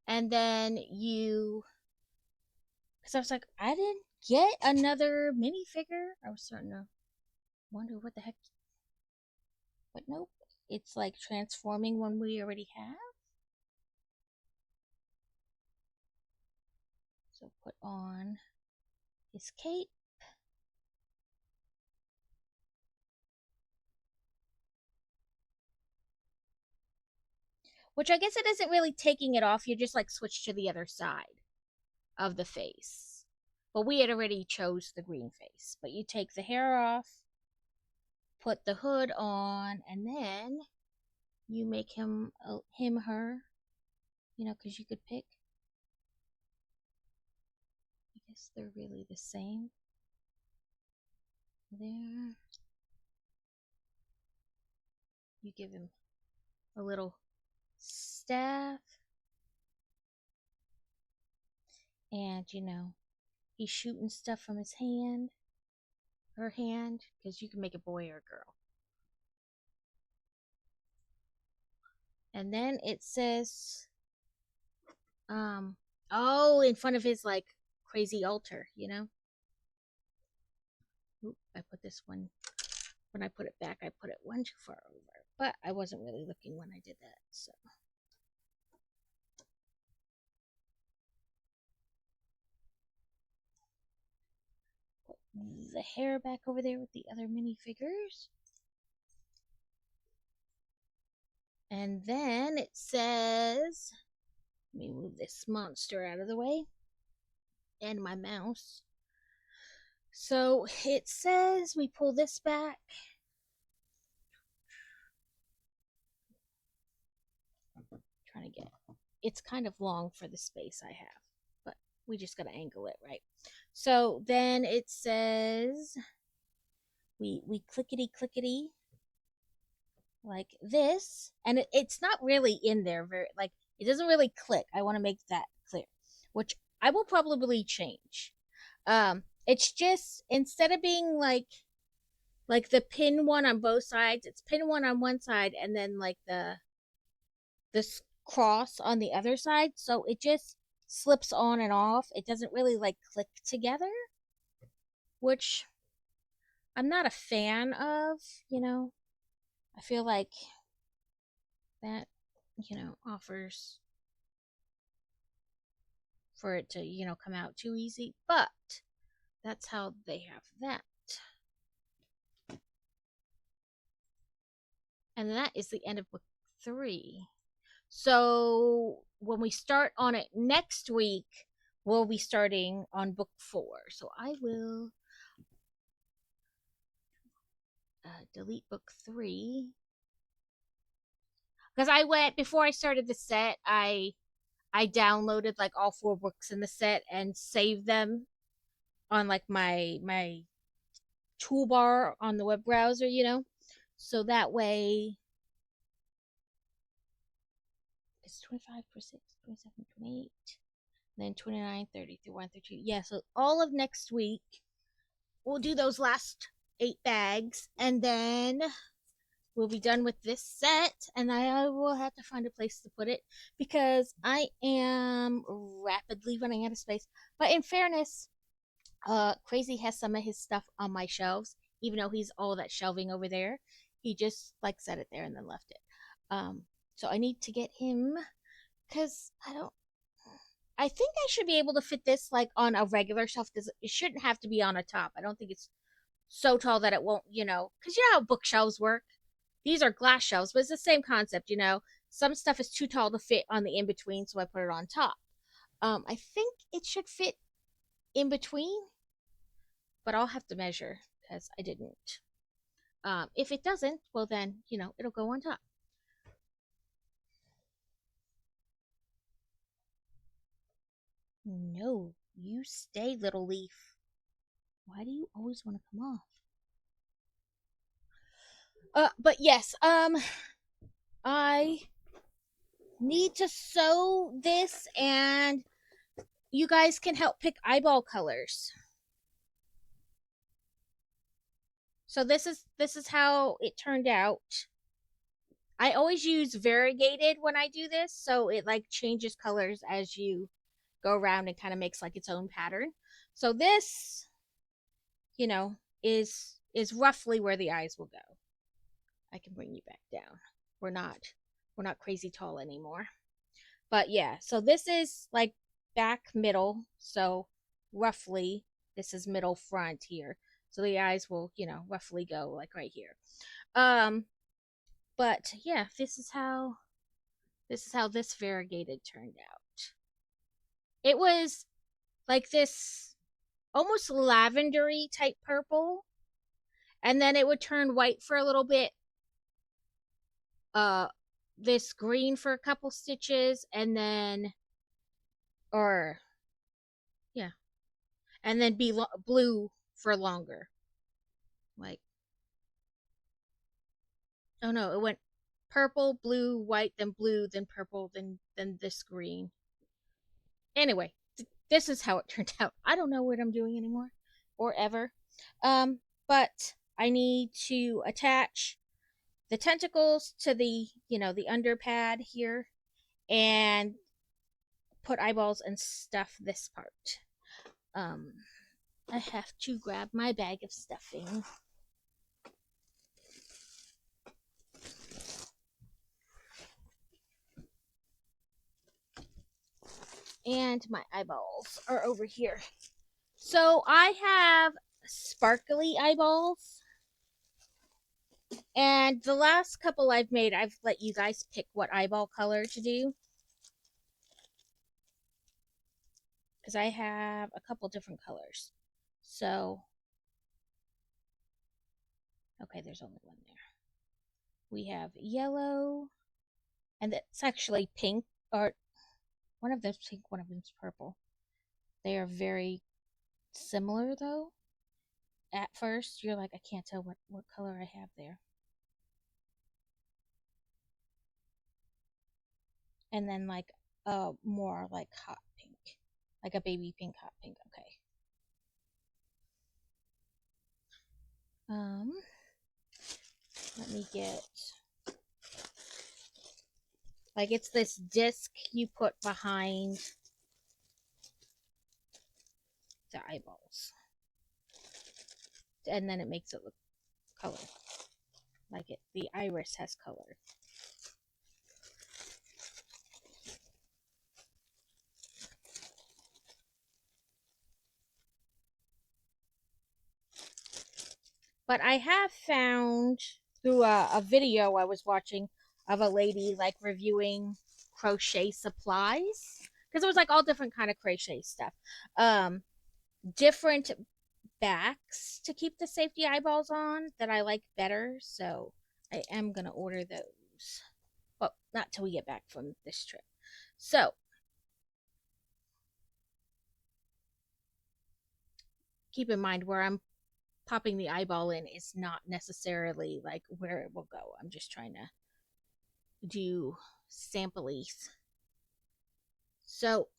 and then you. Because I was like, I didn't get another minifigure. I was starting to wonder what the heck. But nope, it's like transforming one we already have. So put on his cape. Which I guess it isn't really taking it off. You just like switch to the other side of the face. But we had already chose the green face. But you take the hair off, put the hood on, and then you make him, her, because you could pick. I guess they're really the same. There. You give him a little staff. And, he's shooting stuff from his hand, her hand, because you can make a boy or a girl. And then it says, in front of his, like, crazy altar, Oop, I put this one, when I put it back, I put it one too far over. But I wasn't really looking when I did that, so. Put the hair back over there with the other minifigures. And then it says, let me move this monster out of the way and my mouse. So it says we pull this back. I'm trying to get it's kind of long for the space I have, but we just gotta angle it right. So then it says we clickety clickety like this, and it's not really in there very like it doesn't really click. I want to make that clear, which I will probably change. It's just instead of being like the pin one on both sides, it's pin one on one side and then like this cross on the other side, so it just slips on and off. It doesn't really like click together, which I'm not a fan of, I feel like that, offers for it to, come out too easy, but that's how they have that. And that is the end of book 3. So when we start on it next week, we'll be starting on book 4. So I will delete book 3 because I went before I started the set. I downloaded like all 4 books in the set and saved them on like my toolbar on the web browser, so that way it's 25 for 6, 27, 28, then 29, 30, 31, 32. Yeah, so all of next week we'll do those last 8 bags, and then we'll be done with this set, and I will have to find a place to put it because I am rapidly running out of space. But in fairness, Crazy has some of his stuff on my shelves, even though he's all that shelving over there. He just like set it there and then left it. Um, so I need to get him because I don't. I think I should be able to fit this like on a regular shelf. It shouldn't have to be on a top. I don't think it's so tall that it won't, because you know how bookshelves work. These are glass shelves, but it's the same concept, Some stuff is too tall to fit on the in between, so I put it on top. I think it should fit in between, but I'll have to measure because I didn't. If it doesn't, well then, it'll go on top. No, you stay, little leaf. Why do you always want to come off? But yes, I need to sew this, and you guys can help pick eyeball colors. So this is how it turned out. I always use variegated when I do this, so it like changes colors as you go around and kind of makes like its own pattern. So this, you know, is roughly where the eyes will go. I can bring you back down. We're not crazy tall anymore. But yeah, so this is like back middle, so roughly this is middle front here. So the eyes will, roughly go like right here. Um but yeah, this is how this variegated turned out. It was like this almost lavendery type purple, and then it would turn white for a little bit, uh this green for a couple stitches, and then or yeah, and then be blue for longer. Like, oh no, it went purple, blue, white, then blue, then purple, then this green. Anyway, this is how it turned out. I don't know what I'm doing anymore, or ever. But I need to attach the tentacles to the under pad here, and put eyeballs and stuff this part. Um, I have to grab my bag of stuffing. And my eyeballs are over here. So I have sparkly eyeballs. And the last couple I've made, I've let you guys pick what eyeball color to do. Because I have a couple different colors. So, okay, there's only one there. We have yellow, and it's actually pink, or one of them's pink, one of them's purple. They are very similar, though. At first, you're like, I can't tell what color I have there. And then, like, more like hot pink. Like a baby pink, hot pink. Okay. Let me get, like, it's this disc you put behind the eyeballs, and then it makes it look color, like the iris has color. But I have found through a video I was watching of a lady like reviewing crochet supplies, because it was like all different kind of crochet stuff, different backs to keep the safety eyeballs on that I like better, so I am gonna order those. Well, not till we get back from this trip. So keep in mind, where I'm popping the eyeball in is not necessarily like where it will go. I'm just trying to do samples. So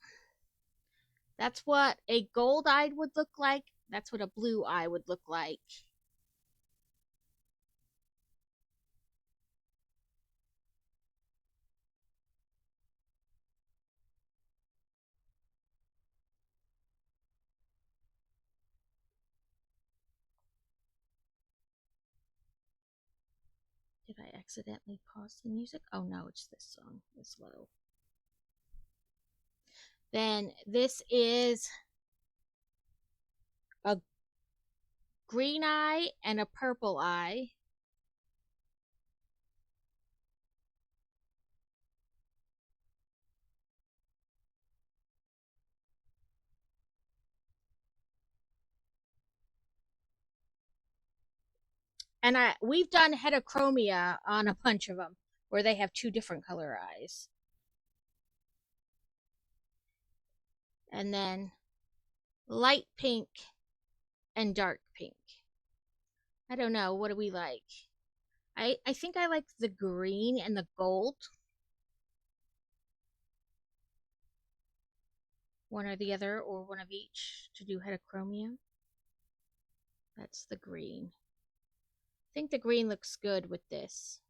that's what a gold eye would look like. That's what a blue eye would look like. Did I accidentally pause the music? Oh no, it's this song. It's low. Then this is a green eye and a purple eye. And we've done heterochromia on a bunch of them where they have two different color eyes. And then light pink and dark pink. I don't know. What do we like? I think I like the green and the gold. One or the other, or one of each to do heterochromia. That's the green. I think the green looks good with this.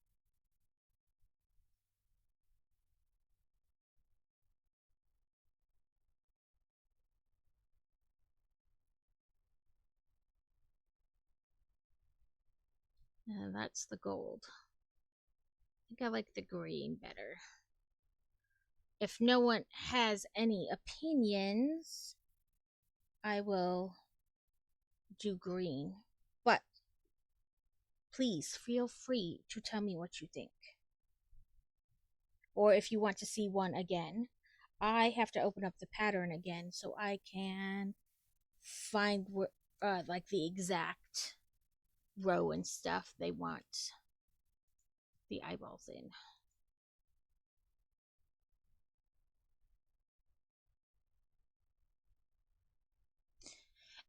And that's the gold. I think I like the green better. If no one has any opinions, I will do green. But please feel free to tell me what you think. Or if you want to see one again, I have to open up the pattern again so I can find like the exact row and stuff they want the eyeballs in.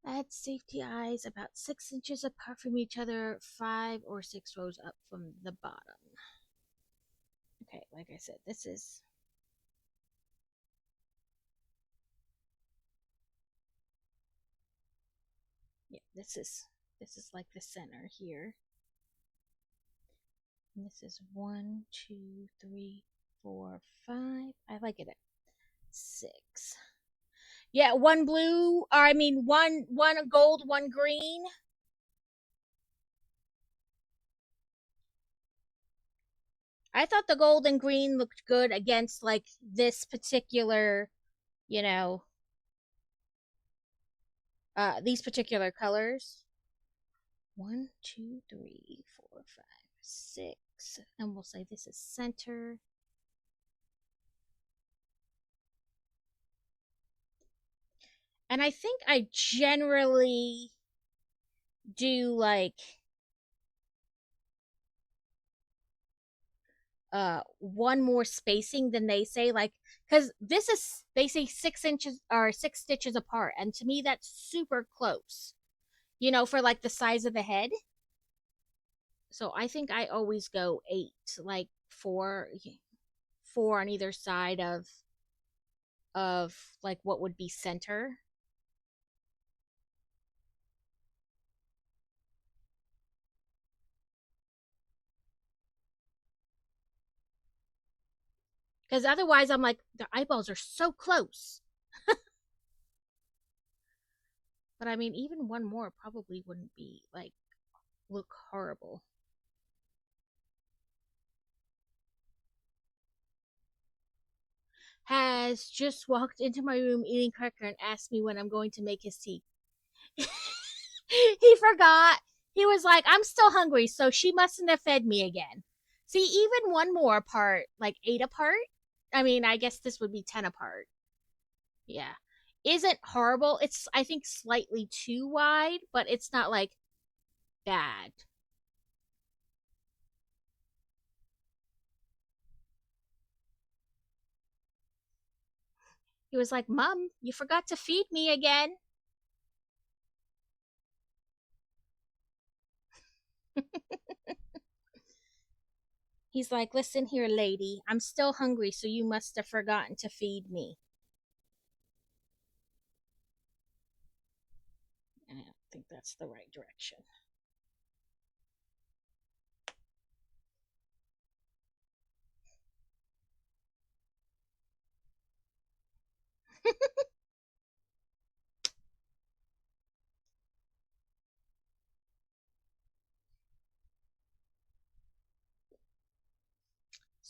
Add safety eyes about 6 inches apart from each other, 5 or 6 rows up from the bottom. Okay, like I said, this is this is like the center here. And this is 1, 2, 3, 4, 5. I like it at 6. Yeah, one blue, or I mean one gold, one green. I thought the gold and green looked good against like this particular, you know, these particular colors. 1, 2, 3, 4, 5, 6, and we'll say this is center. And I think I generally do like one more spacing than they say, like, because this is, they say 6 inches or 6 stitches apart, and to me that's super close, you know, for like the size of the head. So I think I always go 8, like four on either side of like what would be center. Because otherwise I'm like, the eyeballs are so close. But I mean, even one more probably wouldn't be like look horrible. Has just walked into my room eating cracker and asked me when I'm going to make his tea. He forgot. He was like, I'm still hungry, so she mustn't have fed me again. See, even one more apart, like 8 apart. I mean, I guess this would be 10 apart. Yeah. Isn't horrible. It's, I think, slightly too wide, but it's not like bad. He was like, Mom, you forgot to feed me again. He's like, Listen here, lady. I'm still hungry, so you must have forgotten to feed me. I don't think that's the right direction.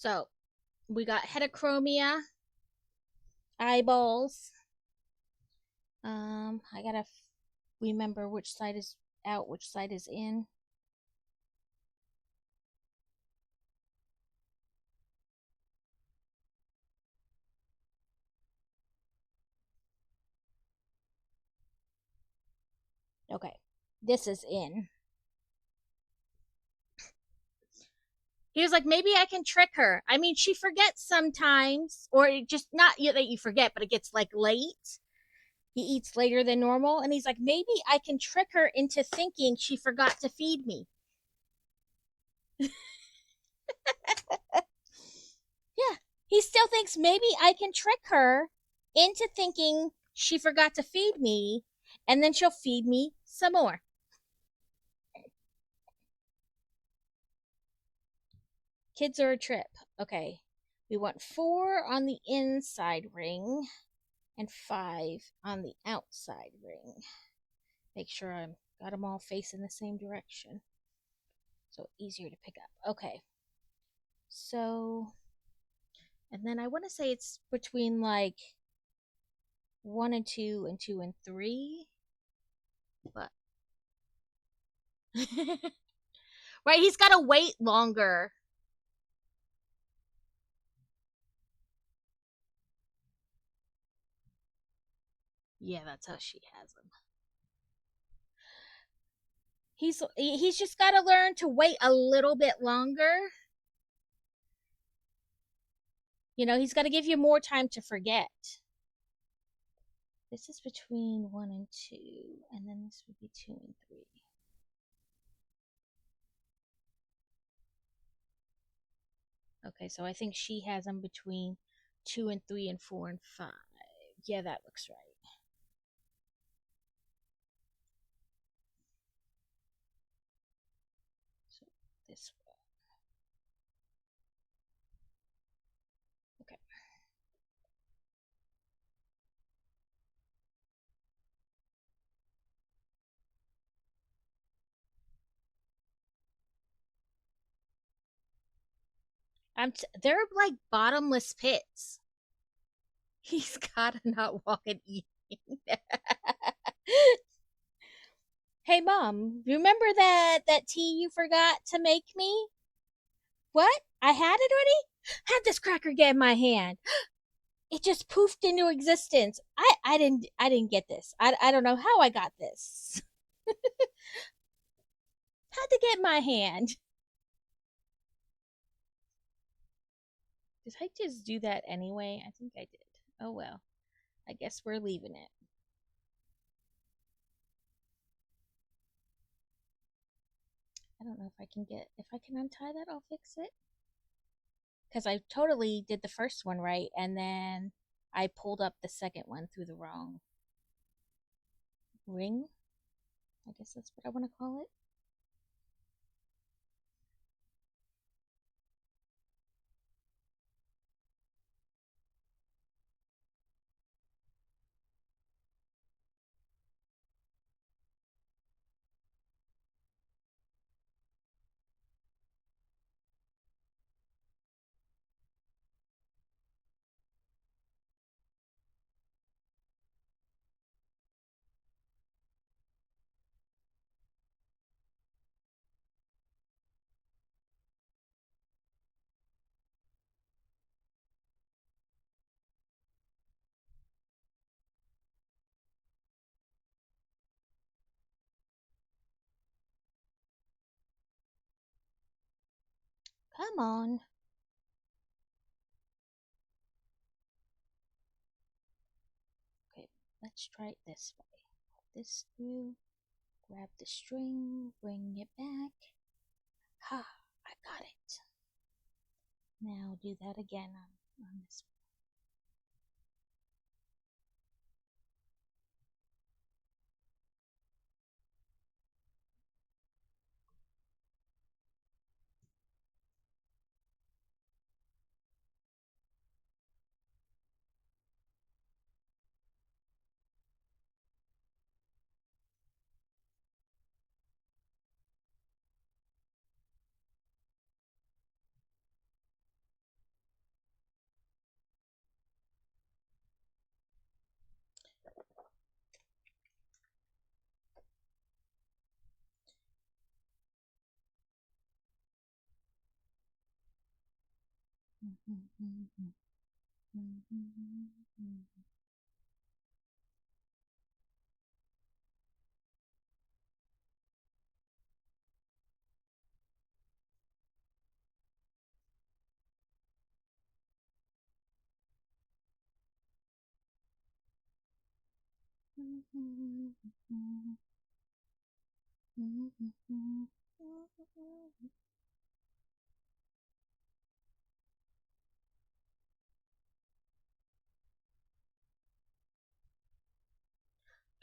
So we got heterochromia, eyeballs. I gotta remember which side is out, which side is in. Okay, this is in. He was like, maybe I can trick her. I mean, she forgets sometimes, or it just not that you forget, but it gets like late. He eats later than normal, and he's like, maybe I can trick her into thinking she forgot to feed me. Yeah, he still thinks maybe I can trick her into thinking she forgot to feed me, and then she'll feed me some more. Kids are a trip. Okay. We want 4 on the inside ring and 5 on the outside ring. Make sure I've got them all facing the same direction. So easier to pick up. Okay. So, and then I want to say it's between like 1 and 2 and 2 and 3. But. Right, he's got to wait longer. Yeah, that's how she has him. He's just got to learn to wait a little bit longer. You know, he's got to give you more time to forget. This is between 1 and 2, and then this would be 2 and 3. Okay, so I think she has them between 2 and 3 and 4 and 5. Yeah, that looks right. So this way. Okay. They're like bottomless pits. He's gotta not walk and eat. Hey mom, remember that tea you forgot to make me? What? I had it already? How'd this cracker get in my hand? It just poofed into existence. I didn't get this. I don't know how I got this. How'd it get in my hand? Did I just do that anyway? I think I did. Oh well. I guess we're leaving it. I don't know if I can untie that, I'll fix it. Because I totally did the first one right, and then I pulled up the second one through the wrong ring. I guess that's what I want to call it. Come on. Okay, let's try it this way. Put this through, grab the string, bring it back. Ha, I got it. Now do that again on this one.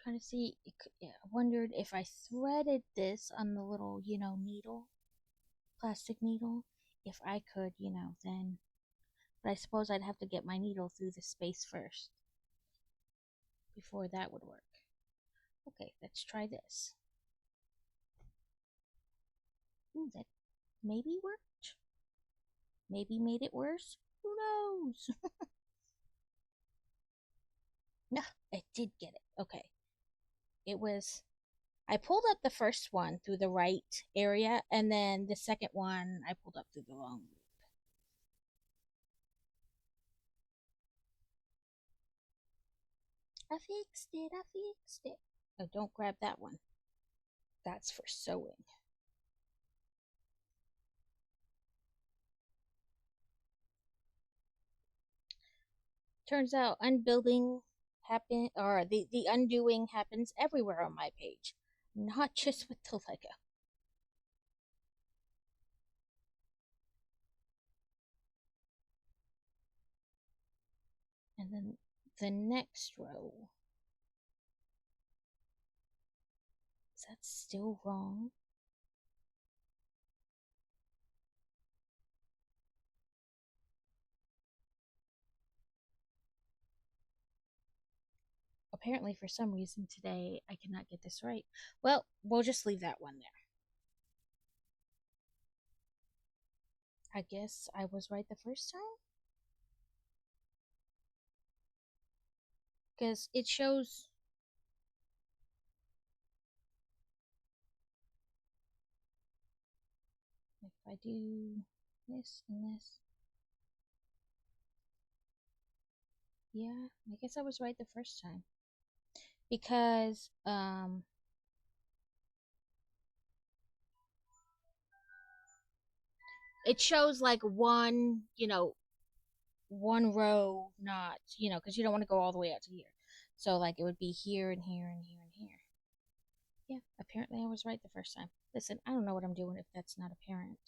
Trying to see. I wondered if I threaded this on the little, needle, plastic needle, if I could, then. But I suppose I'd have to get my needle through the space first before that would work. Okay, let's try this. Ooh, that maybe worked. Maybe made it worse. Who knows? No, it did get it. Okay. It was. I pulled up the first one through the right area, and then the second one I pulled up through the wrong loop. I fixed it. I fixed it. Oh, don't grab that one. That's for sewing. Turns out unbuilding the undoing happens everywhere on my page, not just with the Lego. And then the next row. Is that still wrong? Apparently, for some reason today, I cannot get this right. Well, we'll just leave that one there. I guess I was right the first time? Because it shows. If I do this and this. Yeah, I guess I was right the first time. Because, it shows like one row, not, because you don't want to go all the way out to here. So, like, it would be here and here and here and here. Yeah, apparently I was right the first time. Listen, I don't know what I'm doing if that's not apparent.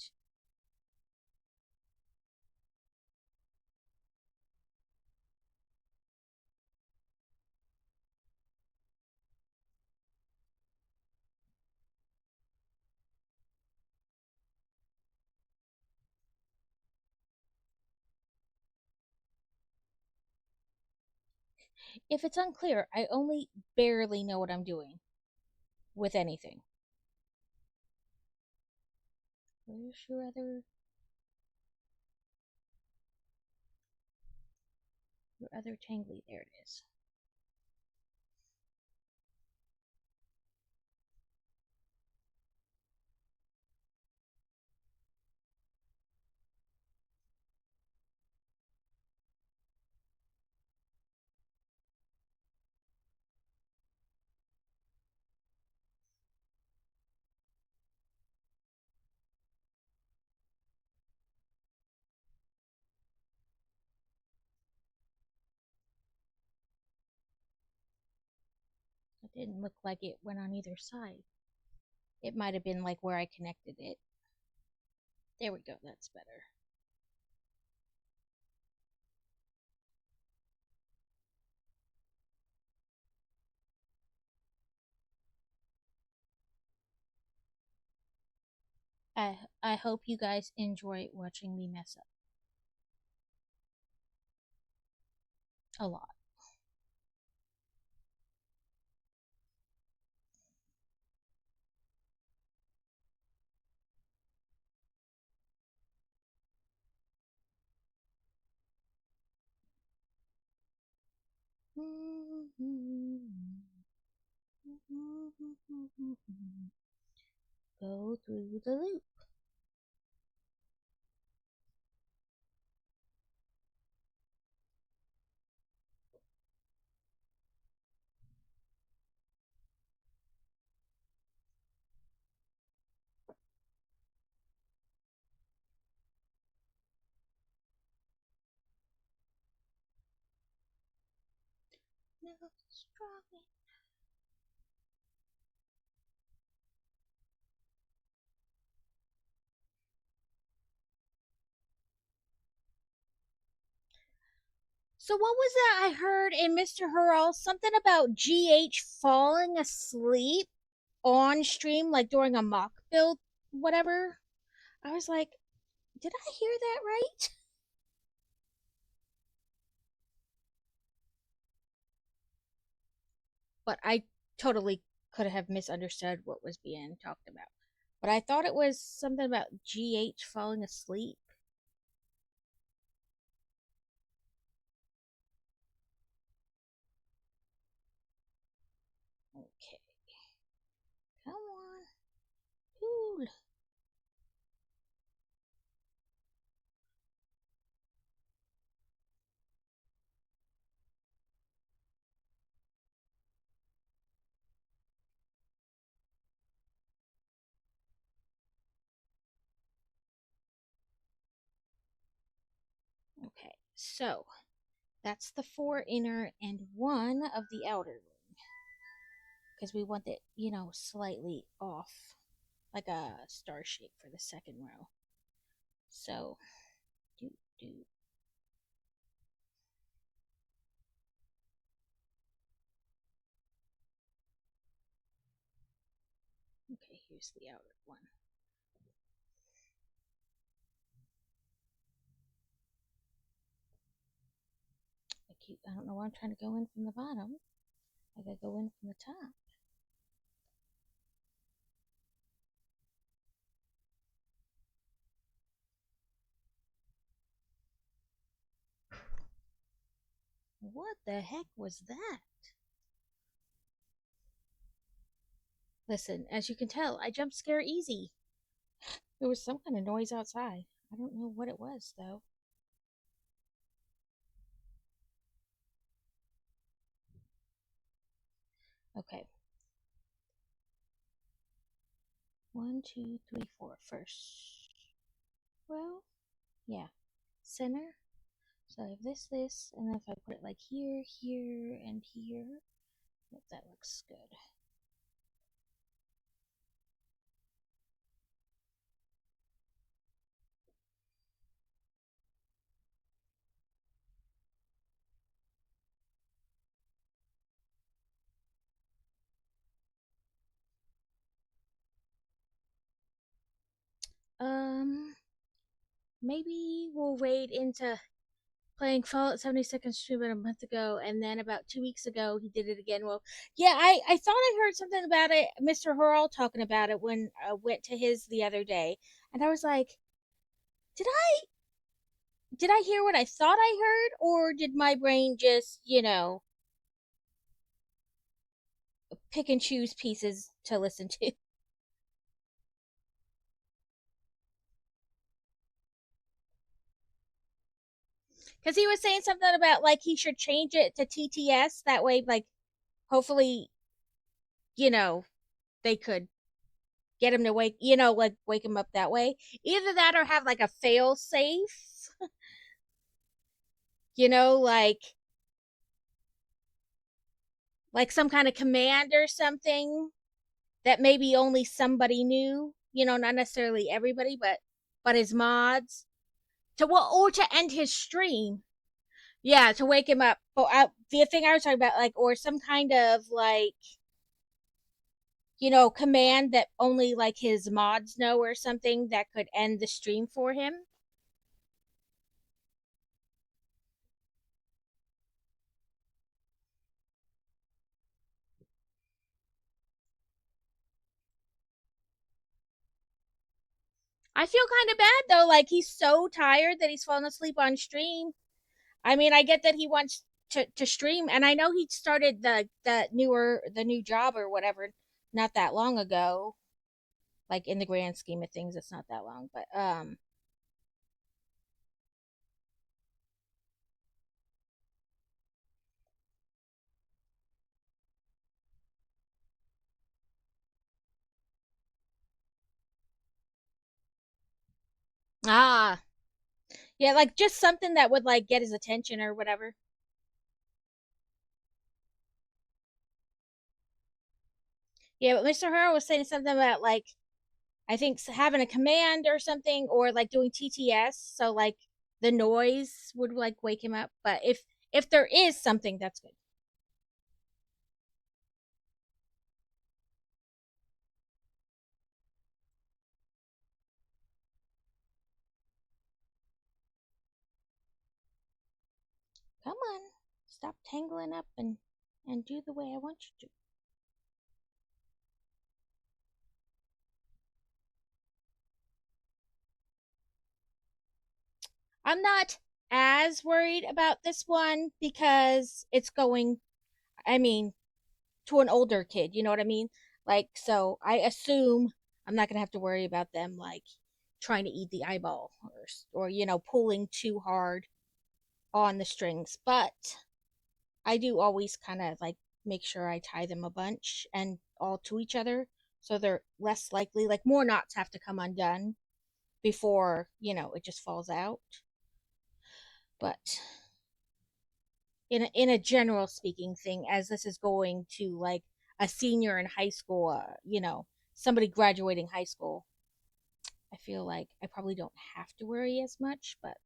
If it's unclear, I only barely know what I'm doing with anything. Where's your other tangly? There it is. It didn't look like it went on either side. It might have been like where I connected it. There we go, that's better. I hope you guys enjoy watching me mess up. A lot. Go through the loop. No, strong. So what was that I heard in Mr. Hurl? Something about GH falling asleep on stream, like during a mock build, whatever. I was like, did I hear that right? But I totally could have misunderstood what was being talked about. But I thought it was something about GH falling asleep. Okay. Come on. Cool. Okay. So that's the 4 inner and 1 of the outer ring. Because we want it, slightly off, like a star shape for the second row. So, do, do. Okay, here's the outer one. I don't know why I'm trying to go in from the bottom. I gotta go in from the top. What the heck was that? Listen, as you can tell, I jump scare easy. There was some kind of noise outside. I don't know what it was, though. Okay. 1, 2, 3, 4. First row. Yeah. Center. So I have this, and then if I put it like here, here, and here, yep, that looks good. Maybe we'll wade into playing Fallout 72nd stream about a month ago, and then about 2 weeks ago he did it again. Well, yeah, I thought I heard something about it, Mr. Hurl talking about it when I went to his the other day, and I was like, did I hear what I thought I heard, or did my brain just pick and choose pieces to listen to? Because he was saying something about like he should change it to TTS that way, like hopefully, you know, they could get him to like wake him up that way. Either that or have like a fail safe, you know, like some kind of command or something that maybe only somebody knew, not necessarily everybody, but his mods or to end his stream. Yeah, to wake him up. Oh, the thing I was talking about, like, or some kind of like, command that only like his mods know or something that could end the stream for him. I feel kind of bad though. Like he's so tired that he's fallen asleep on stream. I mean, I get that he wants to stream, and I know he started the new job or whatever not that long ago. Like in the grand scheme of things, it's not that long, but ah, yeah, like just something that would like get his attention or whatever. Yeah, but Mr. Herrera was saying something about like I think having a command or something, or like doing TTS, so like the noise would like wake him up. But if there is something, that's good. Come on, stop tangling up and do the way I want you to. I'm not as worried about this one because it's going. I mean, to an older kid. You know what I mean? Like, so I assume I'm not gonna have to worry about them like trying to eat the eyeball or pulling too hard on the strings. But I do always kind of like make sure I tie them a bunch and all to each other so they're less likely, like more knots have to come undone before it just falls out. But in a general speaking thing, as this is going to like a senior in high school, somebody graduating high school, I feel like I probably don't have to worry as much. But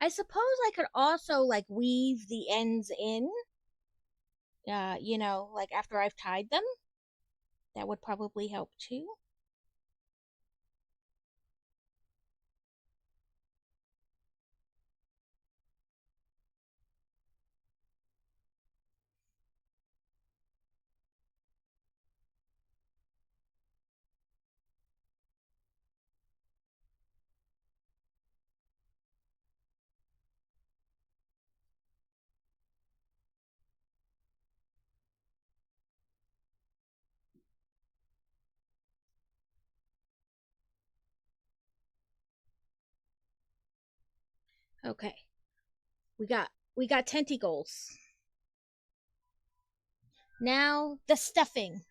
I suppose I could also like weave the ends in, like after I've tied them. That would probably help too. Okay, we got tentacles. Now the stuffing.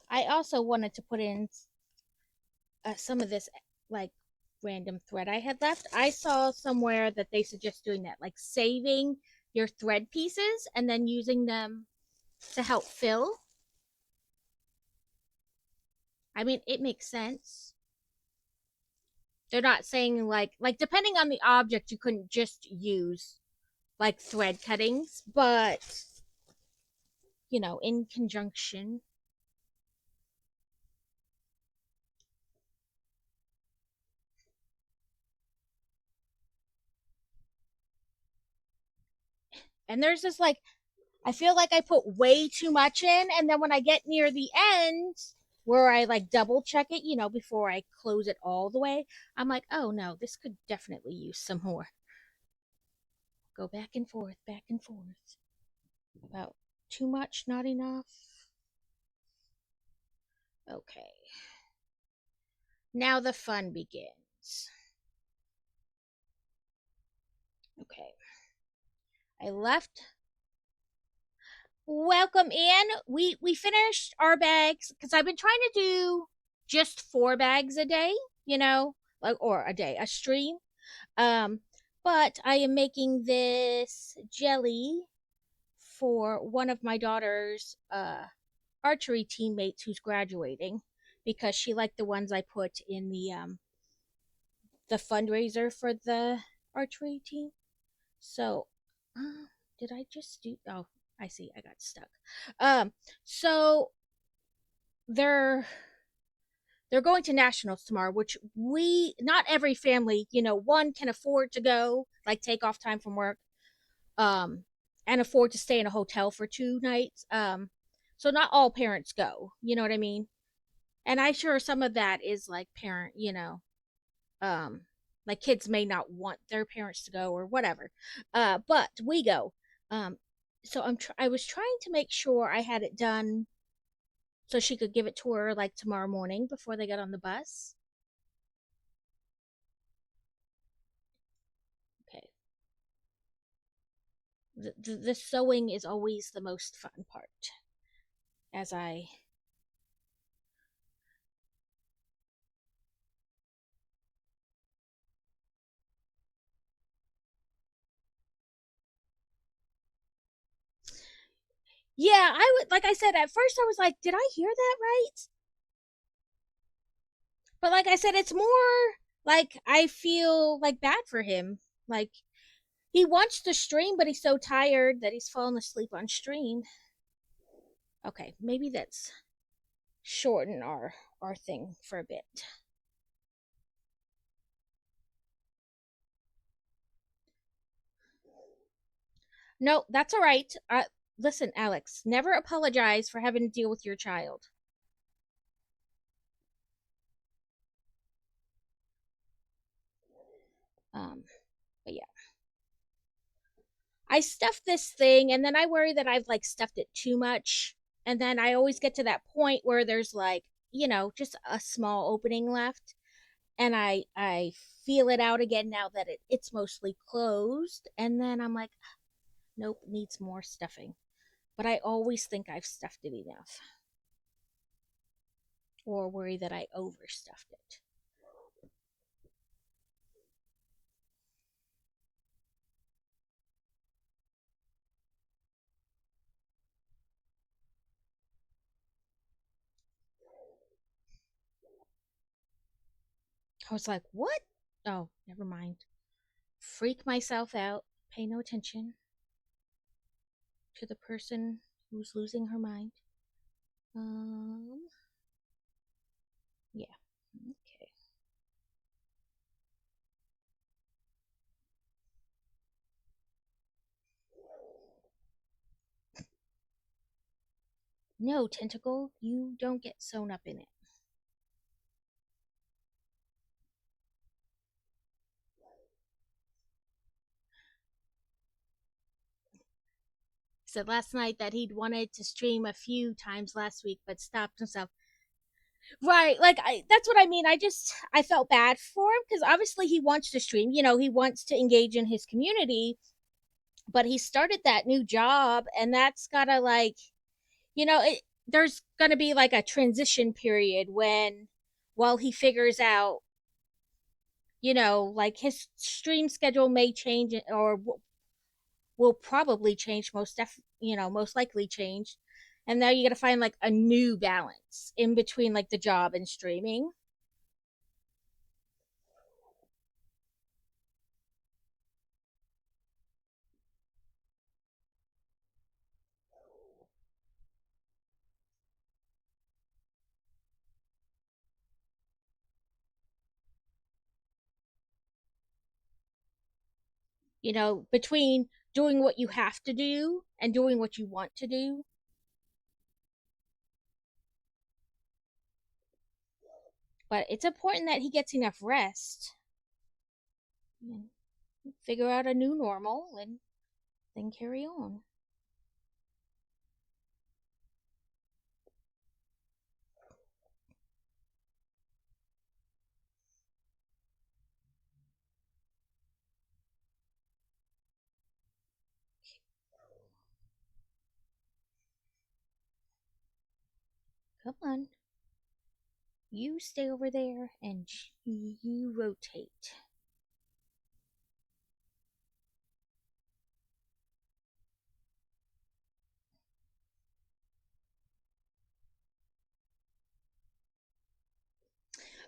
I also wanted to put in some of this like random thread I had left. I saw somewhere that they suggest doing that, like saving your thread pieces and then using them to help fill. I mean, it makes sense. They're not saying like depending on the object, you couldn't just use like thread cuttings, but in conjunction. And there's this like I feel like I put way too much in, and then when I get near the end, where I like double check it, before I close it all the way, I'm like, oh no, this could definitely use some more. Go back and forth, back and forth. About too much, not enough. Okay. Now the fun begins. Okay. I left. Welcome in. We finished our bags because I've been trying to do just 4 bags a day, like or a day, a stream. Um, but I am making this jelly for one of my daughter's archery teammates who's graduating because she liked the ones I put in the fundraiser for the archery team. So, uh, did I just do? Oh, I see. I got stuck. Um, so they're they're going to nationals tomorrow, which we not every family, one can afford to go, like take off time from work, um, and afford to stay in a hotel for 2 nights. So not all parents go. You know what I mean? And I'm sure some of that is like parent, um, like kids may not want their parents to go or whatever. But we go. So I was trying to make sure I had it done so she could give it to her like tomorrow morning before they got on the bus. Okay. The sewing is always the most fun part. As I Yeah, I would like I said at first I was like, did I hear that right? But like I said, it's more like I feel like bad for him. Like he wants to stream, but he's so tired that he's fallen asleep on stream. Okay, maybe that's shorten our thing for a bit. No, that's all right. Listen, Alex, never apologize for having to deal with your child. But yeah, I stuffed this thing, and then I worry that I've like stuffed it too much, and then I always get to that point where there's like just a small opening left, and I feel it out again now that it's mostly closed, and then I'm like, nope, needs more stuffing. But I always think I've stuffed it enough, or worry that I overstuffed it. I was like, what? Oh, never mind. Freak myself out. Pay no attention to the person who's losing her mind. Um, yeah. Okay. No, Tentacle, you don't get sewn up in it. He said last night that he'd wanted to stream a few times last week, but stopped himself. Right, like that's what I mean. I felt bad for him because obviously he wants to stream. He wants to engage in his community, but he started that new job, and that's gotta like there's gonna be like a transition period when while he figures out like his stream schedule may change or will probably change most likely change, and now you got to find like a new balance in between like the job and streaming. Between doing what you have to do and doing what you want to do. But it's important that he gets enough rest and figure out a new normal and then carry on. Come on, you stay over there and you rotate.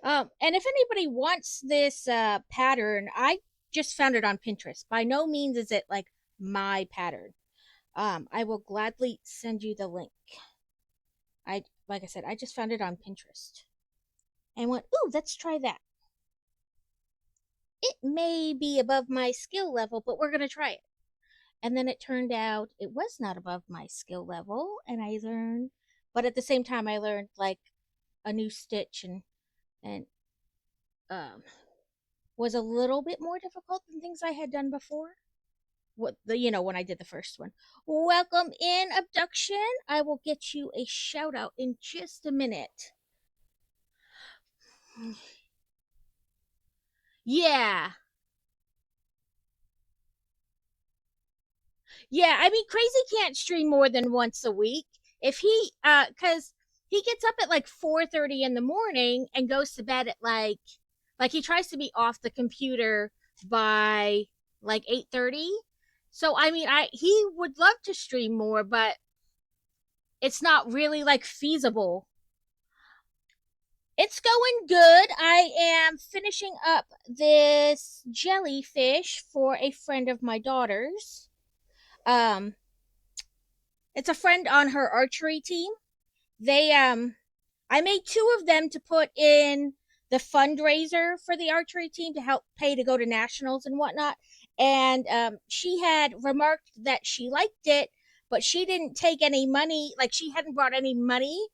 And if anybody wants this pattern, I just found it on Pinterest. By no means is it like my pattern. I will gladly send you the link. Like I said, I just found it on Pinterest and went, ooh, let's try that. It may be above my skill level, but we're gonna try it. And then it turned out it was not above my skill level, and I learned, but at the same time, I learned like a new stitch and um was a little bit more difficult than things I had done before. what the when I did the first one. Welcome in, Abduction. I will get you a shout out in just a minute. Yeah. Yeah, I mean Crazy can't stream more than once a week. If he cuz he gets up at like 4:30 in the morning and goes to bed at like he tries to be off the computer by like 8:30. So I mean I he would love to stream more, but it's not really like feasible. It's going good. I am finishing up this jellyfish for a friend of my daughter's. Um it's a friend on her archery team. They I made two of them to put in the fundraiser for the archery team to help pay to go to nationals and whatnot. And she had remarked that she liked it, but she didn't take any money. Like she hadn't brought any money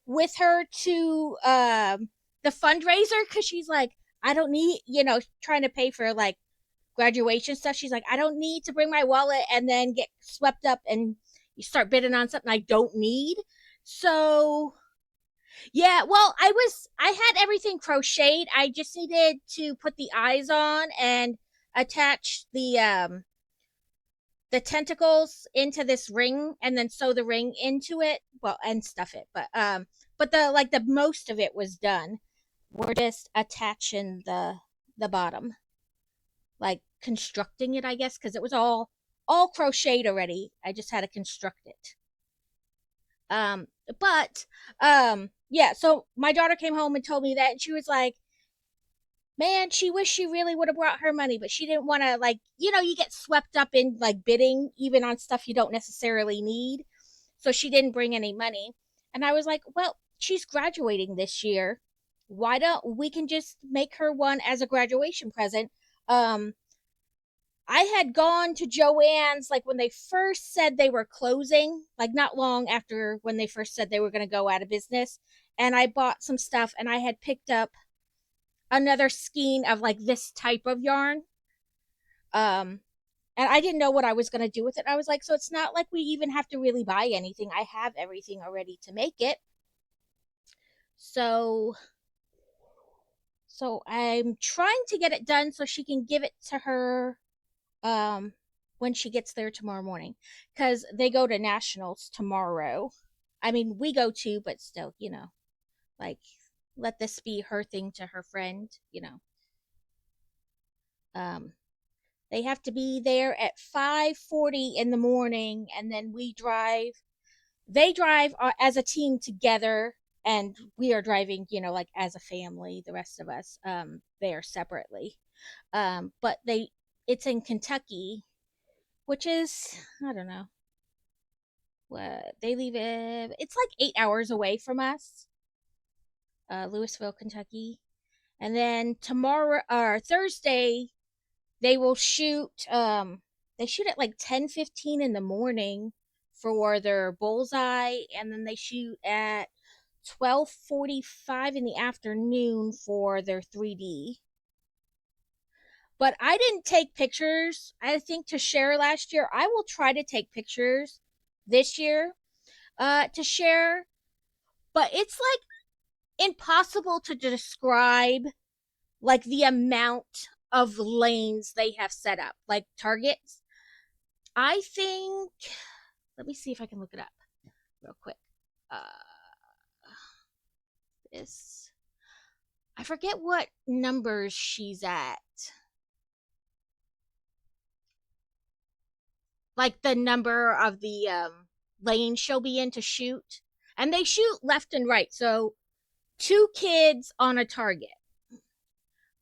with her to the fundraiser because she's like, I don't need, trying to pay for like graduation stuff. She's like, I don't need to bring my wallet and then get swept up and you start bidding on something I don't need. So yeah, well, I had everything crocheted. I just needed to put the eyes on and attach the tentacles into this ring and then sew the ring into it. Well, and stuff it. But the most of it was done. We're just attaching the bottom, like constructing it, I guess, because it was all crocheted already. I just had to construct it. Um, but yeah. So my daughter came home and told me that, and she was like, "Man, she wished she really would have brought her money, but she didn't want to like you get swept up in like bidding even on stuff you don't necessarily need." So she didn't bring any money, and I was like, "Well, she's graduating this year. Why don't we can just make her one as a graduation present?" Um, I had gone to Joann's like when they first said they were closing, like not long after when they first said they were going to go out of business. And I bought some stuff and I had picked up another skein of like this type of yarn. Um, and I didn't know what I was going to do with it. I was like, so it's not like we even have to really buy anything. I have everything already to make it. So so I'm trying to get it done so she can give it to her um when she gets there tomorrow morning because they go to nationals tomorrow. I mean, we go too, but still, like let this be her thing to her friend. Um, they have to be there at 5:40 in the morning, and then we drive. They drive as a team together, and we are driving, like as a family. The rest of us, they are separately. But it's in Kentucky, which is I don't know what they leave it. It's like 8 hours away from us, Louisville, Kentucky. And then tomorrow or Thursday, they will shoot. They shoot at like 10:15 in the morning for their bullseye, and then they shoot at 12:45 in the afternoon for their 3D. But I didn't take pictures. I think to share last year. I will try to take pictures this year to share, but it's like impossible to describe like the amount of lanes they have set up, like targets. I think, let me see if I can look it up real quick. Uh, this, I forget what numbers she's at. Like the number of the lane she'll be in to shoot. And they shoot left and right. So two kids on a target.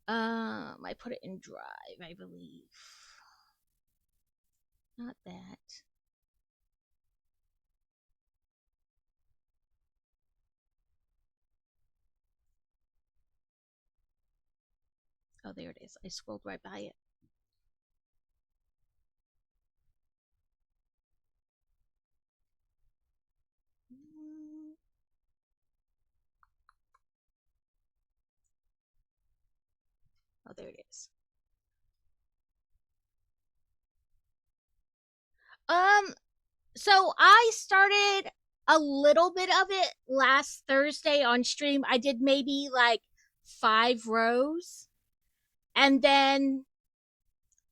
I put it in drive, I believe. Not that. Oh, there it is. I scrolled right by it. Oh, there it is. Um, so I started a little bit of it last Thursday on stream. I did maybe like 5 rows. And then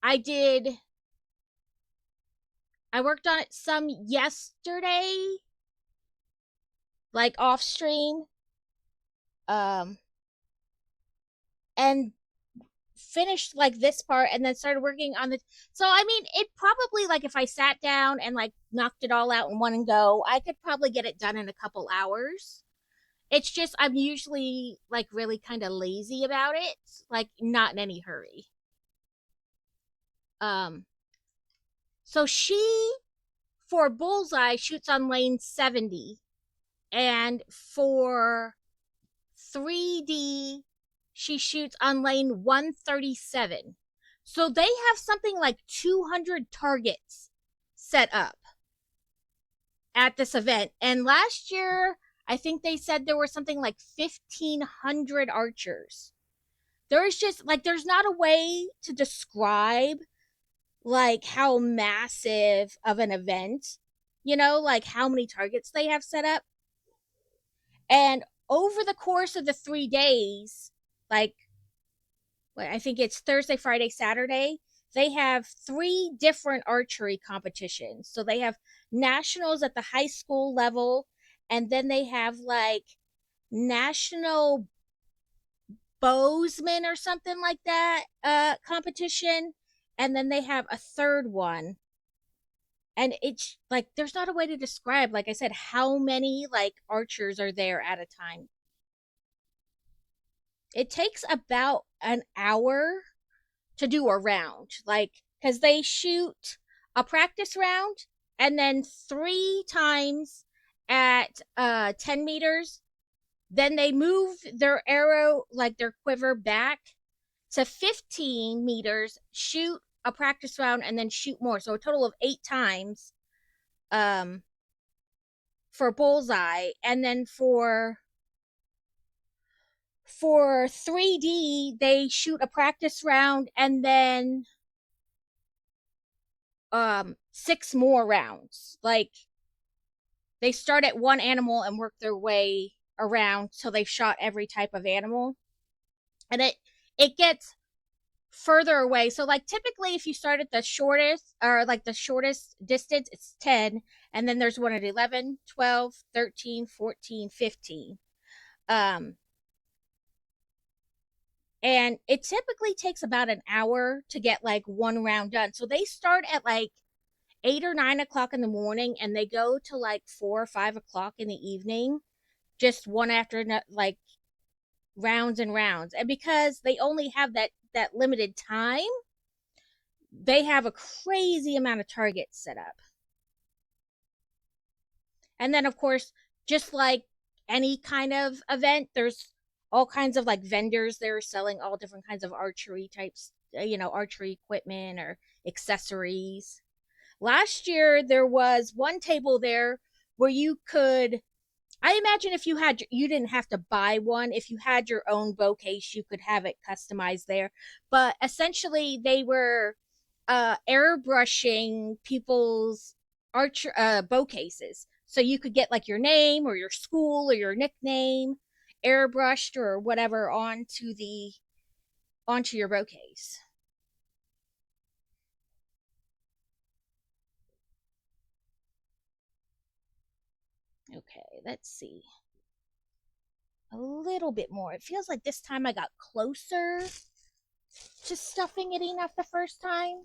I did, I worked on it some yesterday, like off stream. Um, and finished like this part and then started working on the, so I mean it probably, like, if I sat down and like knocked it all out in one go, I could probably get it done in a couple hours. It's just I'm usually like really kind of lazy about it, like not in any hurry. um so she, for Bullseye, shoots on lane 70, and for 3D, she shoots on lane 137. So they have something like 200 targets set up at this event. And last year, I think they said there were something like 1,500 archers. There's just like, there's not a way to describe like how massive of an event, like how many targets they have set up. And over the course of the 3 days, like, I think it's Thursday, Friday, Saturday, they have 3 different archery competitions. So they have nationals at the high school level, and then they have like national bowsman or something like that competition, and then they have a third one. And it's like there's not a way to describe, like I said, how many like archers are there at a time. It takes about an hour to do a round, like, because they shoot a practice round and then 3 times at 10 meters. Then they move their arrow, like their quiver, back to 15 meters, shoot a practice round, and then shoot more. So a total of 8 times um, for Bullseye. And then for 3D, they shoot a practice round and then 6 more rounds. Like, they start at one animal and work their way around till they've shot every type of animal. And it gets further away. So like typically if you start at the shortest, or like the shortest distance, it's 10, and then there's one at 11, 12, 13, 14, 15. Um and it typically takes about an hour to get like one round done. So they start at like 8 or 9 o'clock in the morning and they go to like 4 or 5 o'clock in the evening, just one after like rounds and rounds. And because they only have that limited time, they have a crazy amount of targets set up. And then of course, just like any kind of event, there's all kinds of like vendors there selling all different kinds of archery types, archery equipment or accessories. Last year there was one table there where you could, I imagine if you didn't have to buy one. If you had your own bow case, you could have it customized there. But essentially, they were airbrushing people's archer bow cases, so you could get like your name or your school or your nickname airbrushed or whatever onto your bow case. Okay, let's see. A little bit more. It feels like this time I got closer to stuffing it enough the first time.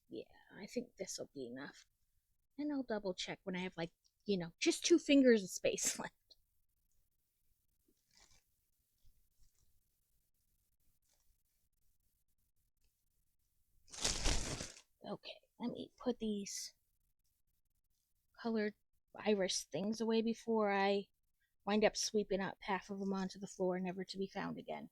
Yeah, I think this will be enough. And I'll double check when I have like, just 2 fingers of space left. Okay, let me put these colored iris things away before I wind up sweeping up half of them onto the floor, never to be found again.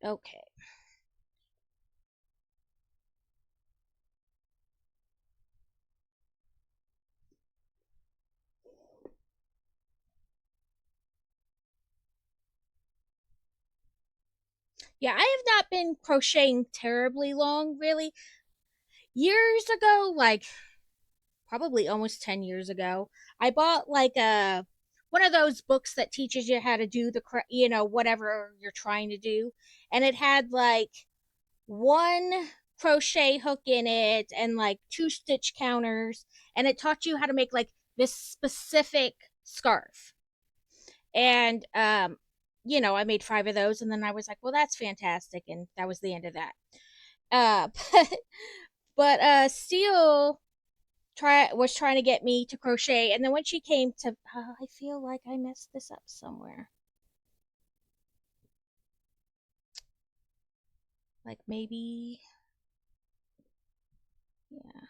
Okay. Yeah, I have not been crocheting terribly long, really. Years ago, like probably almost 10 years ago, I bought like a one of those books that teaches you how to do whatever you're trying to do, and it had like one crochet hook in it and like two stitch counters, and it taught you how to make like this specific scarf. And I made five of those, and then I was like, well, that's fantastic, and that was the end of that. uh Steele try was trying to get me to crochet, and then when she came to I feel like I messed this up somewhere. Like maybe, yeah,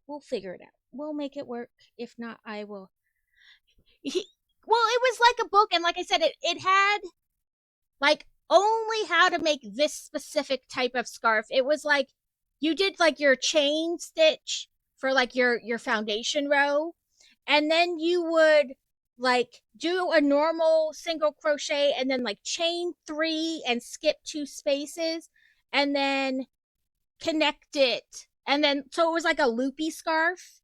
we'll figure it out. We'll make it work. If not, I will. Well, it was like a book, and like I said, it had like only how to make this specific type of scarf. It was like you did like your chain stitch for like your foundation row, and then you would like do a normal single crochet and then like chain three and skip two spaces and then connect it, and then so it was like a loopy scarf,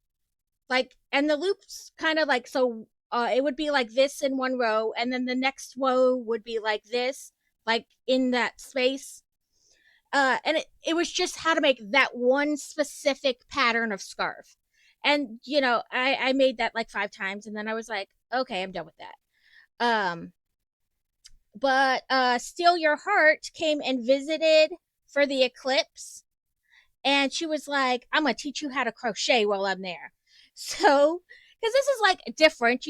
like, and the loops kind of like, so it would be like this in one row, and then the next row would be like this, like in that space. And it was just how to make that one specific pattern of scarf. And I made that like five times, and then I was like, okay, I'm done with that. But Steal Your Heart came and visited for the eclipse, and she was like, I'm gonna teach you how to crochet while I'm there. So, because this is like different,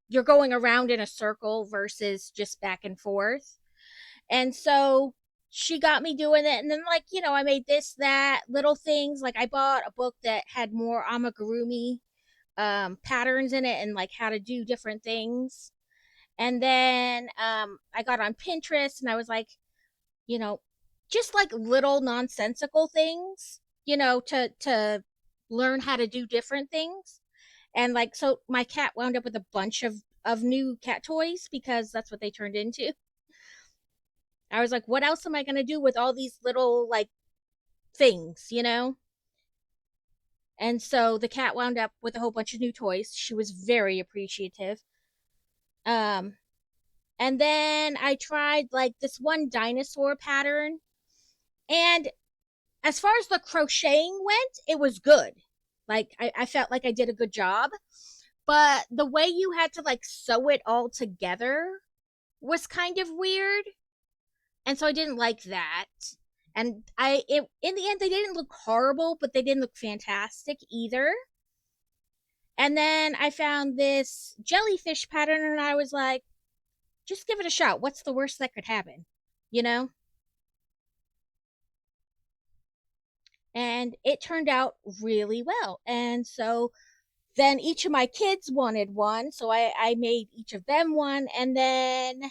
you're going around in a circle versus just back and forth. And so she got me doing it, and then like, I made this, that, little things. Like I bought a book that had more amigurumi patterns in it, and like how to do different things. And then I got on Pinterest, and I was like, you know, just like little nonsensical things, to learn how to do different things. And like, so my cat wound up with a bunch of new cat toys because that's what they turned into. I was like, what else am I going to do with all these little like things, And so the cat wound up with a whole bunch of new toys. She was very appreciative. Um and then I tried like this one dinosaur pattern, and as far as the crocheting went, it was good. Like I felt like I did a good job, but the way you had to like sew it all together was kind of weird, and so I didn't like that. And in the end, they didn't look horrible, but they didn't look fantastic either. And then I found this jellyfish pattern, and I was like, just give it a shot. What's the worst that could happen, you know? And it turned out really well. And so then each of my kids wanted one, so I made each of them one. And then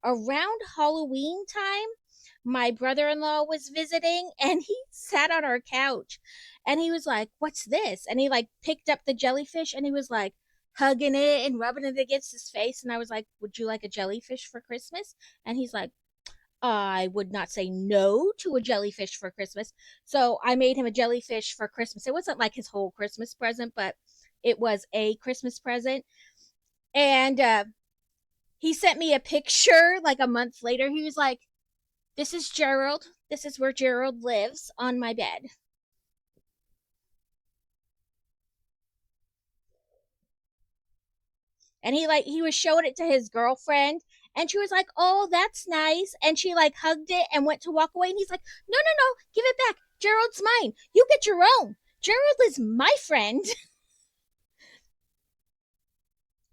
around Halloween time, my brother in law was visiting, and he sat on our couch, and he was like, what's this? And he like picked up the jellyfish, and he was like hugging it and rubbing it against his face. And I was like, would you like a jellyfish for Christmas? And he's like, I would not say no to a jellyfish for Christmas. So I made him a jellyfish for Christmas. It wasn't like his whole Christmas present, but it was a Christmas present. And he sent me a picture like a month later. He was like, this is Gerald. This is where Gerald lives, on my bed. And he was showing it to his girlfriend, and she was like, oh, that's nice. And she like hugged it and went to walk away. And he's like, no, no, no, give it back. Gerald's mine. You get your own. Gerald is my friend.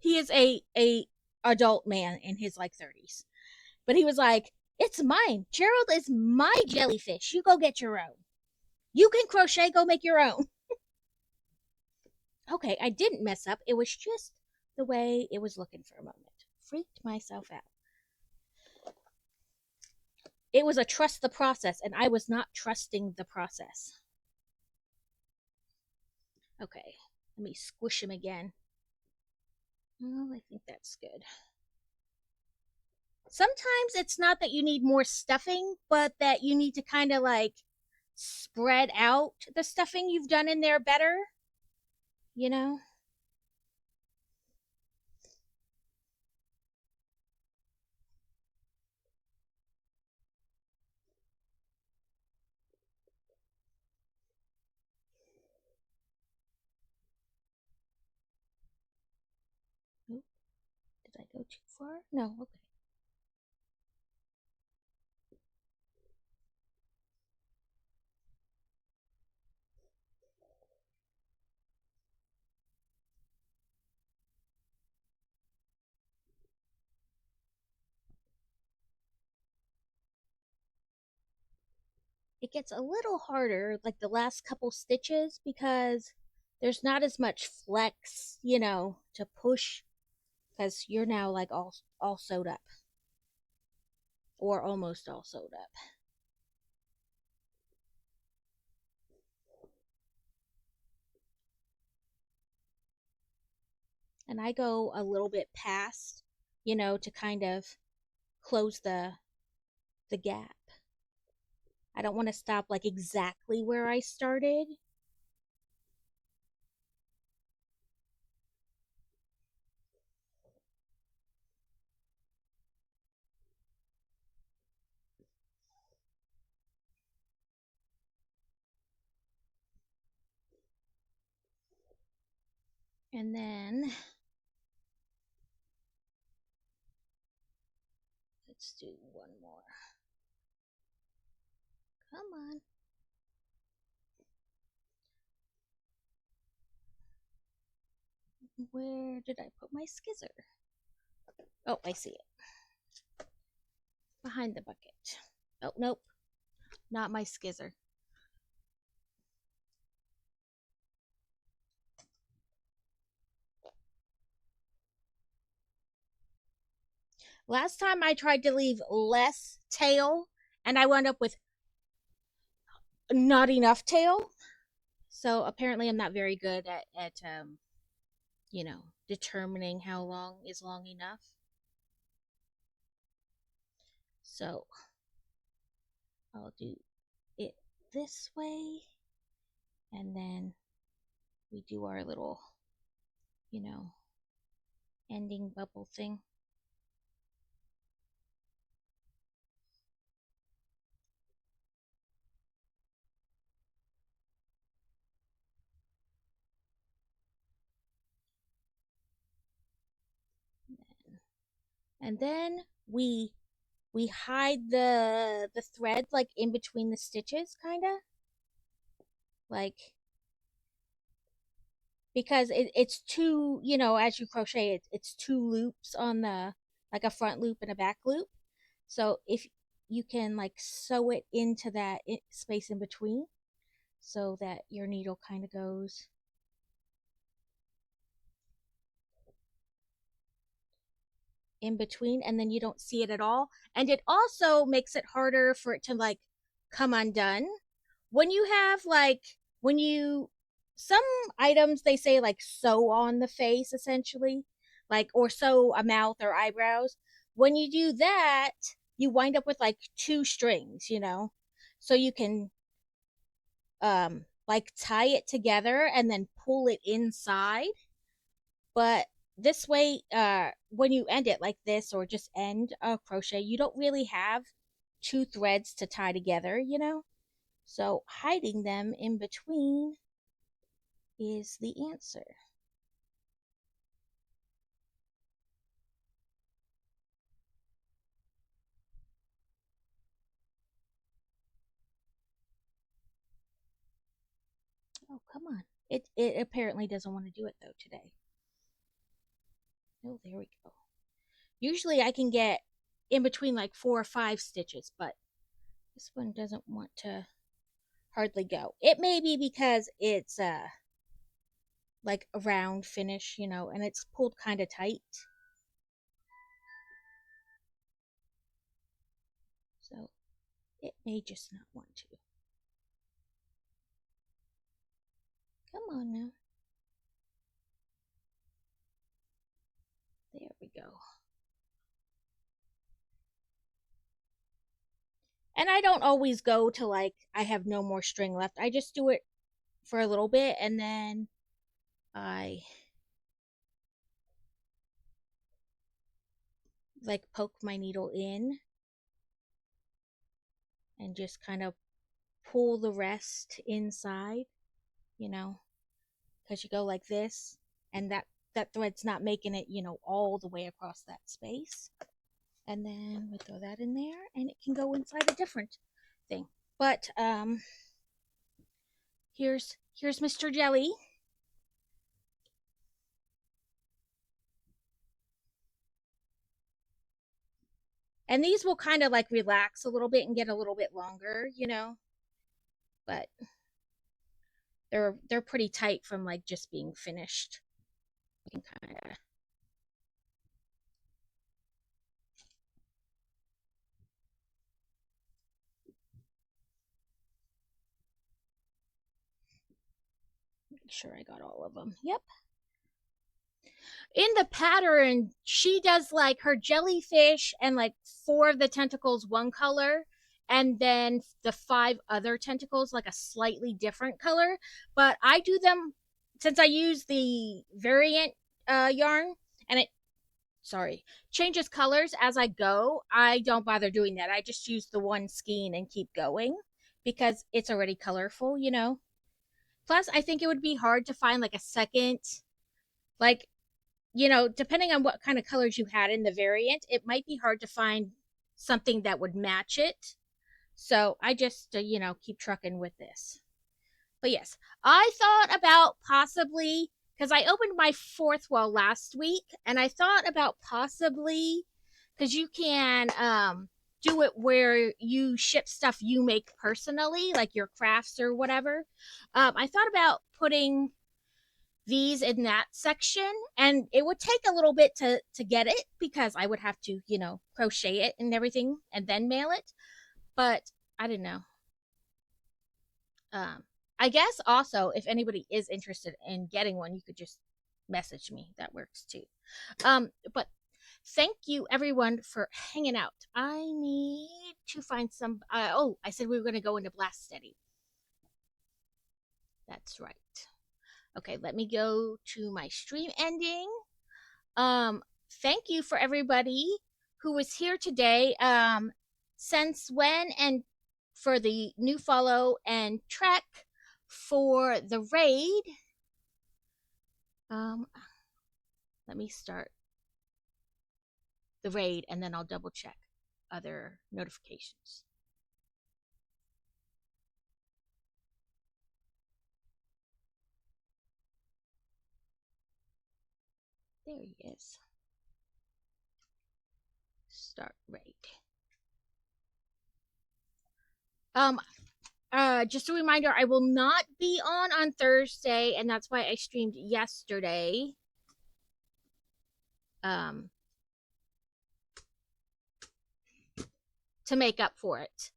He is a adult man in his like 30s. But he was like, it's mine. Gerald is my jellyfish. You go get your own. You can crochet, go make your own. Okay, I didn't mess up. It was just the way it was looking for a moment. Freaked myself out. It was a trust the process, and I was not trusting the process. Okay, let me squish him again. Oh, I think that's good. Sometimes it's not that you need more stuffing, but that you need to kind of like spread out the stuffing you've done in there better, you know? Oop, did I go too far? No, okay. It gets a little harder like the last couple stitches because there's not as much flex, to push because you're now like all sewed up or almost all sewed up. And I go a little bit past, to kind of close the gap. I don't want to stop like exactly where I started. And then let's do one more. Come on. Where did I put my skizzer? Oh, I see it. Behind the bucket. Oh, nope. Not my skizzer. Last time I tried to leave less tail and I wound up with not enough tail. So apparently I'm not very good at determining how long is long enough. So I'll do it this way and then we do our little, you know, ending bubble thing. And then we hide the thread like in between the stitches kind of like because it's two, as you crochet it's two loops on the like a front loop and a back loop. So if you can like sew it into that space in between so that your needle kind of goes in between and then you don't see it at all. And it also makes it harder for it to like come undone. When you have like, when you, some items they say like sew on the face essentially, like, or sew a mouth or eyebrows. When you do that, you wind up with like two strings, so you can like tie it together and then pull it inside. But this way, when you end it like this or just end a crochet, you don't really have two threads to tie together. So hiding them in between is the answer. Oh, come on. It apparently doesn't want to do it though today. Oh, there we go. Usually I can get in between like 4 or 5 stitches, but this one doesn't want to hardly go. It may be because it's like a round finish, and it's pulled kind of tight. So It may just not want to. Come on now. There we go. And I don't always go to like I have no more string left. I just do it for a little bit and then I like poke my needle in and just kind of pull the rest inside, you know, because you go like this and that thread's not making it, all the way across that space. And then we throw that in there and it can go inside a different thing. But here's Mr. Jelly. And these will kind of like relax a little bit and get a little bit longer, but they're pretty tight from like just being finished. You can kind of make sure I got all of them. Yep. In the pattern, she does like her jellyfish and like 4 of the tentacles one color, and then the 5 other tentacles like a slightly different color. But I do them since I use the variant yarn and it changes colors as I go. I don't bother doing that. I just use the one skein and keep going because it's already colorful, Plus, I think it would be hard to find like a second, like, depending on what kind of colors you had in the variant, it might be hard to find something that would match it. So I just, keep trucking with this. But yes, I thought about possibly, because I opened my 4th wall last week, and I thought about possibly, because you can do it where you ship stuff you make personally, like your crafts or whatever. I thought about putting these in that section, and it would take a little bit to get it because I would have to, crochet it and everything and then mail it. But I don't know. I guess also if anybody is interested in getting one, you could just message me. That works too. But thank you everyone for hanging out. I need to find some. I said we were going to go into Blast Steady. That's right. Okay, let me go to my stream ending. Thank you for everybody who was here today. Since when, and for the new follow and Trek for the raid. Let me start the raid and then I'll double check other notifications. There he is. Start raid. Just a reminder, I will not be on Thursday, and that's why I streamed yesterday. To make up for it.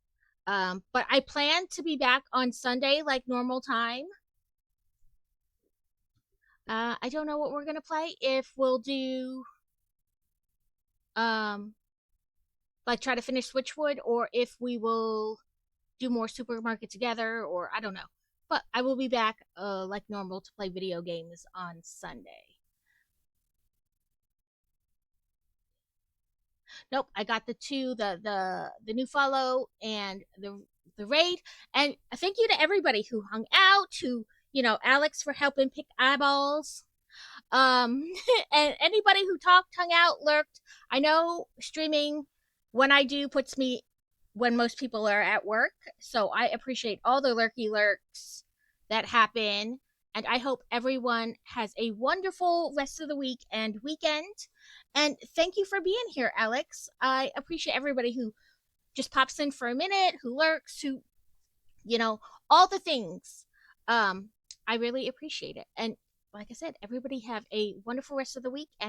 But I plan to be back on Sunday like normal time. I don't know what we're gonna play. If we'll do like try to finish Switchwood, or if we will do more Supermarket Together, or I don't know. But I will be back like normal to play video games on Sunday. Nope, I got the 2, the new follow and the raid. And thank you to everybody who hung out, who, Alex for helping pick eyeballs. And anybody who talked, hung out, lurked. I know streaming when I do puts me when most people are at work, so I appreciate all the lurky lurks that happen, and I hope everyone has a wonderful rest of the week and weekend. And thank you for being here, Alex. I appreciate everybody who just pops in for a minute, who lurks, who, all the things. I really appreciate it. And like I said, everybody have a wonderful rest of the week. And